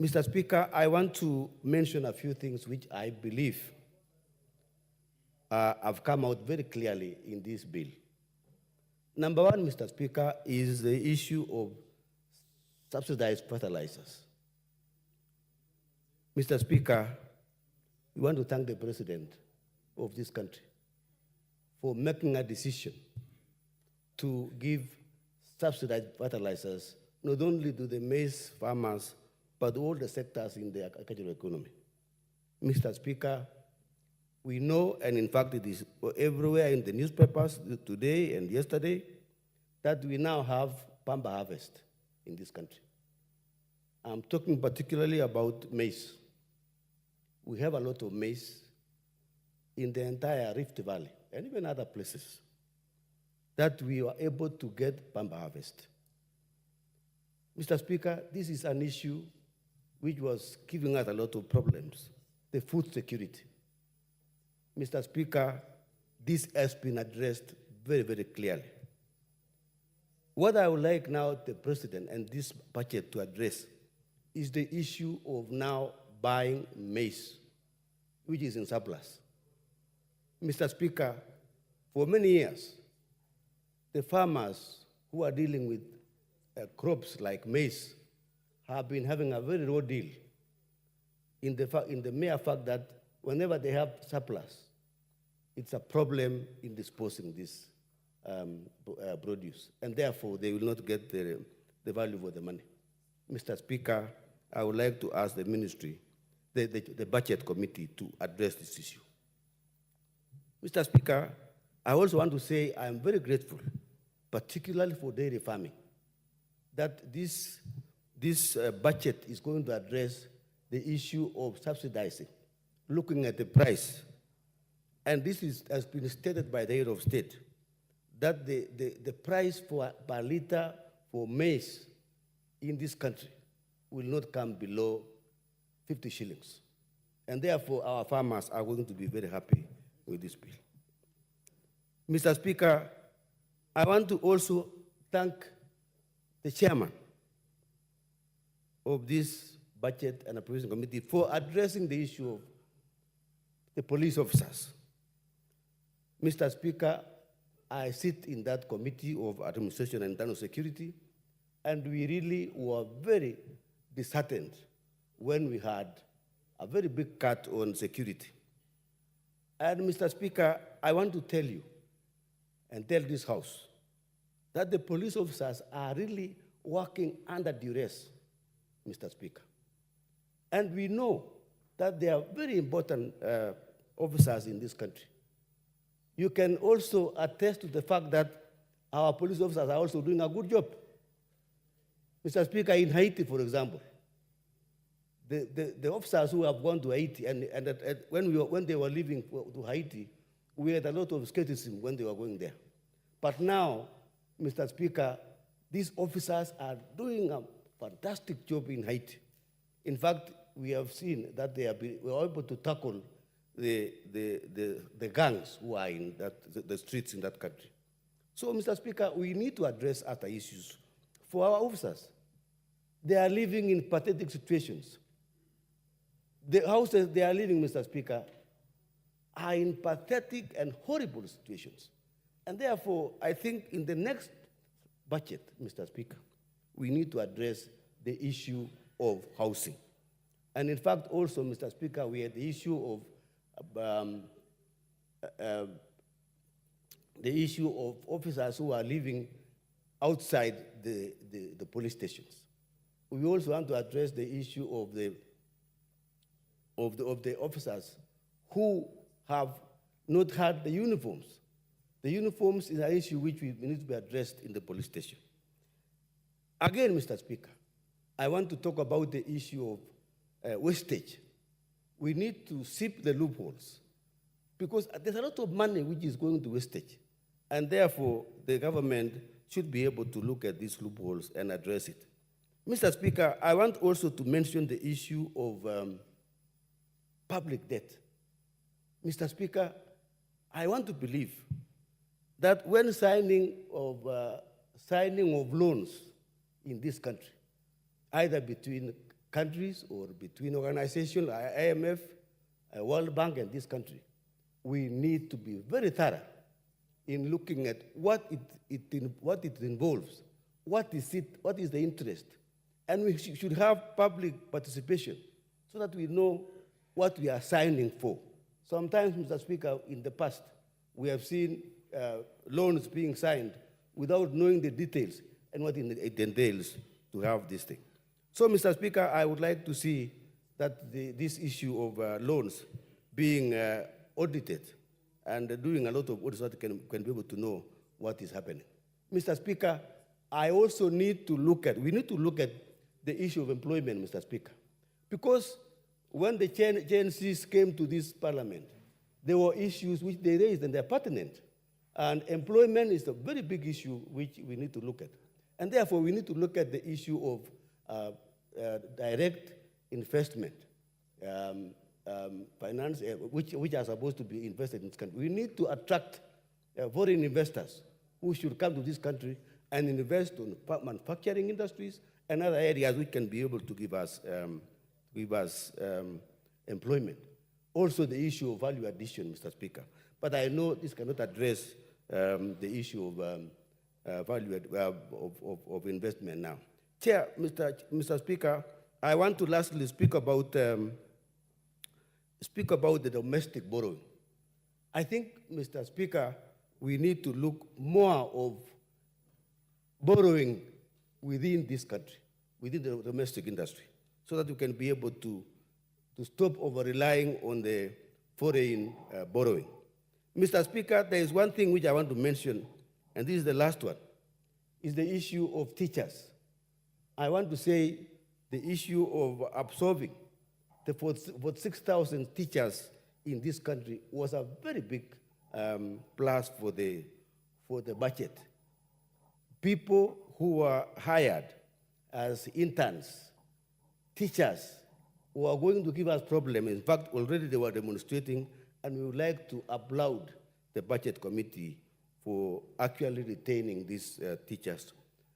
Mr. Speaker, I want to mention a few things which I believe have come out very clearly in this bill. Number one, Mr. Speaker, is the issue of subsidized fertilizers. Mr. Speaker, we want to thank the President of this country for making a decision to give subsidized fertilizers not only to the maize farmers, but all the sectors in the agricultural economy. Mr. Speaker, we know, and in fact it is everywhere in the newspapers today and yesterday, that we now have pamba harvest in this country. I'm talking particularly about maize. We have a lot of maize in the entire Rift Valley and even other places that we are able to get pamba harvest. Mr. Speaker, this is an issue which was giving us a lot of problems, the food security. Mr. Speaker, this has been addressed very, very clearly. What I would like now the President and this budget to address is the issue of now buying maize, which is in surplus. Mr. Speaker, for many years, the farmers who are dealing with crops like maize have been having a very raw deal in the mere fact that whenever they have surplus, it's a problem in disposing this produce, and therefore they will not get the value for the money. Mr. Speaker, I would like to ask the ministry, the budget committee, to address this issue. Mr. Speaker, I also want to say I'm very grateful, particularly for dairy farming, that this budget is going to address the issue of subsidizing, looking at the price. And this has been stated by the head of state, that the price per liter for maize in this country will not come below 50 shillings. And therefore, our farmers are going to be very happy with this bill. Mr. Speaker, I want to also thank the chairman of this Budget and Appropriation Committee for addressing the issue of the police officers. Mr. Speaker, I sit in that committee of Administration and Internal Security, and we really were very disheartened when we had a very big cut on security. And Mr. Speaker, I want to tell you and tell this House that the police officers are really working under duress, Mr. Speaker. And we know that they are very important officers in this country. You can also attest to the fact that our police officers are also doing a good job. Mr. Speaker, in Haiti, for example, the officers who have gone to Haiti, and when they were leaving to Haiti, we had a lot of skepticism when they were going there. But now, Mr. Speaker, these officers are doing a fantastic job in Haiti. In fact, we have seen that they were able to tackle the gangs who are in the streets in that country. So, Mr. Speaker, we need to address other issues for our officers. They are living in pathetic situations. The houses they are living, Mr. Speaker, are in pathetic and horrible situations. And therefore, I think in the next budget, Mr. Speaker, we need to address the issue of housing. And in fact, also, Mr. Speaker, we had the issue of officers who are living outside the police stations. We also want to address the issue of the officers who have not had the uniforms. The uniforms is an issue which we need to be addressed in the police station. Again, Mr. Speaker, I want to talk about the issue of wastage. We need to sweep the loopholes because there's a lot of money which is going to wastage, and therefore the government should be able to look at these loopholes and address it. Mr. Speaker, I want also to mention the issue of public debt. Mr. Speaker, I want to believe that when signing of loans in this country, either between countries or between organizations like IMF, World Bank, and this country, we need to be very thorough in looking at what it involves, what is the interest, and we should have public participation so that we know what we are signing for. Sometimes, Mr. Speaker, in the past, we have seen loans being signed without knowing the details and what it entails to have this thing. So, Mr. Speaker, I would like to see that this issue of loans being audited and doing a lot of audits so that can be able to know what is happening. Mr. Speaker, I also we need to look at the issue of employment, Mr. Speaker, because when the Gen Zs came to this parliament, there were issues which they raised and they're pertinent. And employment is a very big issue which we need to look at. And therefore, we need to look at the issue of direct investment, finance, which are supposed to be invested in this country. We need to attract foreign investors who should come to this country and invest in manufacturing industries and other areas which can be able to give us employment. Also, the issue of value addition, Mr. Speaker. But I know this cannot address the issue of value of investment now. Chair, Mr. Speaker, I want to lastly speak about speak about the domestic borrowing. I think, Mr. Speaker, we need to look more of borrowing within this country, within the domestic industry, so that we can be able to stop over-relying on the foreign borrowing. Mr. Speaker, there is one thing which I want to mention, and this is the last one, is the issue of teachers. I want to say the issue of absorbing the 6,000 teachers in this country was a very big plus for the budget. People who were hired as interns, teachers, who are going to give us problems. In fact, already they were demonstrating, and we would like to applaud the budget committee for actually retaining these teachers.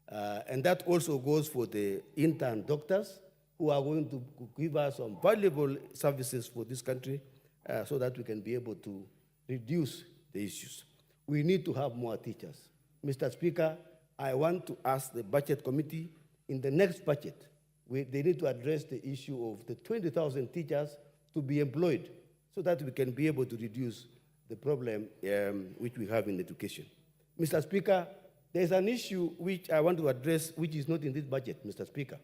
And that also goes for the intern doctors, who are going to give us some valuable services for this country so that we can be able to reduce the issues. We need to have more teachers. Mr. Speaker, I want to ask the budget committee, in the next budget, they need to address the issue of the 20,000 teachers to be employed so that we can be able to reduce the problem which we have in education. Mr. Speaker, there's an issue which I want to address which is not in this budget, Mr. Speaker,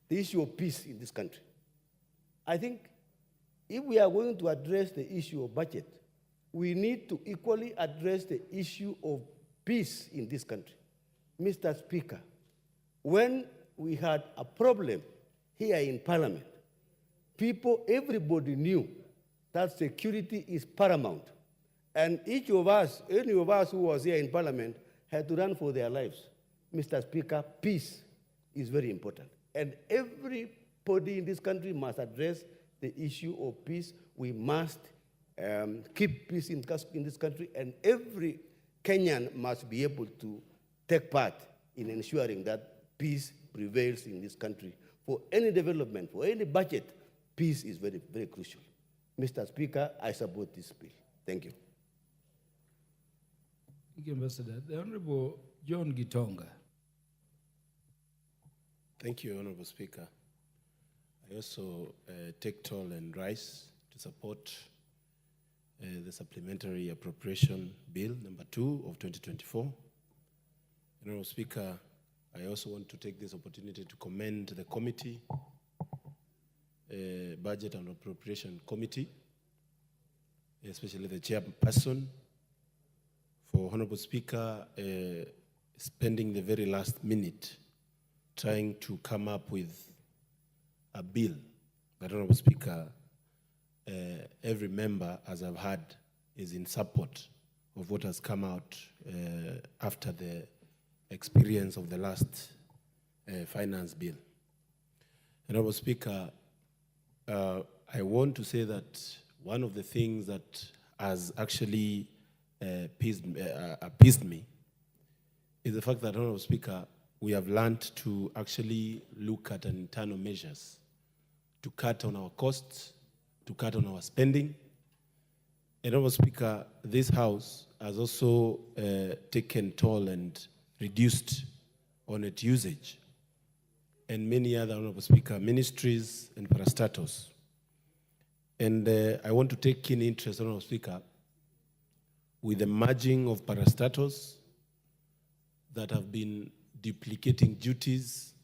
the issue of peace in this country. I think if we are going to address the issue of budget, we need to equally address the issue of peace in this country. Mr. Speaker, when we had a problem here in Parliament, everybody knew that security is paramount. And each of us, any of us who was here in Parliament, had to run for their lives. Mr. Speaker, peace is very important. And everybody in this country must address the issue of peace. We must keep peace in this country, and every Kenyan must be able to take part in ensuring that peace prevails in this country. For any development, for any budget, peace is very, very crucial. Mr. Speaker, I support this bill. Thank you. Thank you, Ambassador. The Honorable John Gitonga. Thank you, Honorable Speaker. I also take toll and rise to support the Supplementary Appropriation Bill number 2 of 2024. Honorable Speaker, I also want to take this opportunity to commend the committee, Budget and Appropriation Committee, especially the chairperson, for Honorable Speaker spending the very last minute trying to come up with a bill. But Honorable Speaker, every member, as I've heard, is in support of what has come out after the experience of the last finance bill. Honorable Speaker, I want to say that one of the things that has actually appeased me is the fact that, Honorable Speaker, we have learned to actually look at internal measures to cut on our costs, to cut on our spending. And Honorable Speaker, this House has also taken toll and reduced on its usage, and many other, Honorable Speaker, ministries and parastatals. And I want to take keen interest, Honorable Speaker, with the merging of parastatals that have been duplicating duties,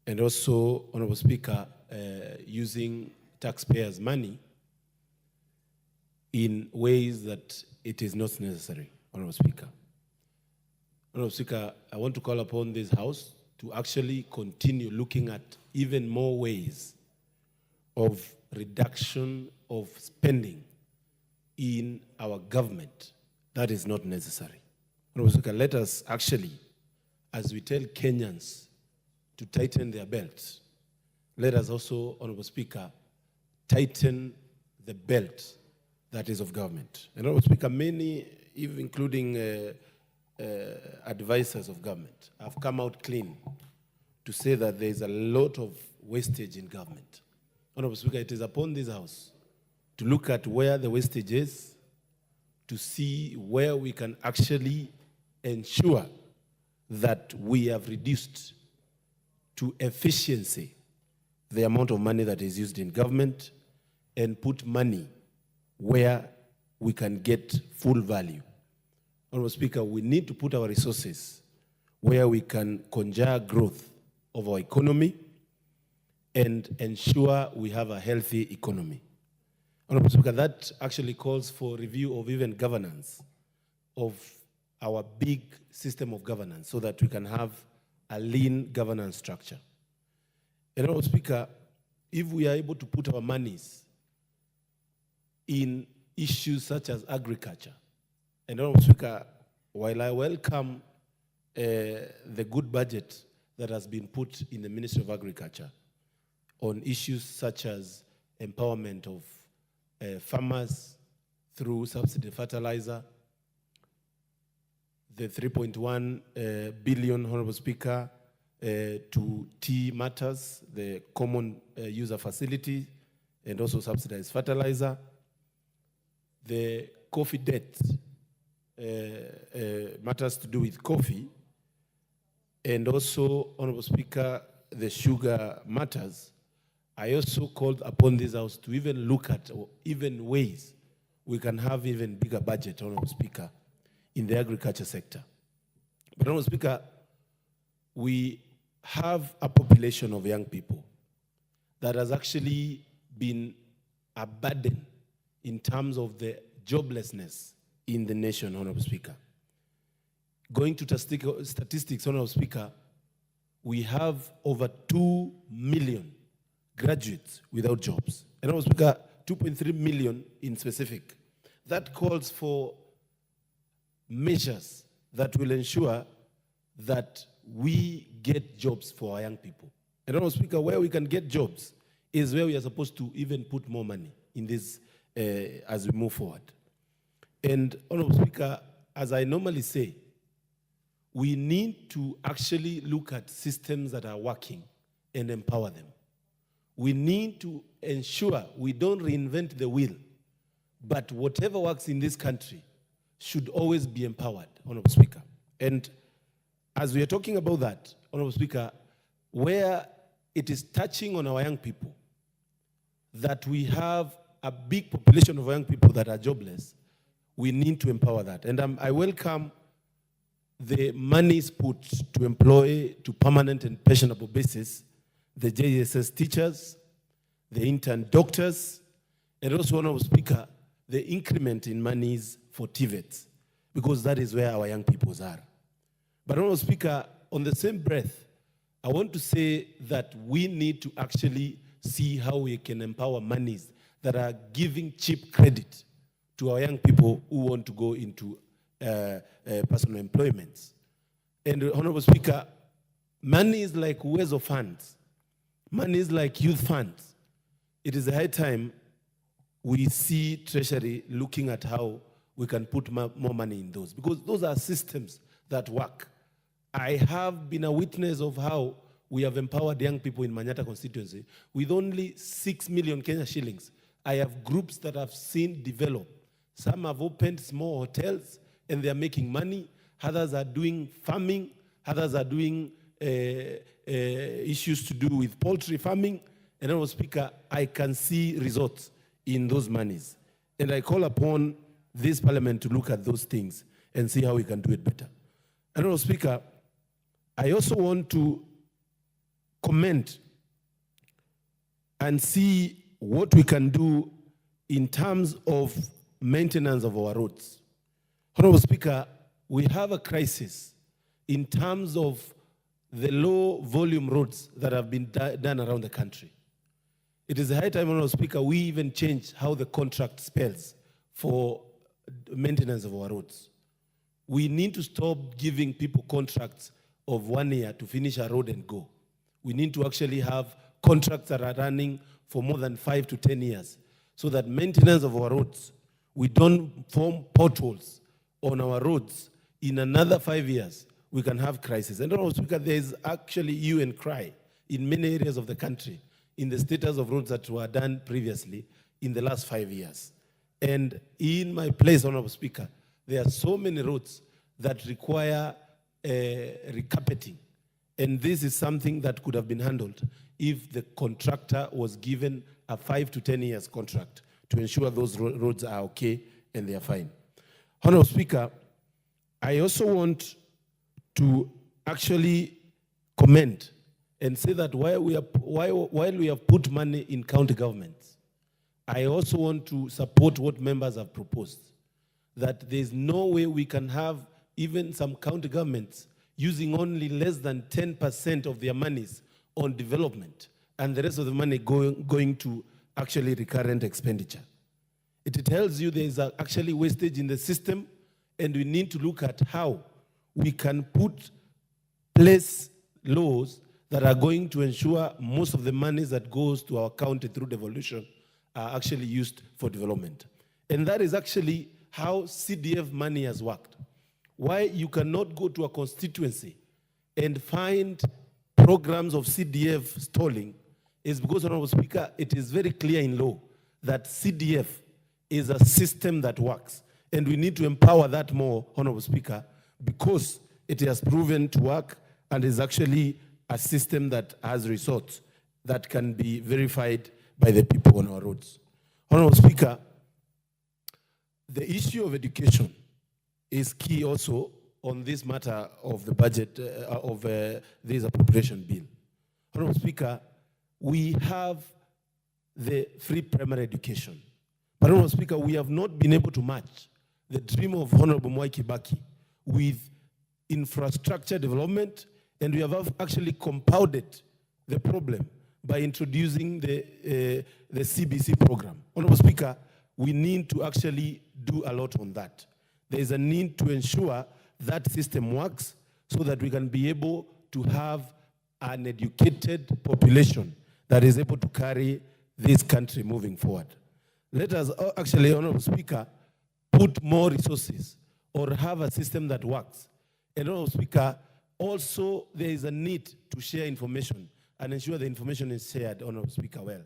and also, Honorable Speaker, using taxpayers' money in ways that it is not necessary, Honorable Speaker. Honorable Speaker, I want to call upon this House to actually continue looking at even more ways of reduction of spending in our government that is not necessary. Honorable Speaker, let us actually, as we tell Kenyans to tighten their belts, let us also, Honorable Speaker, tighten the belt that is of government. And Honorable Speaker, many, even including advisors of government, have come out clean to say that there is a lot of wastage in government. Honorable Speaker, it is upon this House to look at where the wastage is, to see where we can actually ensure that we have reduced to efficiency the amount of money that is used in government, and put money where we can get full value. Honorable Speaker, we need to put our resources where we can conjure growth of our economy and ensure we have a healthy economy. Honorable Speaker, that actually calls for review of even governance of our big system of governance so that we can have a lean governance structure. And Honorable Speaker, if we are able to put our monies in issues such as agriculture, and Honorable Speaker, while I welcome the good budget that has been put in the Ministry of Agriculture on issues such as empowerment of farmers through subsidy fertilizer, the 3.1 billion, Honorable Speaker, to tea matters, the common user facility, and also subsidized fertilizer, the coffee debt, matters to do with coffee, and also, Honorable Speaker, the sugar matters. I also called upon this House to even look at or even ways we can have even bigger budget, Honorable Speaker, in the agriculture sector. But Honorable Speaker, we have a population of young people that has actually been a burden in terms of the joblessness in the nation, Honorable Speaker. Going to statistics, Honorable Speaker, we have over 2 million graduates without jobs. And Honorable Speaker, 2.3 million in specific. That calls for measures that will ensure that we get jobs for our young people. And Honorable Speaker, where we can get jobs is where we are supposed to even put more money in this as we move forward. And Honorable Speaker, as I normally say, we need to actually look at systems that are working and empower them. We need to ensure we don't reinvent the wheel, but whatever works in this country should always be empowered, Honorable Speaker. And as we are talking about that, Honorable Speaker, where it is touching on our young people, that we have a big population of young people that are jobless, we need to empower that. And I welcome the monies put to employ to permanent and pensionable basis the JSS teachers, the intern doctors, and also, Honorable Speaker, the increment in monies for TVETs, because that is where our young people are. But Honorable Speaker, on the same breath, I want to say that we need to actually see how we can empower monies that are giving cheap credit to our young people who want to go into personal employments. And Honorable Speaker, money is like Uwezo funds. Money is like youth funds. It is a high time we see Treasury looking at how we can put more money in those, because those are systems that work. I have been a witness of how we have empowered young people in Manyata constituency with only 6 million Kenya shillings. I have groups that I've seen develop. Some have opened small hotels and they are making money. Others are doing farming. Others are doing issues to do with poultry farming. And Honorable Speaker, I can see results in those monies. And I call upon this parliament to look at those things and see how we can do it better. And Honorable Speaker, I also want to comment and see what we can do in terms of maintenance of our roads. Honorable Speaker, we have a crisis in terms of the low volume roads that have been done around the country. It is a high time, Honorable Speaker, we even change how the contract spells for maintenance of our roads. We need to stop giving people contracts of 1 year to finish a road and go. We need to actually have contracts that are running for more than 5 to 10 years so that maintenance of our roads, we don't form potholes on our roads. In another 5 years, we can have crisis. And Honorable Speaker, there is actually hue and cry in many areas of the country in the status of roads that were done previously in the last 5 years. And in my place, Honorable Speaker, there are so many roads that require recarpeting. And this is something that could have been handled if the contractor was given a 5 to 10 years contract to ensure those roads are okay and they are fine. Honorable Speaker, I also want to actually comment and say that while we have put money in county governments, I also want to support what members have proposed, that there's no way we can have even some county governments using only less than 10% of their monies on development and the rest of the money going to actually recurrent expenditure. It tells you there is actually wastage in the system, and we need to look at how we can place laws that are going to ensure most of the monies that goes to our county through devolution are actually used for development. And that is actually how CDF money has worked. Why you cannot go to a constituency and find programs of CDF stalling is because, Honorable Speaker, it is very clear in law that CDF is a system that works. And we need to empower that more, Honorable Speaker, because it has proven to work and is actually a system that has results that can be verified by the people on our roads. Honorable Speaker, the issue of education is key also on this matter of the budget of this appropriation bill. Honorable Speaker, we have the free primary education. But Honorable Speaker, we have not been able to match the dream of Honorable Mwai Kibaki with infrastructure development, and we have actually compounded the problem by introducing the CBC program. Honorable Speaker, we need to actually do a lot on that. There is a need to ensure that system works so that we can be able to have an educated population that is able to carry this country moving forward. Let us actually, Honorable Speaker, put more resources or have a system that works. And Honorable Speaker, also there is a need to share information and ensure the information is shared, Honorable Speaker, well.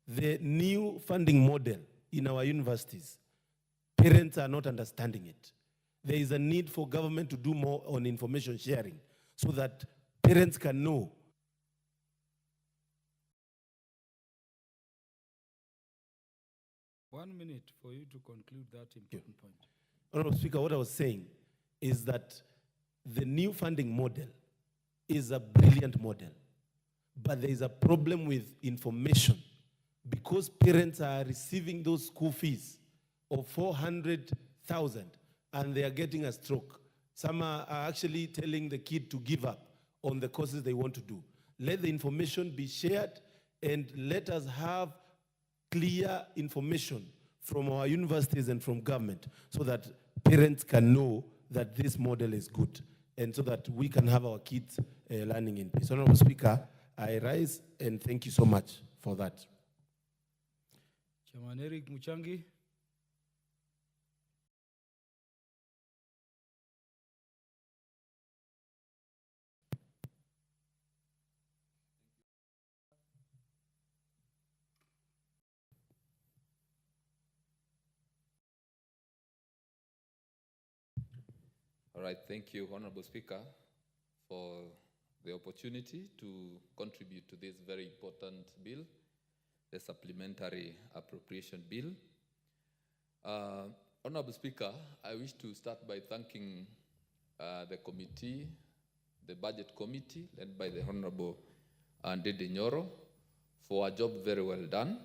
The new funding model in our universities, parents are not understanding it. There is a need for government to do more on information sharing so that parents can know. One minute for you to conclude that important point. Honorable Speaker, what I was saying is that the new funding model is a brilliant model, but there is a problem with information because parents are receiving those school fees of 400,000 and they are getting a stroke. Some are actually telling the kid to give up on the courses they want to do. Let the information be shared and let us have clear information from our universities and from government so that parents can know that this model is good and so that we can have our kids learning in peace. Honorable Speaker, I rise and thank you so much for that. Chairman Eric Muchangi. All right, thank you, Honorable Speaker, for the opportunity to contribute to this very important bill, the Supplementary Appropriation Bill. Honorable Speaker, I wish to start by thanking the committee, the Budget Committee, led by the Honorable Ndede Nyoro, for a job very well done.